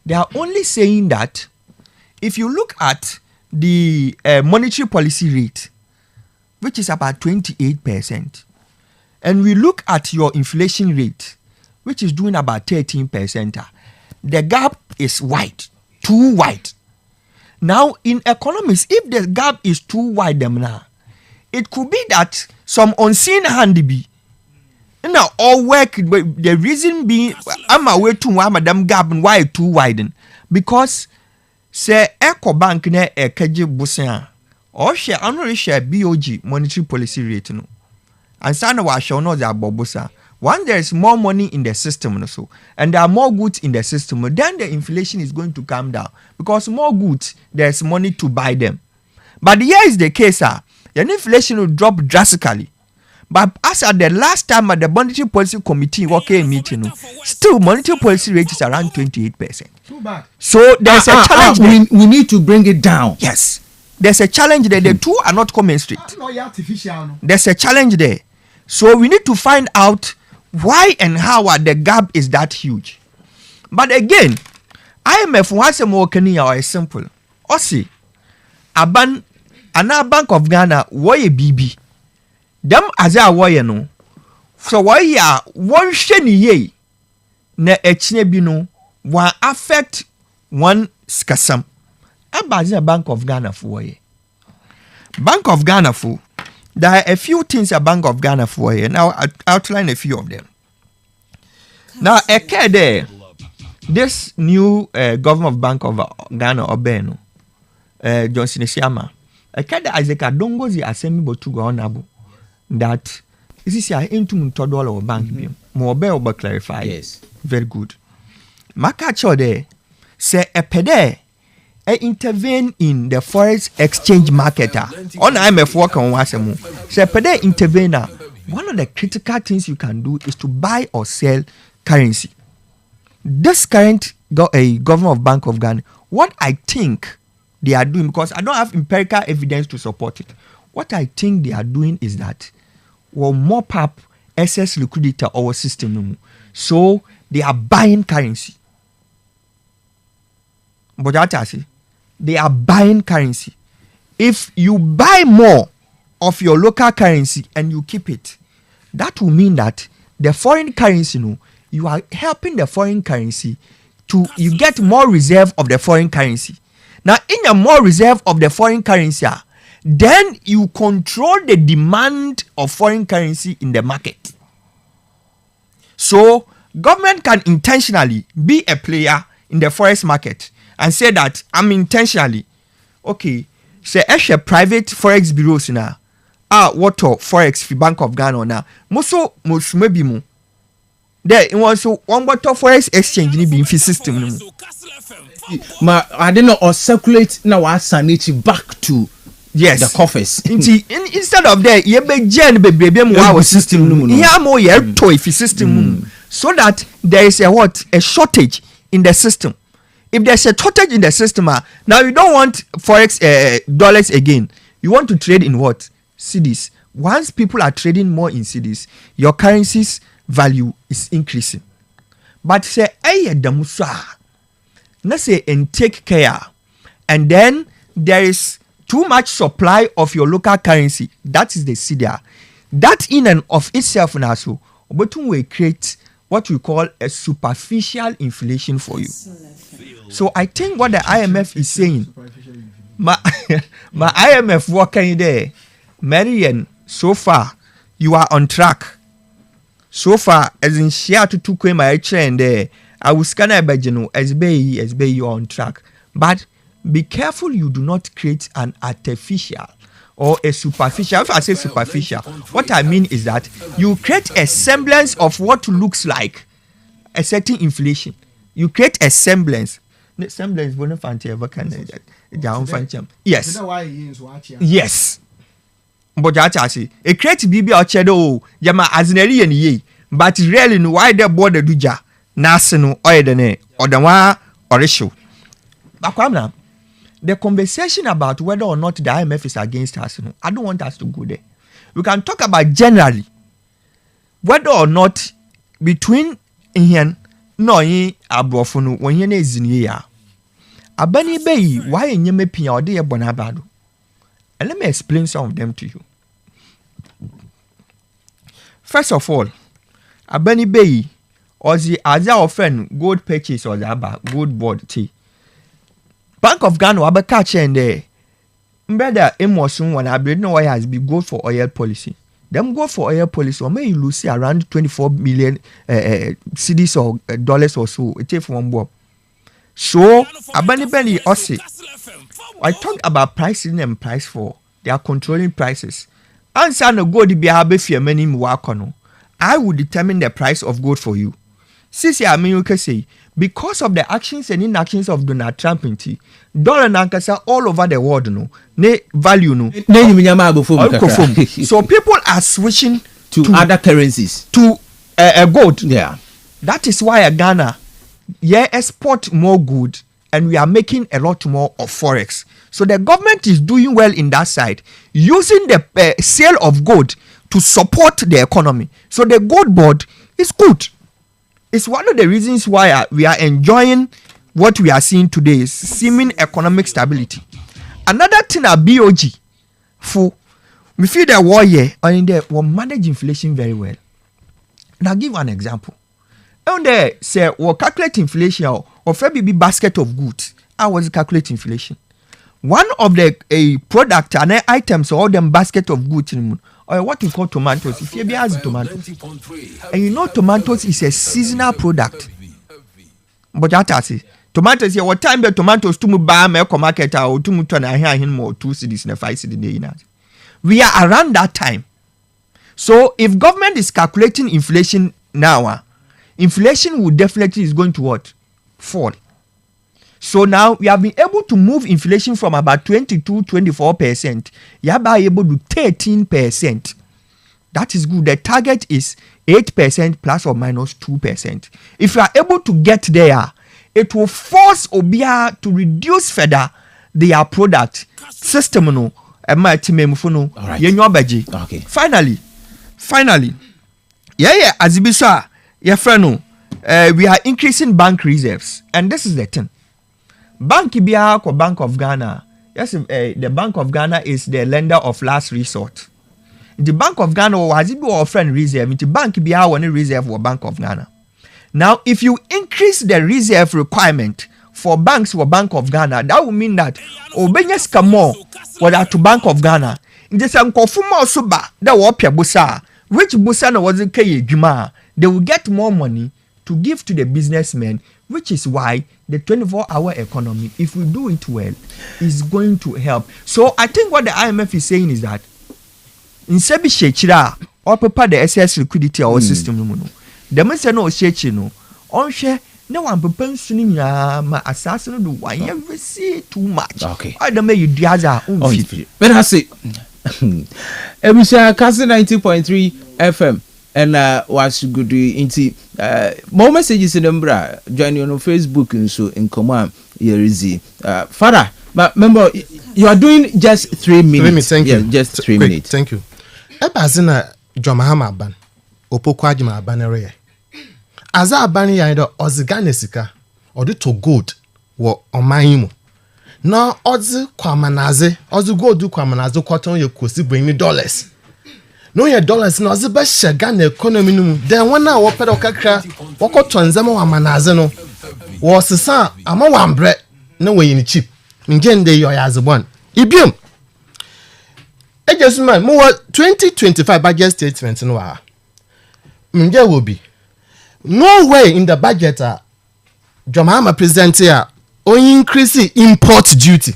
They are only saying that if you look at the monetary policy rate, which is about 28%, and we look at your inflation rate, which is doing about 13%, the gap is wide, too wide. Now, in economics, if the gap is too wide, it could be that some unseen hand be. Now, all work, the reason being, I'm away to one madam gap and why too widen. Because, say, Eco Bank ne a KJ Busan, or share annually share BOG monetary policy rate. No. And Sana was shown know that Bobusa. Once there is more money in the system, and there are more goods in the system, then the inflation is going to come down. Because more goods, there's money to buy them. But here is the case, the inflation will drop drastically. But as at the last time at the Monetary Policy Committee meeting, still monetary policy rate is around 28%. Too bad. So there's a challenge there. We need to bring it down. Yes. There's a challenge there. The two are not commensurate. There's a challenge there. So we need to find out why and how the gap is that huge. But again, IMF wants a more Kenya or simple. Osi, another Bank of Ghana, why a BB? Them as a warrior no. So why ya one sheni ye na echine bi no one affect one skasam. Abazi Bank of Ghana for ye. Bank of Ghana for there are a few things a Bank of Ghana for ye. Now I'll outline a few of them. Now there, this new governor of Bank of Ghana Obeno, Johnson Siama, Isaac Adongozi Assembly Botugo Honorable. That is this year into $1 or bank more better clarify. Yes, very good. Makacho there say a pede intervene in the forex exchange market. On IMF work on wasemu. Say pede intervene. One of the critical things you can do is to buy or sell currency. This current governor of Bank of Ghana, what I think they are doing, because I don't have empirical evidence to support it. What I think they are doing is that will mop up excess liquidity our system. So they are buying currency. But that I say, they are buying currency. If you buy more of your local currency and you keep it, that will mean that the foreign currency, you are helping the foreign currency to, you get more reserve of the foreign currency. Now, in your more reserve of the foreign currency, then you control the demand of foreign currency in the market. So, government can intentionally be a player in the forex market and say that I'm intentionally, okay, say a private forex bureaus now, water forex fi Bank of Ghana na muso maybe mu there it was so one water forex exchange ni bi fi system no mu ma I didn't know or circulate now sanity back to yes the coffers instead of there ye be gen bebrebe mu our system no mu ya mo ye toy fi system mu so that there is a shortage in the system. If there's a shortage in the system, now you don't want forex dollars again. You want to trade in what? Cedis. Once people are trading more in cedis, your currency's value is increasing. But say, hey, damusa, let's say, and take care, and then there is too much supply of your local currency. That is the cedi. That in and of itself, also, but we create what we call a superficial inflation for you. So I think what the IMF is saying, my IMF working there, Marian, so far you are on track. So far, as in share to two my trend there, I will scan a bajeno as be you are on track. But be careful you do not create an artificial or a superficial. If I say superficial, what I mean is that you create a semblance of what looks like a certain inflation. You create a semblance. Semblance yes. Yes. But I say a create BB or chedo yama azineri and ye, but really no why the border duja nasino or the one or issue. But the conversation about whether or not the IMF is against us, I don't want us to go there. We can talk about generally whether or not between Indian no ye abrofunu when ye is in here. Abani Bay, why in ye me pin or dear bonabado? And let me explain some of them to you. First of all, Abani Bay or the other offend gold purchase or the gold board tea. Bank of Ghana abe catch and there. Mbeda emotion when I know why has been go for oil policy. Them go for oil policy or may you lose around 24 million cedis or dollars or so. It take one bob. So Abani Benny Ossi. I talk about pricing and price for. They are controlling prices. Answer no gold be have fear many muakono. I will determine the price of gold for you. Sisi America say because of the actions and inactions of Donald Trump dollar nankasa all over the world no ne value no so people are switching to other currencies to gold. Yeah, that is why Ghana export more good and we are making a lot more of forex. So the government is doing well in that side, using the sale of gold to support the economy. So the gold board is good. It's one of the reasons why we are enjoying what we are seeing today is seeming economic stability. Another thing at BOG, for we feel that war year and there will manage inflation very well. And I'll give an example. And there say we calculate inflation or maybe basket of goods. I was calculating inflation. One of the product and items or them basket of goods or what we call tomatoes. If you be as tomatoes, and you know tomatoes is a seasonal product. But that I say tomatoes here. What time the tomatoes to buy me market or to turn a hair him more 2 cities in a 5 city day. We are around that time. So if government is calculating inflation now, inflation will definitely is going to what? Fall. So now we have been able to move inflation from about 22-24%. You are able to 13%. That is good. The target is 8% plus or minus 2%. If you are able to get there, it will force Obia to reduce further their product system. No, okay. Finally, Azibisa, your friend, we are increasing bank reserves, and this is the thing. Bank of Ghana. Yes, the Bank of Ghana is the lender of last resort. The Bank of Ghana was it or friend reserve. The bank one reserve or Bank of Ghana. Now, if you increase the reserve requirement for banks or Bank of Ghana, that will mean that Obenyes Kamo or to Bank of Ghana. In the same Kofuma Suba, that wapia busa, which busa was a Juma, they will get more money to give to the businessmen, which is why the 24-hour economy, if we do it well, is going to help. So I think what the IMF is saying is that nse bi shechira or prepare the excess liquidity our system no no the man say no shechi no onhwe na wan pepa nsu ni nya ma asase no do wan see too much. Okay, I don't make you diaza unfit. But I say Emisha Kastle 90.3 FM and was good into more messages in Umbra. Join you on Facebook and so in command here is Father. But remember, you are doing just 3 minutes. 3 minutes, thank you. Just 3 Quick, minutes. Thank you. Ebazina Jomahama Aban, Opokwadjima Abanere. Aza Abani Yaido Ozigane Sika, or the to good, wo Omaimo. No, Ozi Kwamanaze, Ozi go do Kwamanazo cotton your cosi bring me dollars. No, your dollars, no, the best Shagane economy. Then one hour pedo kakra, Wako Twanzamo Wamanazeno, was the son, I'm a one bread, no way in cheap. Ngende yo as one. Ibium. Just man, more 2025 budget statement no ah. Mnje will be no way in the budget Jomahama present here or increase import duty.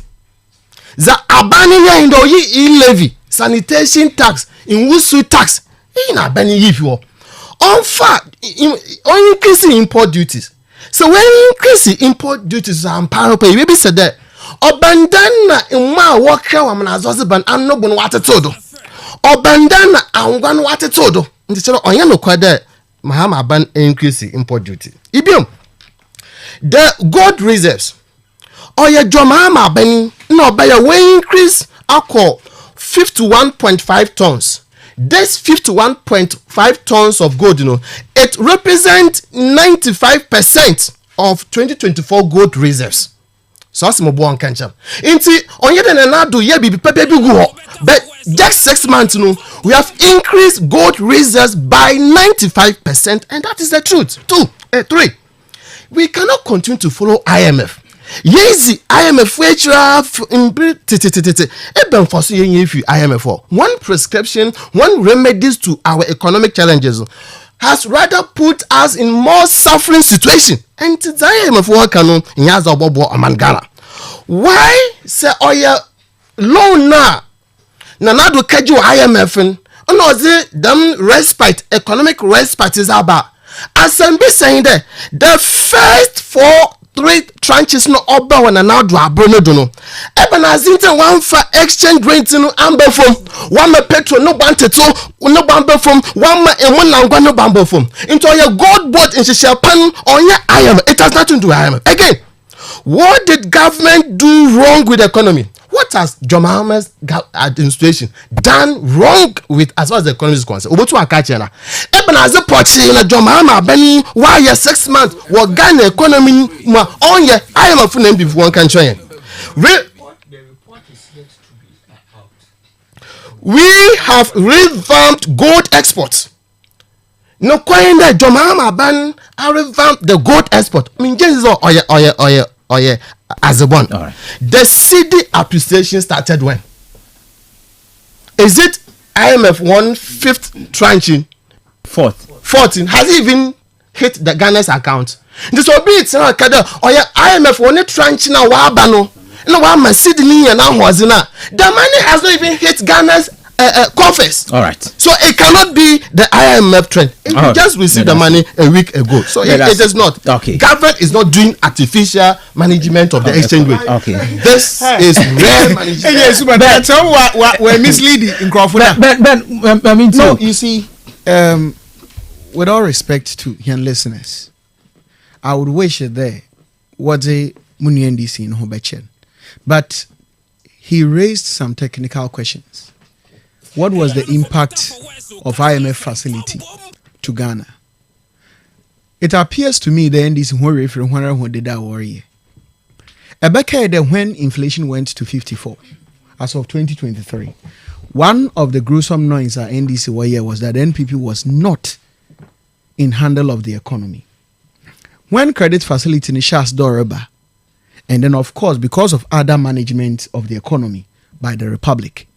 The abandon in the levy sanitation tax in wusu tax in abandon if you on fact on increase import duties. So when increase import duties and power pay maybe said that Obandana ima wakra wa mnazozi ban anno bunu wate todo. Obandana angwan wate todo. Nti chero onye no kwade mahama ban increase import duty. Ibium. The gold reserves. Oye Jomahama ban no baya we increase akọ 51.5 tons. This 51.5 tons of gold, you know, it represents 95% of 2024 gold reserves. So as mo bo an kancham inti onye den na do ye bibi pepe bi go but just 6 months no we have increased gold reserves by 95% and that is the truth. 3 we cannot continue to follow IMF. Yezi IMF which have eben for so if you IMF for one prescription, one remedies to our economic challenges has rather put us in more suffering situation. And the IMF work in Yaza Bobo Amangana. Why say oya loan na do keju IMF no the them respite economic respite is about. As I'm saying there, the first 3 tranches no oba when now do abrono dono. Eben azinta one for exchange rate no amber from one me petrol no banteto no bamber from one me emu langwa no bamber from into your gold board in Japan on your IMF. It has nothing to do with IMF. Again, what did government do wrong with the economy? What has Jomahama's administration done wrong with as far as the economy is concerned? Obotu akache na. Eben as a pochi na Jomahama bani why 6 months wa Ghana economy ma on ye IMF name be one country. We have revamped gold exports. No coin that Jomahama ban I revamped the gold export. I mean just oye as a one. Right. The CD appreciation started when? Is it IMF 1/5 tranche? 14 has it even hit the Ghana's account? This will be it. IMF 1 tranche na wabano. No one CD and now the money has not even hit Ghana's coffers. All right. So it cannot be the IMF trend. It just received the money a week ago. So it is not. Okay. Government is not doing artificial management of the exchange rate. Okay. This is rare management. Yes, but that's what we're misleading in Crawford. But I mean, no, you see, with all respect to young listeners, I would wish it there was a Munyendi in Hobechen, but he raised some technical questions. What was the impact of IMF facility to Ghana? It appears to me the NDC when did that worry. Ebeka when inflation went to 54 as of 2023. One of the gruesome noise at NDC was that NPP was not in handle of the economy. When credit facility in Shas Doreba, and then of course because of other management of the economy by the Republic,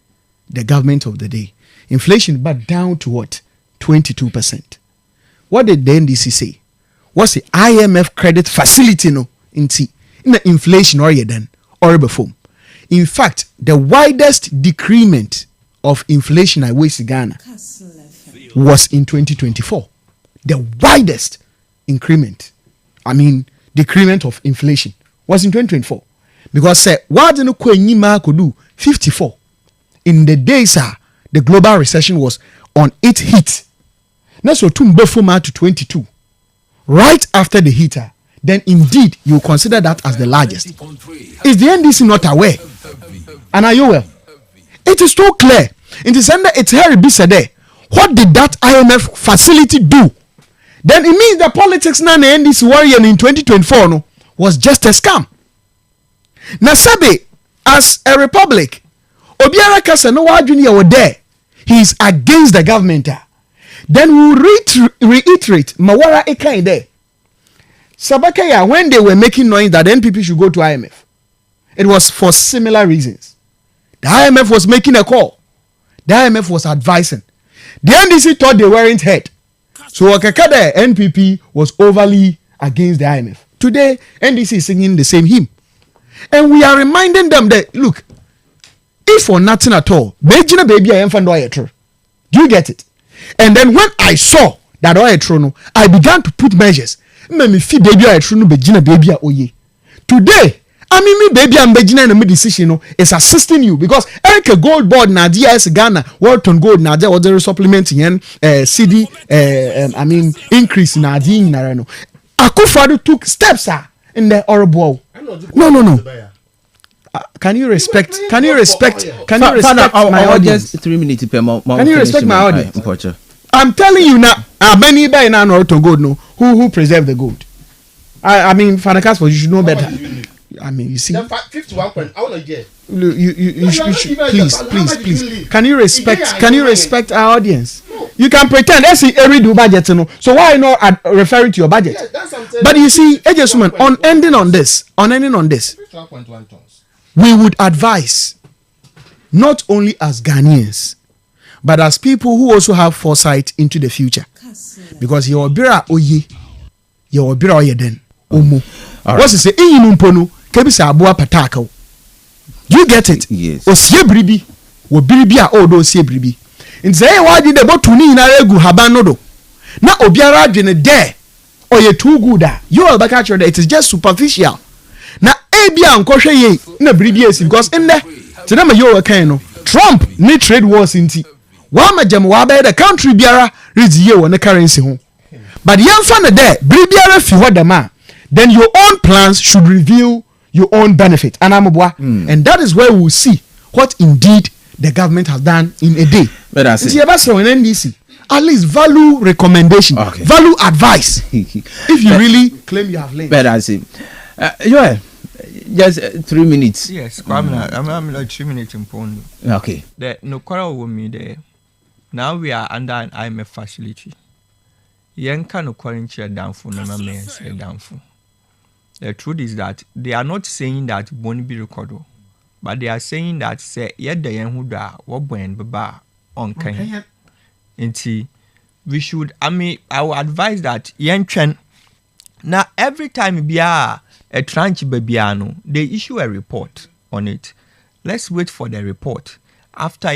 the government of the day, inflation but down to what? 22%. What did the NDC say? What's the IMF credit facility no in the inflation or then or before? In fact, the widest decrement of inflation at West Ghana was in 2024. The widest increment, decrement of inflation was in 2024. Because what did could do 54 in the days the global recession was on its heat. Now so to 22. Right after the heater, then indeed you consider that as the largest. Is the NDC not aware? And are you well? It is too clear. In the center, it's Harry B. said there. What did that IMF facility do? Then it means the politics now the NDC warrior in 2024 no, was just a scam. Now Sabe, as a republic, Obiara Kasa no Junior were there. He is against the government. Then we reiterate Mawara Eka there. Sabakaya, when they were making noise that NPP should go to IMF, it was for similar reasons. The IMF was making a call. The IMF was advising. The NDC thought they weren't heard. So Wakakada NPP was overly against the IMF. Today, NDC is singing the same hymn. And we are reminding them that, look, if for nothing at all, do you get it? And then when I saw that I began to put measures. Today, baby, I'm beginning a decision is assisting you because Eric Gold Board Nadia Ghana, Walton Gold Nadia was the supplementing CD increase in Nadia Narano. Akufado took steps in the horrible. No. Can you respect my audience? 3 minutes per month. Can you respect my audience? I'm telling you now, Benny by now Norton Gold no who preserve the gold. Father Kastle, you should know better. You see. 51 point. I want to get. You should please. Can you respect our audience? You can pretend let's see every do budget, so why not referring to your budget? But you see, Ejesman, on ending on this, we would advise not only as Ghanaians, but as people who also have foresight into the future, because your bira oye den omo. What's it say? Inumpono kebisa abua pataka. You get it? Yes. Osie bribi, wo bribi a odo osie bribi. Nze wa di de botuni na egu habano do. Na obiara adwene there. Oye too good. You all back at it is just superficial. Na ebia nkwohwe ye na bribi esi because in there today me yo kan no Trump ni trade wars inti. Wa majam wa ba the country biara rizi ye wo ne currency ho. But yemfa na there bribiara fi ho dama. Then your own plans should reveal your own benefit. And that is where we will see what indeed the government has done in a day. But that's it. NDC, at least value recommendation, value advice. If you really claim you have learned. But that's it. Just 3 minutes. Yes, I'm like 3 minutes in Pondo. Okay. No quarrel with me there. Now we are under an IMF facility. Yenka no quarantine down for no man say down for. The truth is that they are not saying that won't be recorded, but they are saying that say yet the young who da what when baba on can. We should I will advise that young trend now every time be a tranche babiano, they issue a report on it. Let's wait for the report. After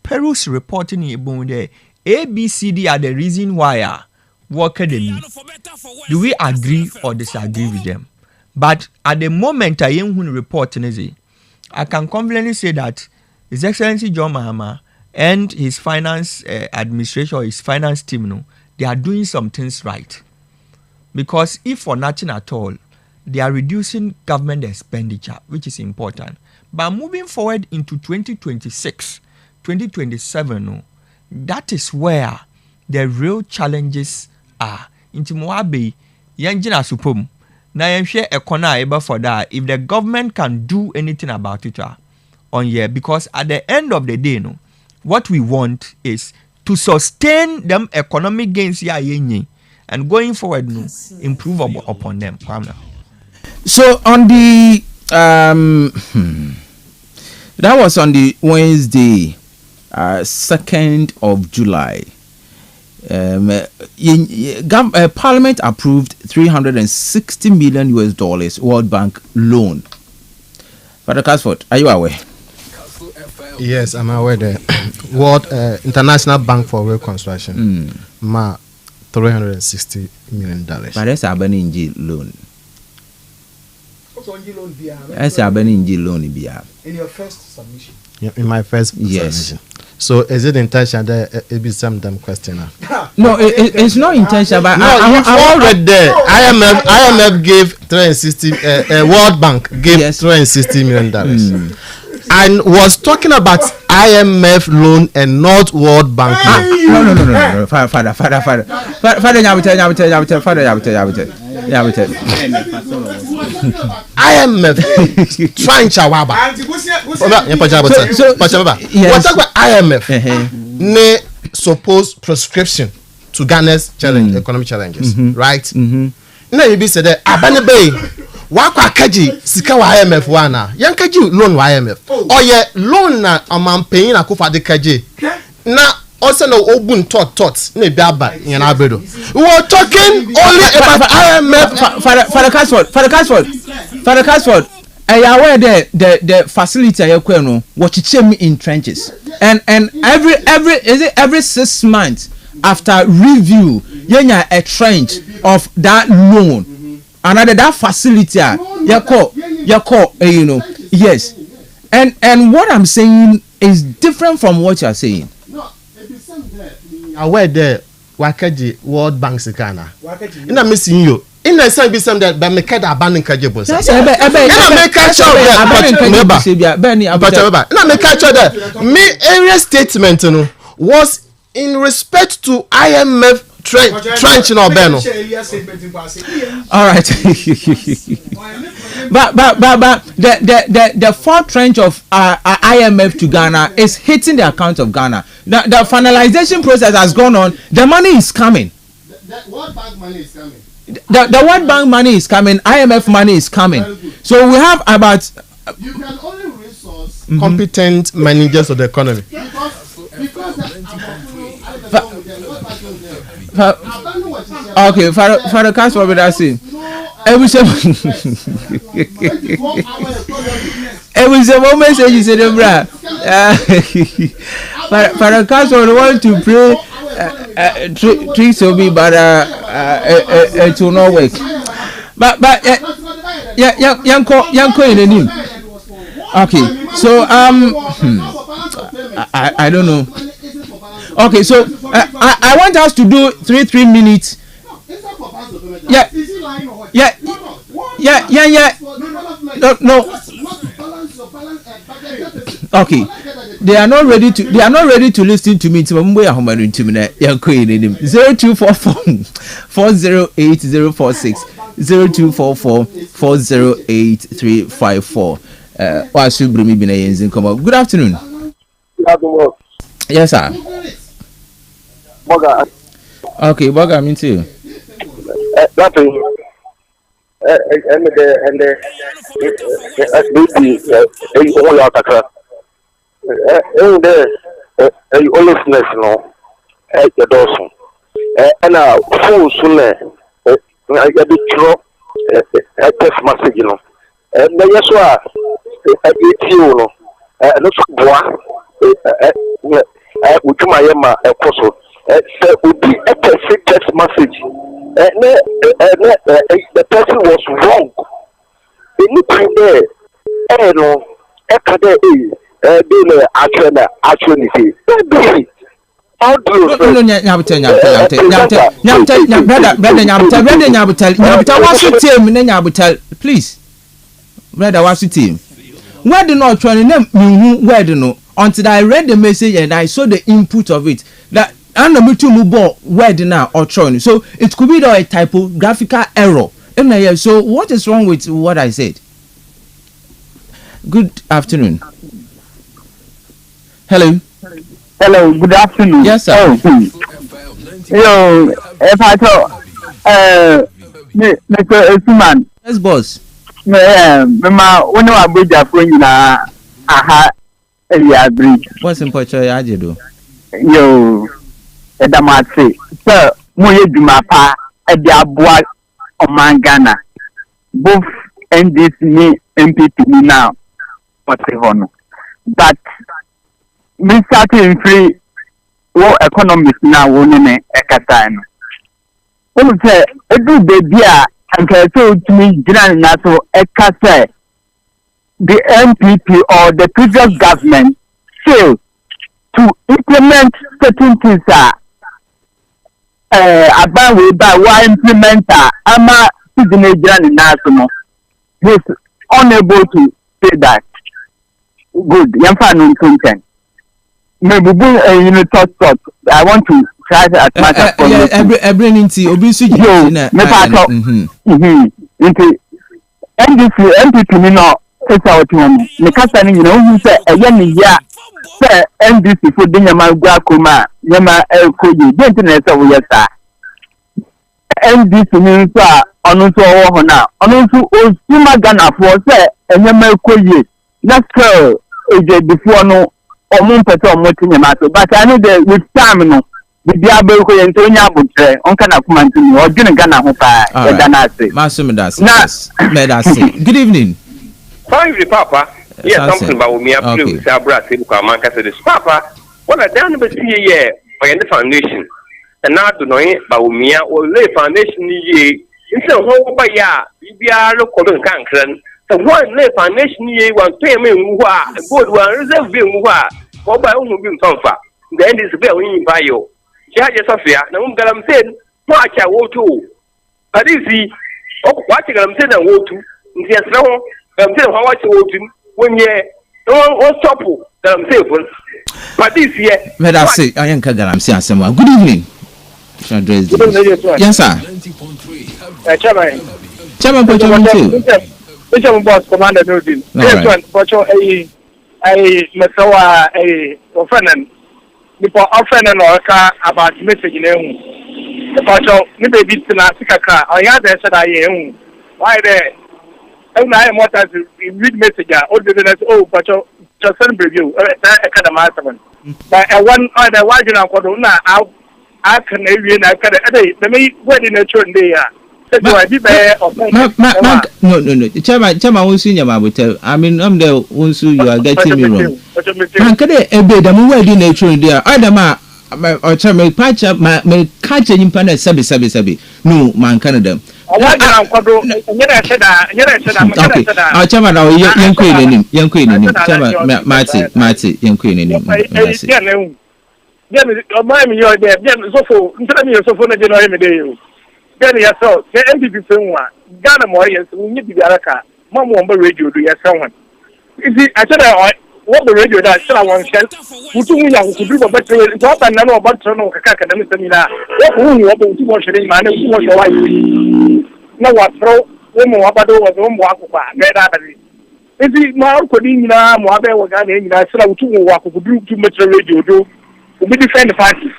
Peru's reporting there, ABCD are the reason why work academy. Do we agree or disagree with them? But at the moment I am reporting, I can confidently say that His Excellency John Mahama and his finance administration or his finance team, they are doing some things right. Because if for nothing at all, they are reducing government expenditure, which is important. But moving forward into 2026, 2027, that is where the real challenges are. Into Moabe, Yanjina Supum. Now I'm sure a corner for that. If the government can do anything about it on here, because at the end of the day, what we want is to sustain them economic gains here and going forward, improve upon them. So on the that was on the Wednesday, 2nd of July. Parliament approved $360 million World Bank loan. Father Casford, are you aware? Yes, I'm aware that World International Bank for Reconstruction ma $360 million. But that's a Benin loan. That's a Benin loan. In your first submission. Yeah, in my first submission. So is it intentional that it be some dumb question? No, it's not intentional. But no, you've already there. IMF gave 360. World Bank gave $360 million. And was talking about IMF loan and not World Bank loan. No. Father, IMF trying chawaba. What about IMF? Ne suppose prescription to Ghana's challenge, economic challenges, right? Now you be said that abane bay. Wakwa kaji sika wa IMF wana yankaji loan wa IMF oye loan na amam paying akufa de kaji na also no ogun tot na biaba yan abedo we were talking only about IMF for the Kastle I aware the facility ayekwe no watchichem in trenches and every 6 months after review yenya a trench of that loan. Another that facility, you call, yes, and what I'm saying is different from what you are saying. No, aware there, Wakaji World Bank Sikana. In a missing you. In the same some that by make a abandon Kajabos. Me area statement was in respect to IMF trench in Albano. All right. but the fourth trench of IMF to Ghana is hitting the account of Ghana. The finalization process has gone on. The money is coming. The World Bank money is coming. The World Bank money is coming. IMF money is coming. So we have about. You can only resource competent managers of the economy. Okay, for the Kastle, what I say? Every moment you say the bra. For the Kastle, we want to pray. Tricks will be, but it will not work. But Yanko in the name. Okay, so I don't know. Okay, so I want us to do 3 minutes. Yeah. No. Okay, they are not ready to listen to me. 0244-408046 0244-408354. Good afternoon. Yes, sir. Boga. Okay, Boga, me too. Nothing. And you always know, the Dawson. And full sooner, I get the drop, text message, you know. And then, yes, I get you, not would you my apostle? Would be a perfect text message. The person was wrong. Anything there, no, actually, how do you please, brother, what's the team? Where do not try to name where do no until I read the message and I saw the input of it that I'm not to move word now or trying. So it could be a typographical error. So what is wrong with what I said? Good afternoon. Hello. Hello, good afternoon. Yes, sir. Hello, if I talk, Mr. Esuman. Yes, boss. Mama, when you are bridge of when aha, bridge. What's important? I do. Yo, Edamati, sir, Moye Dumapa, Ediabua, Oman Ghana. Both NDC, MPP now, whatever. But me starting free wo economics na wo ne ekata no wo say edu baby a anka so utumi gina na so ekasa the NPP or the previous government failed to implement certain things about we by why implementer ama Nigerian national he's unable to say that good yamfa no content maybe you know talk I want to try as much as possible every ninti obi su na me pa talk into NDP ni no esa otiwon me kasa ni you know say eye ni ya say NDP for the nyama gwa koma nyama ekoye dent na esa wo yesa NDP ni so a onu so wo ho na onu so osuma Ghana for say nyama ekoye na scale eje before no omun pete omoti nyama so but I know that with time no bibi abekoye nto nya abutre onka na kuma ntini odwene Ghana ho pa e Ghana ase Masumidas good evening. Finally, Papa, yes, something about me. I'm blue. Sabra said, "Manka said this, Papa. What I done but see ye by the foundation, and now to know it, but me or lay foundation ye. Instead of home by ya, we are local and cancer. The one lay foundation ye one pay me who are good one reserve being who are, or by whom being comfort. The end is very in by you. Judge Sophia, no one got them said, watch I will too. But is he? Oh, watching them said I will too. Yes, no. I'm saying how much voting when you don't stop that I'm saying. But this year, let us say, I am Kagaram someone. Good evening. Yes, sir. Chairman, which boss commander building. This one, for sure, a Masawa, a offendant. Before offending or about message in the partial, maybe beats in Africa, or other said I am. Why there? And I am what I read message all the but just send review academy. But I want the wagon of Codona out I can the me wedding a turn there. No. Chairman won't see your mother. I mean, I'm the ones who you are getting me wrong. Man, can I be the wedding a turn there? Adama or Chairman patch up my catch in Pana Sabi. No, man, Canada. Okay. Chairman, young queen in him. Chairman, Marty, young queen in him. You're there. So instead of so for the general day. Then you saw the MPP film Ghana Moyes, we need to be a car. Mom won't be radio to your someone. You see, I said, what the radio that still one shell, who told me to do a better, what I know about Toronto, Academy Seminar, what you want to watch it in man, who was your wife. No one throw, woman, what was home walk get out of it. Is it now could in Moabe or Ghana, I said, I would walk to do too much radio, do we defend the parties?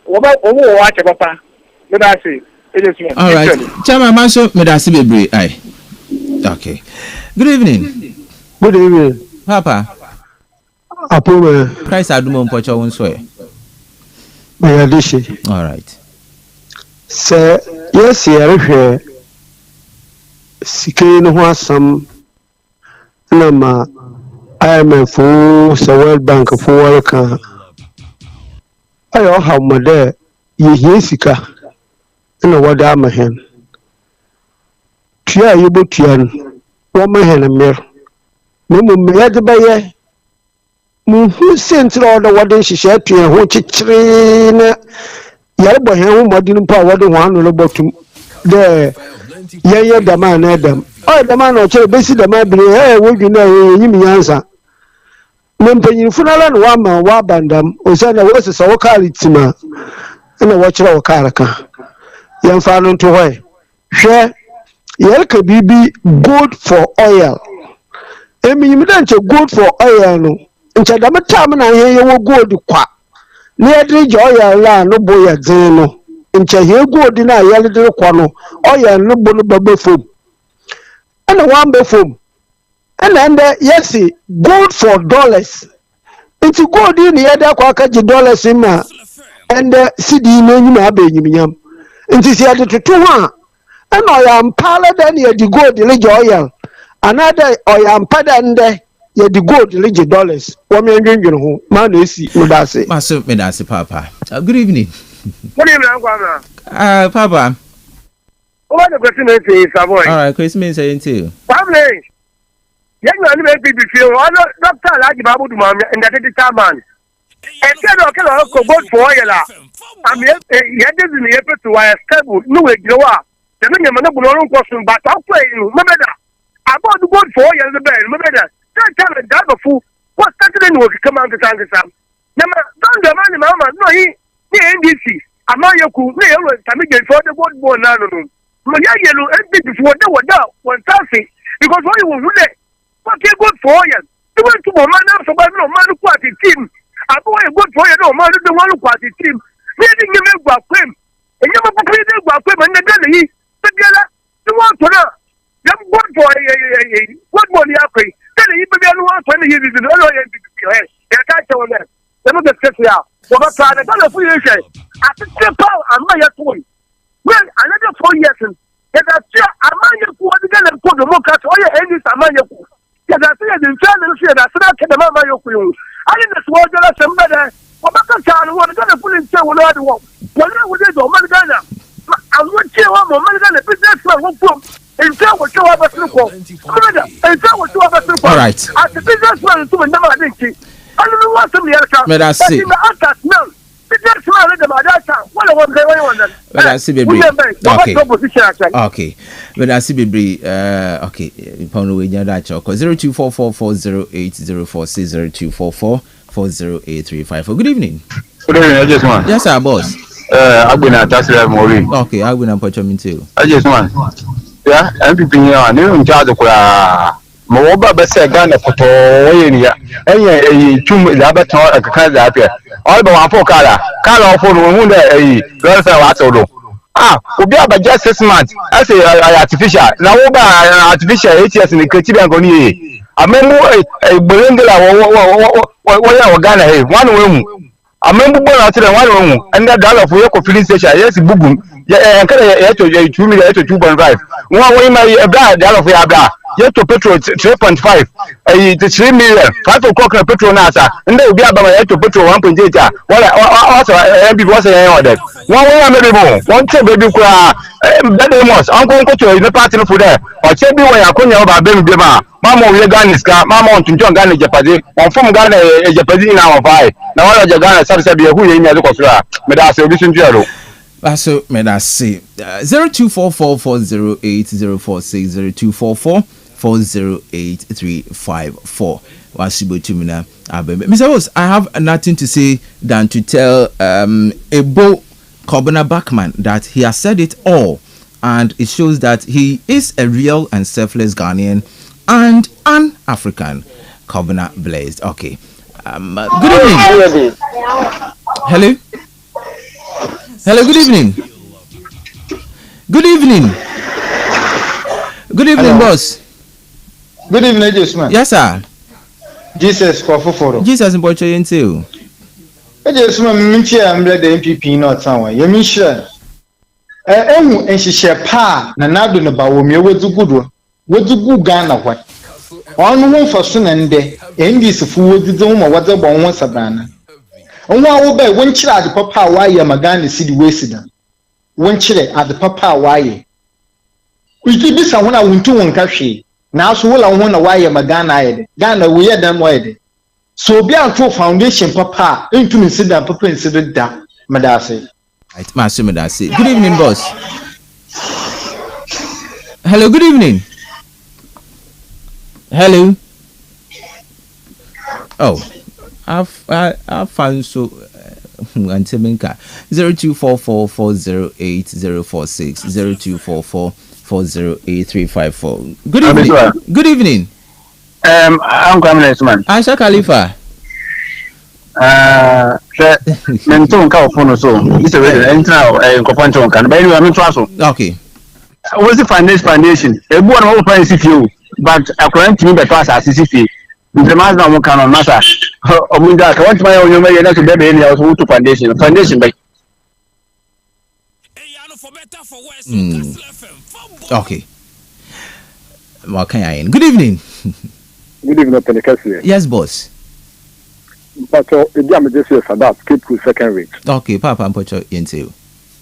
What about watch papa? All right, Chairman Manso, Medasi Bebre. Aye. Okay. Good evening. Good evening, Papa. Apo Christ Adumon Pocho Unswe. Mayadishi. All right. Sir, yes, here. Sikino Wasam Nama IMF, World Bank of World. I don't have my day. Yesika. Na wada mahen tia yubo tian wo mahen mer memu me de baye mu hu sentro da wada hihye tia ho chichire na yare bo hen ho modin pa wada ho anu lo botum de yeye da ma na dam o da ma no chere besi da ma bire wo dwuna yim yansa mempanyin funala no wa ma wa bandam o se na wo se so kare tima na wo chere wo kare ka Yanfano to way. Share Yelka Bibi good for oil. I mean, you don't good for oil. No, and Chadamatam, I hear you will go to quack. Near the oil land, no boy at Zeno. And Chahir good in a yellow quano, oil, no bubble foam. And a one foam. And then, yes, good for dollars. It's good in the other quackaji dollars in my and the CD name you nti si ade tutu ho a na oyampa la da na yedi gold le oil another oyampa da nde yɛ di gold legit dollars wɔn mi ndwendwen ho maa na esi medase. Maso medase papa. Good evening. Good evening, Uncle. Papa. What the question is, Savoy? All right, Christmas saying too. Family. Young man, maybe feel one doctor like Babu to Mamma and that is the man. And said, okay, I'll go for oil. I'm yet in the effort to wire stable. No way, you are. The minimum of no question, but I'll play you. Remember that. I'm about to go for oil in the bed. Remember that. Tell a dog of fool. What's that in work? Come on to Tangasam. Don't demand Mamma. No, he NDC. Amayoku, they always come again for the board now. Yellow and before they were down one thousand because what you will do, what you good for you? You went to a man else about no man party team. I go a good for you, no man, the one party team. Maybe you make back him. And you never pay them back him and then he together. You want to know? You're good for a what money I pay. Then he began 120 years in the other end. I can't tell them. Let me just get here. So that's why I don't know who you say. I think the power and my point. Well, another 4 years, and that's a man you put together and put the mock at all your endings. A man you put. Yes, I see it in China, that's not the Mama Yoku. I didn't just want to let some better. But I can't want to put in one other one. Well, I would do Managana. I would tell one more Managana businessman who put and tell what you have a circle. And tell what you have a circle. All right. As the businessman to another identity. I don't know what's in the other. But I see. No. Okay. But I see Bibri. Okay. Pound way down that chalk. 0244408046 0244408354. Good evening. Good evening. I just want. Yes, sir, boss. I've been at Kastle Okay, I've been at Pochamin too. I just want. Yeah, MPP here. I knew in charge of Moba Bessa Ghana for Toya. Any tomb is about to a kind of all but one for color for whom a girl's a ah, will be about just 6 months. I say artificial. Now, artificial 8 years in the Katiban Goni. I remember a Belinda or Ghana, one room. I remember one room, and that dollar for your filling station. Yes, boom. Yeah, and can 2 million to 2.5. One way my dollar for your blah. Yet to petrol 3.5, 3 million, 5 o'clock petrol NASA, and they will be about to petrol 1.8. Well, also, was a order. 1 way, maybe more. 1 check, baby, better most. Uncle to the party for there. Or check me where I couldn't about baby. Mamma, we are Ghana, Mamma to John Ghana Japan, or from Ghana, Japan now 5. Now, all of the Ghana subsidy who in the Kosra, Medas, listen to you. So, Medasi 0244408046 0244408354. Wasibo Tumina Abebe. Mr. Rose, I have nothing to say than to tell Ebo Kobina Backman that he has said it all, and it shows that he is a real and selfless Ghanaian and an African. Kobina blazed. Okay. Good evening. Hello. Hello. Good evening. Good evening. Good evening, hello. Boss. Good evening, Jasmine. Yes, sir. Jesus, for Jesus in Portugal too. Jasmine, I'm the MPP not someone. You mean sure? And she share pa, and I don't know about me. What's the good? What's the good Ghana? What? On one for soon and day, and this food the dome or what the one was a banner. On one by one child at the papa, why am a Ghana city wasted? One child at the papa, why? We keep this someone I went to one cafe. Now, so I want to wire my Ghana, we are done with. So be our true foundation, papa, into me sit down, papa, and sit down, Madasi. Right, Master Madasi. Good evening, boss. Hello, good evening. Hello. Oh, I've found so. 0244408046 0244408354. Good evening. Good evening. I'm coming, man. Aisha Khalifa. Menton phone so. It's a very enter a component can buy you a trust. Okay. What's the foundation? A board of open CTO, but according to me, the class as CCP. The man now can on matter. I want my own way to baby in the to foundation by. Okay. What can I? Good evening. Good evening, Kastle. Yes, boss. Mpacho, I'm just here for that. Keep to second rate. Okay, Papa, Mpacho, into.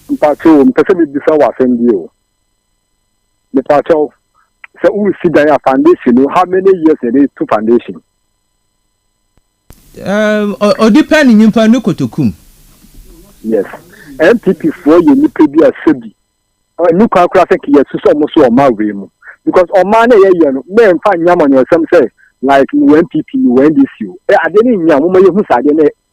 Mpacho, Mpacho, me bisa wa send you. Mpacho, so we see that foundation. How many years it is to foundation? Or depending in Panukotukum. Yes. MPP for you, you could be a city. New graphic yes, so almost on my way. Because on my men find Yaman or some say, like MPP, NDC. I didn't know who said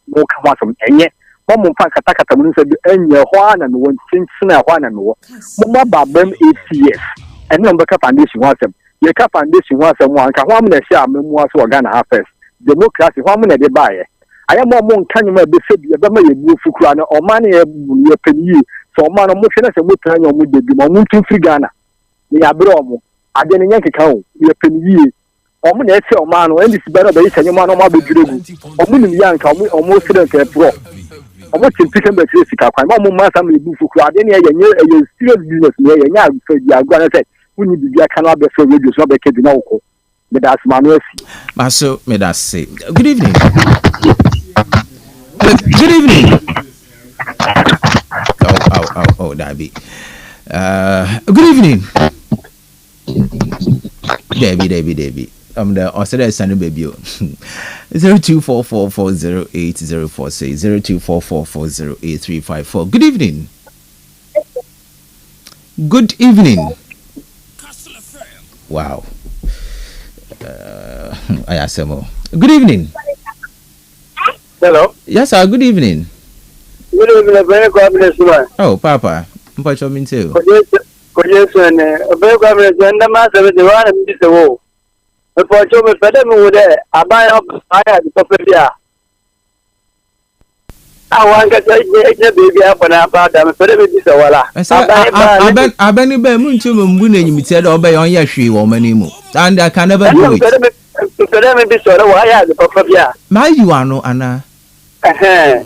no come from any. One more pack attack at the said, and your one and one since one and more. Mama Babem 8 years. And number foundation was them. Your foundation was someone can one minute share memoirs or Ghana affairs. Democracy, 1 minute they buy it. I am more can you maybe say, you better move Fukrana or money you pay. So, man, I'm not sure what time you would be more to Ghana. We are Bromo. I didn't yank account. We are penny. Or when I say, man, when this better base and your man, I'm be driven. Or when young come almost to the pro. I want to pick up the physical. My mom, my family, Fukrana, then a serious business. You are going to say, we need to be a cannot be so reduced, not be keeping out. But that's my mercy. Maso, may that say. Good evening. Good evening. Oh, that be. Good evening. Debbie. I'm the Australia Sunday baby. 0244408046 0244408354. Good evening. Good evening. Wow. I ask more. Good evening. Hello. Yes, sir. Good evening. Good evening. Very God bless you. Oh, Papa. I'm for me too. Very God bless you. And the master with the one and this war. Before you me better move there, I buy up fire the property. I want to take the baby up and about them. Better with this wala. I been in Munchu Mune, you said, obey on Yashi woman. And I can never do it. Better be sort of why I have the property. My you are no Anna. Ebe,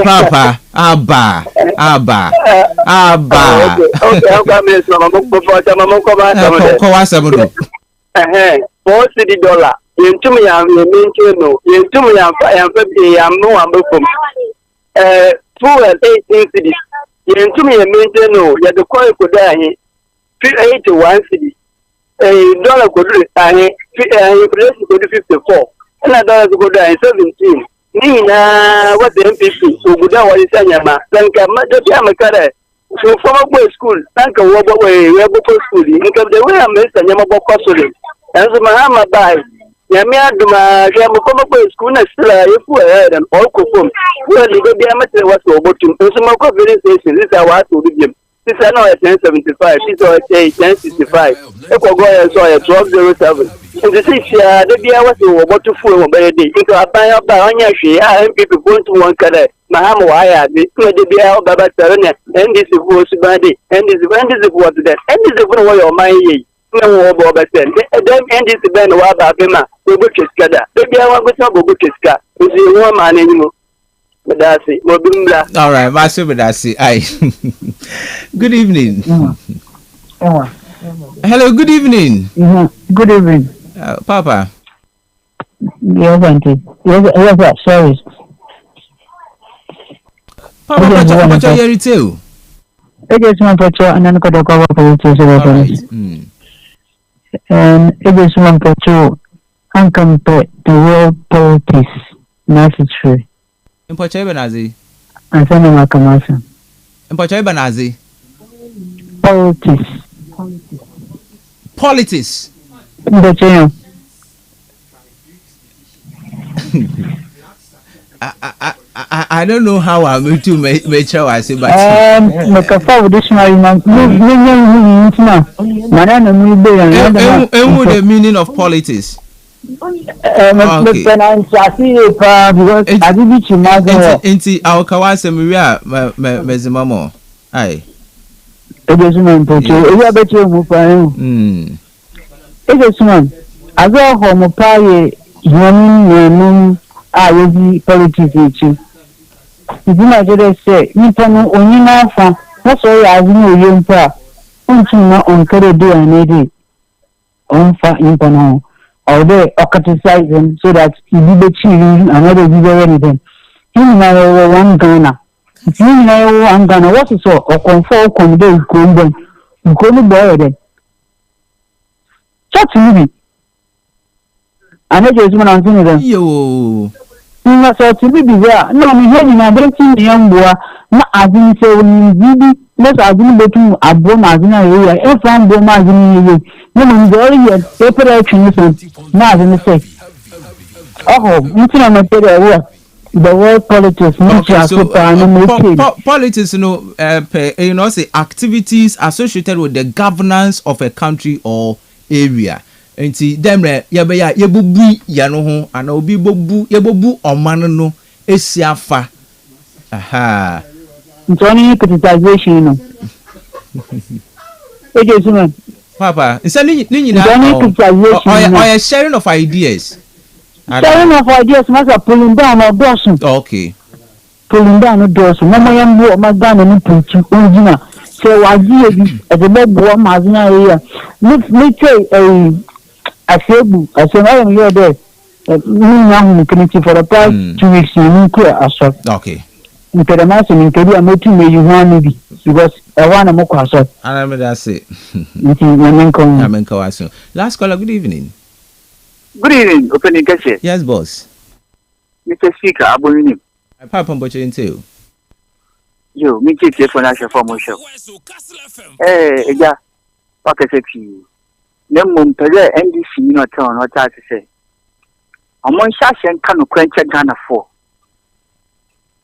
Papa, Abba. $4 into me, I'm no, into me, I'm 18 cities. Into me, no, yet the coin could die. 81 cedi. $1 could do it, and inflation could do 54. And $1 could die 17. Nina, what the MPP, who would know what is Yama, then come to Yamaka. So, from a boy school, thank a wobble way, we have a school, because the way I missed a Yamako Kastle. And so, Mahama died. Yamia Duma, Yamako boy school, and still if we had an all coupon. Well, the diameter was over to Moko very station. This is our to the game. This is now at 1075. This is at 1065. Echo go and saw at 1207. And the 6 year, the beer was over to full by a day. Into a buy up by on your share, and people going to one color. Mahama Wire, the beer of Baba Sarana, and this is what's bad, and this is what that, and this is what your mind. No, Bob, and then this is Ben Wababema, the butcher's gather. The beer one with some butcher's car. You see one man anymore. All right, Master Bedasi. Good evening. Hello, good evening. Good evening. Papa. Yes, Auntie. Yes, sorry. Papa, what's your year too? It is one picture and then got a cover for it. And it is one picture and compare the world politics necessary. Mpocha Banazi. Ansana makamasa. Mpocha Banazi. Politics. Mpocha. I don't know how I'm going to make sure I say, but Makafa with this man, what the meaning of politics? Inti awakawase miria mezimamo ai ebesuman pocho eya beche mu pa ebesuman azo ho mu pa ye yanu ayezi politics echi izina jere se nipo no onyina fa That's why I know you for on Kere do and maybe on for impano or they occultize them so that he be the cheating another video anything. He know one Ghana. If you know one Ghana, what is so or conform come they go then go to boy then. Chat to me. I know there's one on thing then. Yo. Nna so to be there no me hear na breaking the young boy na azin say when bibi let azin betu abo na azin area e fan bo ma azin ye no me go here paper twin so na azin say oh ntina me tell you the world politics politics you know say activities associated with the governance of a country or area. Enti demre ya yebubu ya no ho ana obi bobu yebubu omano no esiafa aha ntoni criticization no ejesuman papa nsa ni nyina sharing of ideas masa pulling down or dosun okay pulling down or dosun mama yambo magana ni punchi onjina so waji ebi edebo mazina area me say I said, I am here there. Community for the past 2 weeks in Assault. Okay. In Pedamass and in Korea, no two may you want maybe because I want a more assault. I remember that's it. Last caller, good evening. Good evening, opening Kastle. Yes, boss. Mr. Speaker, I believe you. I pop on what you too. You, me take your financial promotion. Yeah, what I said to you. Nemmom pere NDC no town what I say. Amon Shashen can quench Ghana for.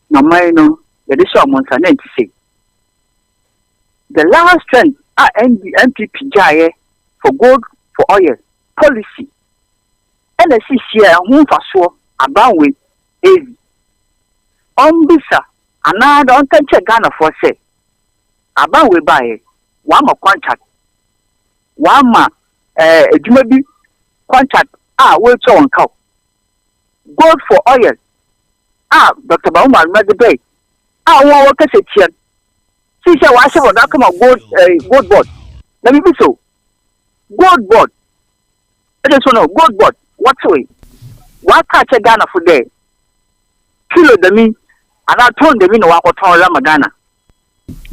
No mine the show months and say. The last trend MPP Jaye for gold for oil policy. And the CCA whom for sure about with easy. Bisa another on touch Ghana for say. About we buy one more contract. One more Jumabi contract we on cow. Gold for oil. Dr. Bauma Medibay. What can say here? See, I said, what come on gold board. Let me be so. Gold board. I just want to gold board. What's way? What catch a Ghana for day? Kilo the me, and I told them in a walk or Ghana.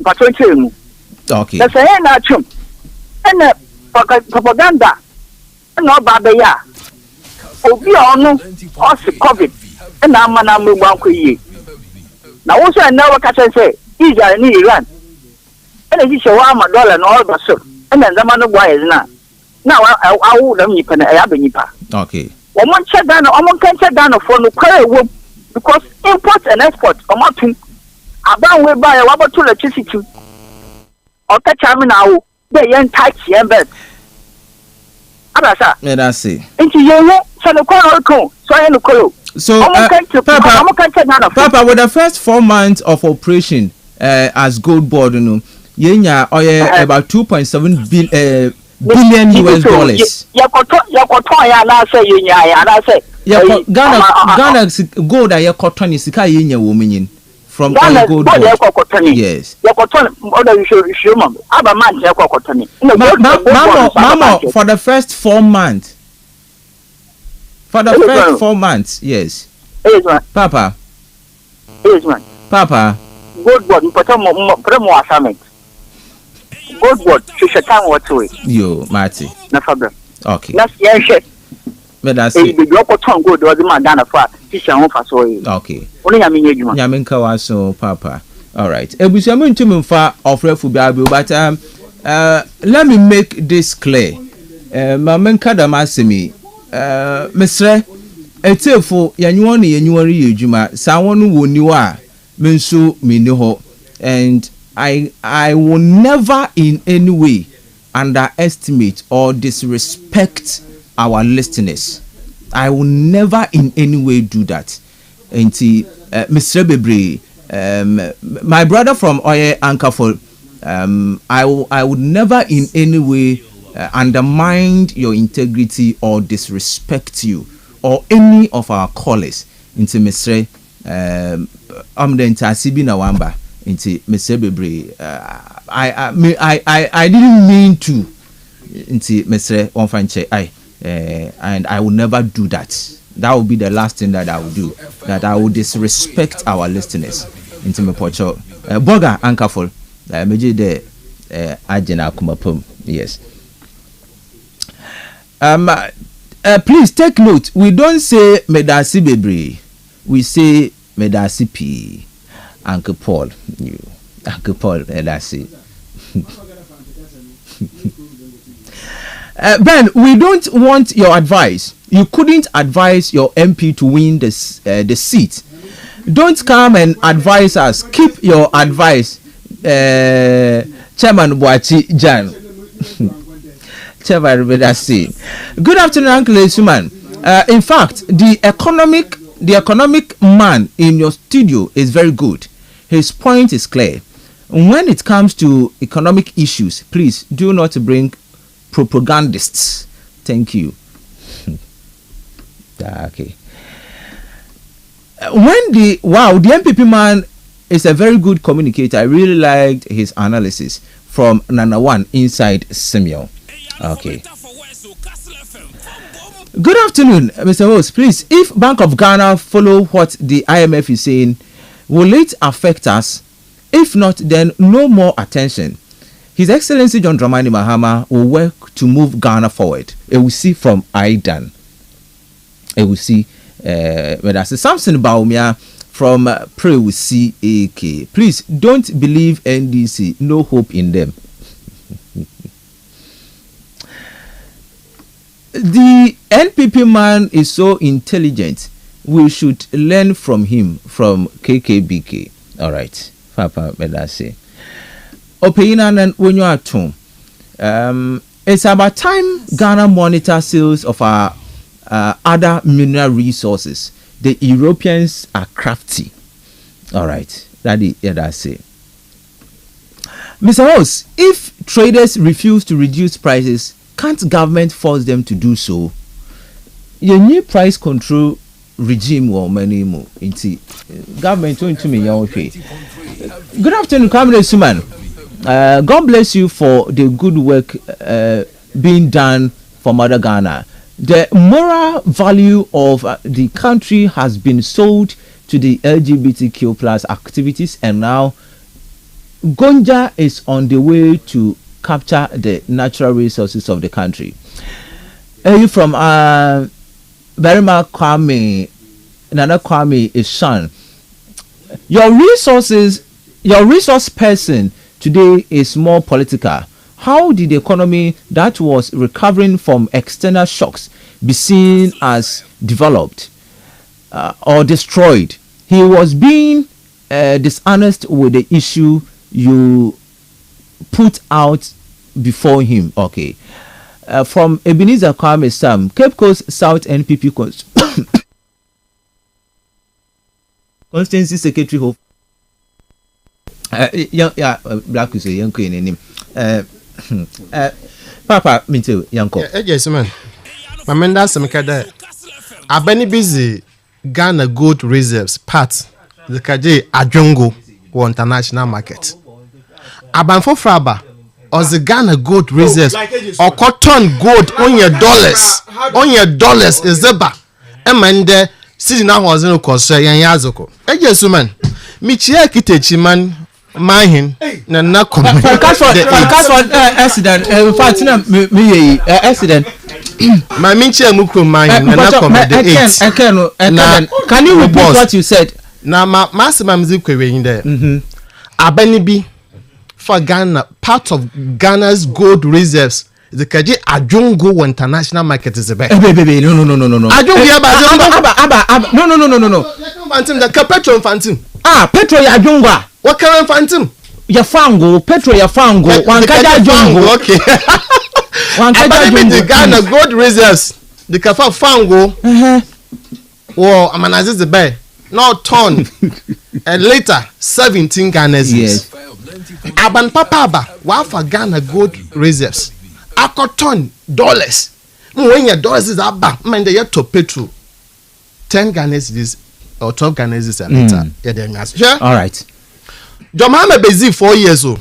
But what you okay. That's a hand at you. And propaganda. No, Babaya. Obi onu osi COVID. And I'm an amu banku. Now, also, I never catch and say, Israel and Iran. And it's a $1 and all the so. And then the man of why is not. Now, I would have nipped a yabinipa. Okay. One check down, one can check down for no quarry because import and export are not to. About we buy a rubber to electricity. Or catch me now, they young tight bed. Abasa. Yeah, that's it. Into you, so the corner, so I know. So, Papa, with the first 4 months of operation as gold board, you know, yenya about 2.7 billion US dollars. Ghana gold a cotton is yenya woman from gold board. Yes. Mama, for the first 4 months. For the first 4 months, yes. Papa. Papa. Gold board, put more assignment. Gold board, time what to it. Yo, Marty. No problem. Okay. That's yeah, but that's it. The local tongue good was the man done for teacher on for so. Okay. Only I mean you. Yaminka was so Papa. All right. Ebusiamu to mfa of refubiabu, but let me make this clear. Mamenka damasemi. Mr. Etefo yanyuani yanyuari yejuma sawonu woniwa mensu miniho and I will never in any way underestimate or disrespect our listeners. I will never in any way do that. And Mr. Bebre, my brother from Oye Ankafol, I would never in any way undermine your integrity or disrespect you or any of our callers into Mr. Amdenta Sibi Nawamba Inti Mr. Bebre, I didn't mean to. Inti Mr. Onfanche, and I will never do that. That will be the last thing that I will do. That I will disrespect our listeners. Inti me pocho. Boga ankaful. Meji de ajena kumapum. Yes. Please take note. We don't say Medasi Bebre. We say Medasi P. Uncle Paul. Uncle Paul Medasi. Ben, we don't want your advice. You couldn't advise your MP to win the seat. Don't come and advise us. Keep your advice. Chairman Boachi Jan. Good afternoon, Uncle Suman. In fact, the economic man in your studio is very good. His point is clear. When it comes to economic issues, please do not bring propagandists. Thank you. Okay. The MPP man is a very good communicator. I really liked his analysis from Nana One inside Simeon. Okay. Good afternoon, Mr. Host. Please, if Bank of Ghana follow what the IMF is saying, will it affect us? If not, then no more attention. His Excellency John Dramani Mahama will work to move Ghana forward. It will see from Aidan. It will see whether Samson Baumia from Pray will see AK. Please don't believe NDC. No hope in them. The NPP man is so intelligent. We should learn from him, from KKBK. All right. Papa Medase. Opinion and when you are at home. It's about time Ghana monitor sales of our other mineral resources. The Europeans are crafty. All right. That's it. Mr. Host, if traders refuse to reduce prices, can't government force them to do so? Your new price control regime will many more. Government to me. Okay. Good afternoon, Kamil Suman. God bless you for the good work being done for Mother Ghana. The moral value of the country has been sold to the LGBTQ plus activities, and now Gonja is on the way to capture the natural resources of the country. You from Berima Kwame, Nana Kwame is son. Your resource person today is more political. How did the economy that was recovering from external shocks be seen as developed or destroyed? He was being dishonest with the issue you put out before him. Okay. From Ebenezer Kwame Sam, Cape Coast South NPP Constituency Secretary Hope. Black is a young queen in him. Papa, me too, Yanko. Yes, man. My man, that's some kind of. I've been busy Ghana gold reserves part the Kaje Ajongo for international market. Aban for Fraba or the Ghana gold reserves or cotton gold on your dollars is the back. Emende sitting now was no cost yan yazoko. Yes, man. Michia Kitechi man. Mine na na comment. Kastle accident. In fact, me accident. My minche muku mine na na comment the 8. Can you repeat what you said? Na maximum zikwe in there. Abani bi for Ghana, part of Ghana's gold reserves. The Kaji Ajongo international market is the best. No. Ajongo No. Phantom the petrol phantom. Petrol ya Ajongo. What kind of phantom? Ya fango, petrol ya fango. Wankaja Ajongo. Okay. Wankaja Ajongo. The Ghana gold reserves. The kafa fango. Wow, amanazi the bear. Now ton. And later 17 Ghanaians. Yes. Aban papa wafa Ghana gold reserves. Akoton dollars. When your dollars is aba, man, they to petrol 10 Ghanaians or 12 Ghanaians and later. All right. Jomama busy 4 years old.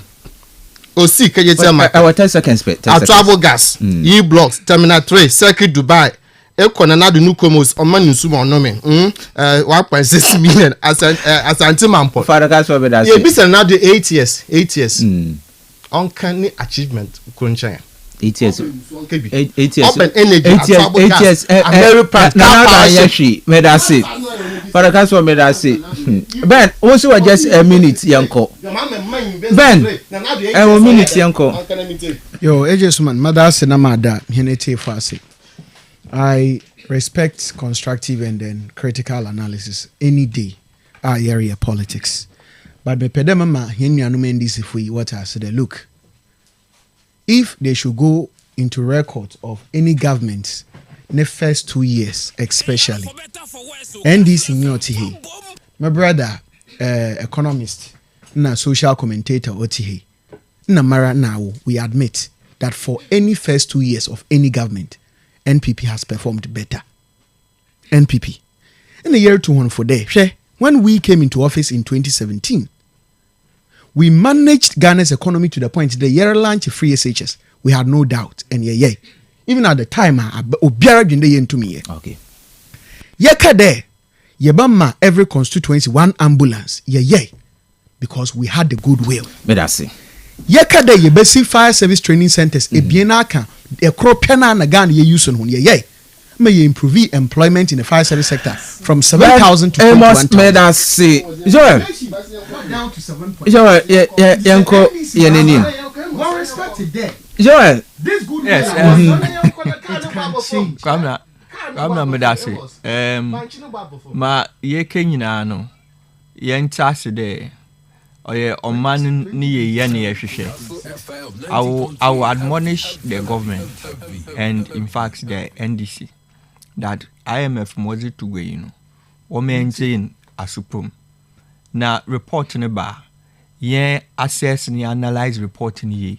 O see KJT market. Our 10 seconds. Travel gas. E blocks. Terminal 3. Circuit Dubai. Ekona na de nukomos on man nsumo on me 1.6 million as anti-mampo. Father gas for that. Yeah, bisa na de 8 years. Uncanny achievement kuncha. 8 years. 8 years. Open energy. 8 years. American. Now yashi. Me that say. Father gas for me that say. Ben, also just a minute yanko. Ben, a minute yanko. Yo, AJ Suman, mother say na mada hinete fasi. I respect constructive and then critical analysis any day. Area politics. But me pedemama if what I said. Look, if they should go into record of any government in the first 2 years, especially, and this in my brother, economist, na social commentator, OTH, na mara now we admit that for any first 2 years of any government, NPP has performed better. NPP. In the year 2004, when we came into office in 2017, we managed Ghana's economy to the point the year launch free SHS. We had no doubt. And even at the time, Obiara didn't yen to me. Okay. Yekade, Yebama every constituency one ambulance. Because we had the goodwill. But that's it. Yekade yebesi fire service training centers. Ebienaka. A crop pena na Ghana ye use on may you improve employment in the fire service sector from 7,000 to 21,000. Made us say, Joel, Yanko, Yanin. Joel, this good yes, Kamna Medasi. Ma ye Kenyina no, Yentasi de. Oye oman ni yani efishe. I will admonish the government and in fact the NDC that IMF mozi to go o maintain asupum na report ne ba ye assess ni analyze report ni ye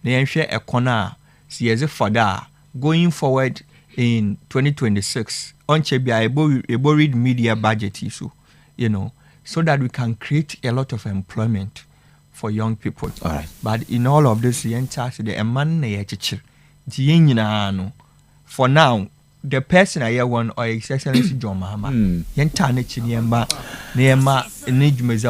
na yen hwe ekona si yeze further going forward in 2026 on chebia ebo read media budget so so that we can create a lot of employment for young people. All right. But in all of this, the man no. For now, the person I hear one or His Excellency John Mahama,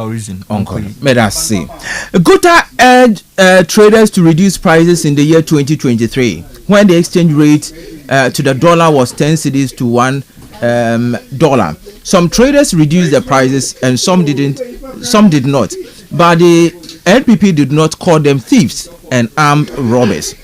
reason. Uncle, let us see. Gota urged traders to reduce prices in the year 2023 when the exchange rate to the dollar was 10 cedis to $1. Some traders reduced their prices and some did not. But the NPP did not call them thieves and armed robbers.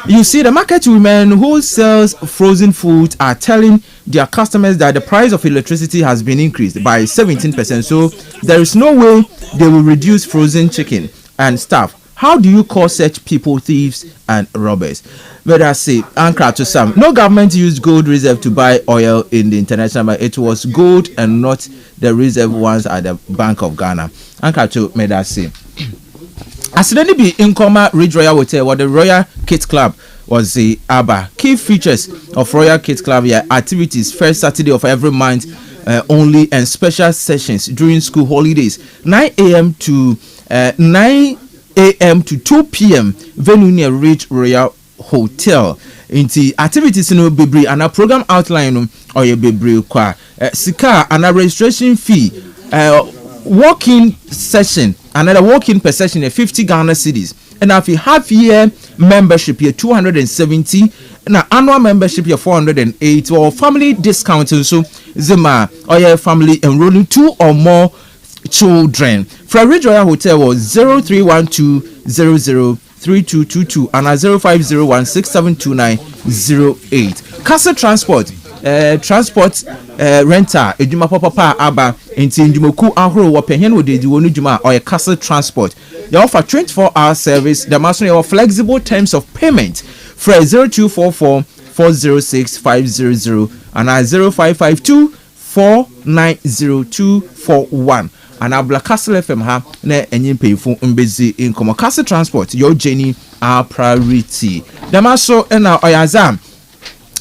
You see, the market women who sells frozen food are telling their customers that the price of electricity has been increased by 17%. So there is no way they will reduce frozen chicken and stuff. How do you call such people thieves and robbers? But I say, Ankara to some. No government used gold reserve to buy oil in the international market. It was gold and not the reserve ones at the Bank of Ghana. Ankara to Medasi. As the be in Coma Ridge Royal Hotel, where the Royal Kids Club was the ABBA. Key features of Royal Kids Club here: activities first Saturday of every month only, and special sessions during school holidays. 9 a.m. to 9 a.m. to 2 p.m. venue near Ridge Royal Hotel. Into activities no bebre and a program outline or your bebre kwa sika and a registration fee walk-in session, another walk-in per session at 50 Ghana cedis, and if you half year membership here 270 and an annual membership here 408 or family discount so zima or your family enrolling 2 or more children. For Ridge Royal Hotel was 0312003222 and 0501672908. Kastle Transport transport renter eduma papa aba enti ndumoku ahoro wo pehen wo de wonu duma or Kastle Transport. They offer 24-hour service. The master your flexible terms of payment for 0244406500 and 0552490241. And abla Kastle FM ha na enyin payfo mbezi inkomo. Kastle Transport, your journey our priority. The master na oyazam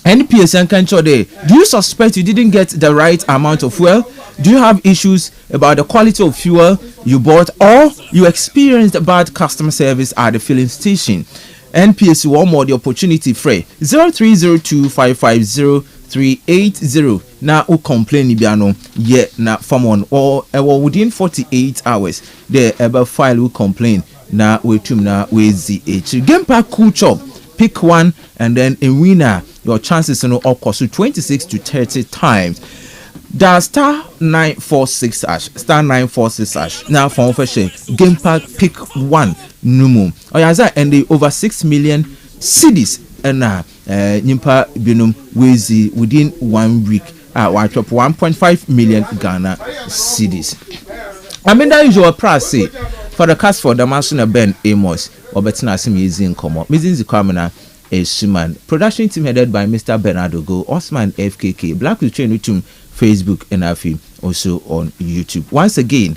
NPS and Kancho Day. Do you suspect you didn't get the right amount of fuel? Do you have issues about the quality of fuel you bought, or you experienced bad customer service at the filling station? NPS one more the opportunity free 0302550380. Now who complain Ibiano yet na from one or within 48 hours the ever file will complain na we tum na we ZH game pack cool chop. Pick one and then a winner. Your chances of course 26 to 30 times. That star 946 hash, star 946 hash. Now for official game pack pick one numu. Oyaza and the over 6 million cities and Nimpa Binum Wezi within 1 week. Watch up 1.5 million Ghana cities. I mean that is your price for the cast for the Masuna Ben Amos or Betina Simizin Como. Mizin Zikamana is Suman. Production team headed by Mr. Bernardo Go, Osman FKK, Black with Chain Utum, Facebook and Afi also on YouTube. Once again,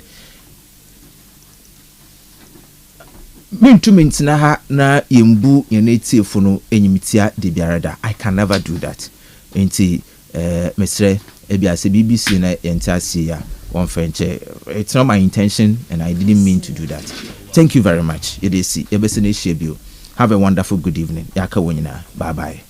Mintu Mintina na Yimbu Yaneti Funo Enyimitia de Biarada. I can never do that. Inti Mr. Ebiase BBC na Entasia. One French. It's not my intention and I didn't mean to do that. Thank you very much. Have a wonderful good evening. Yaka Bye bye.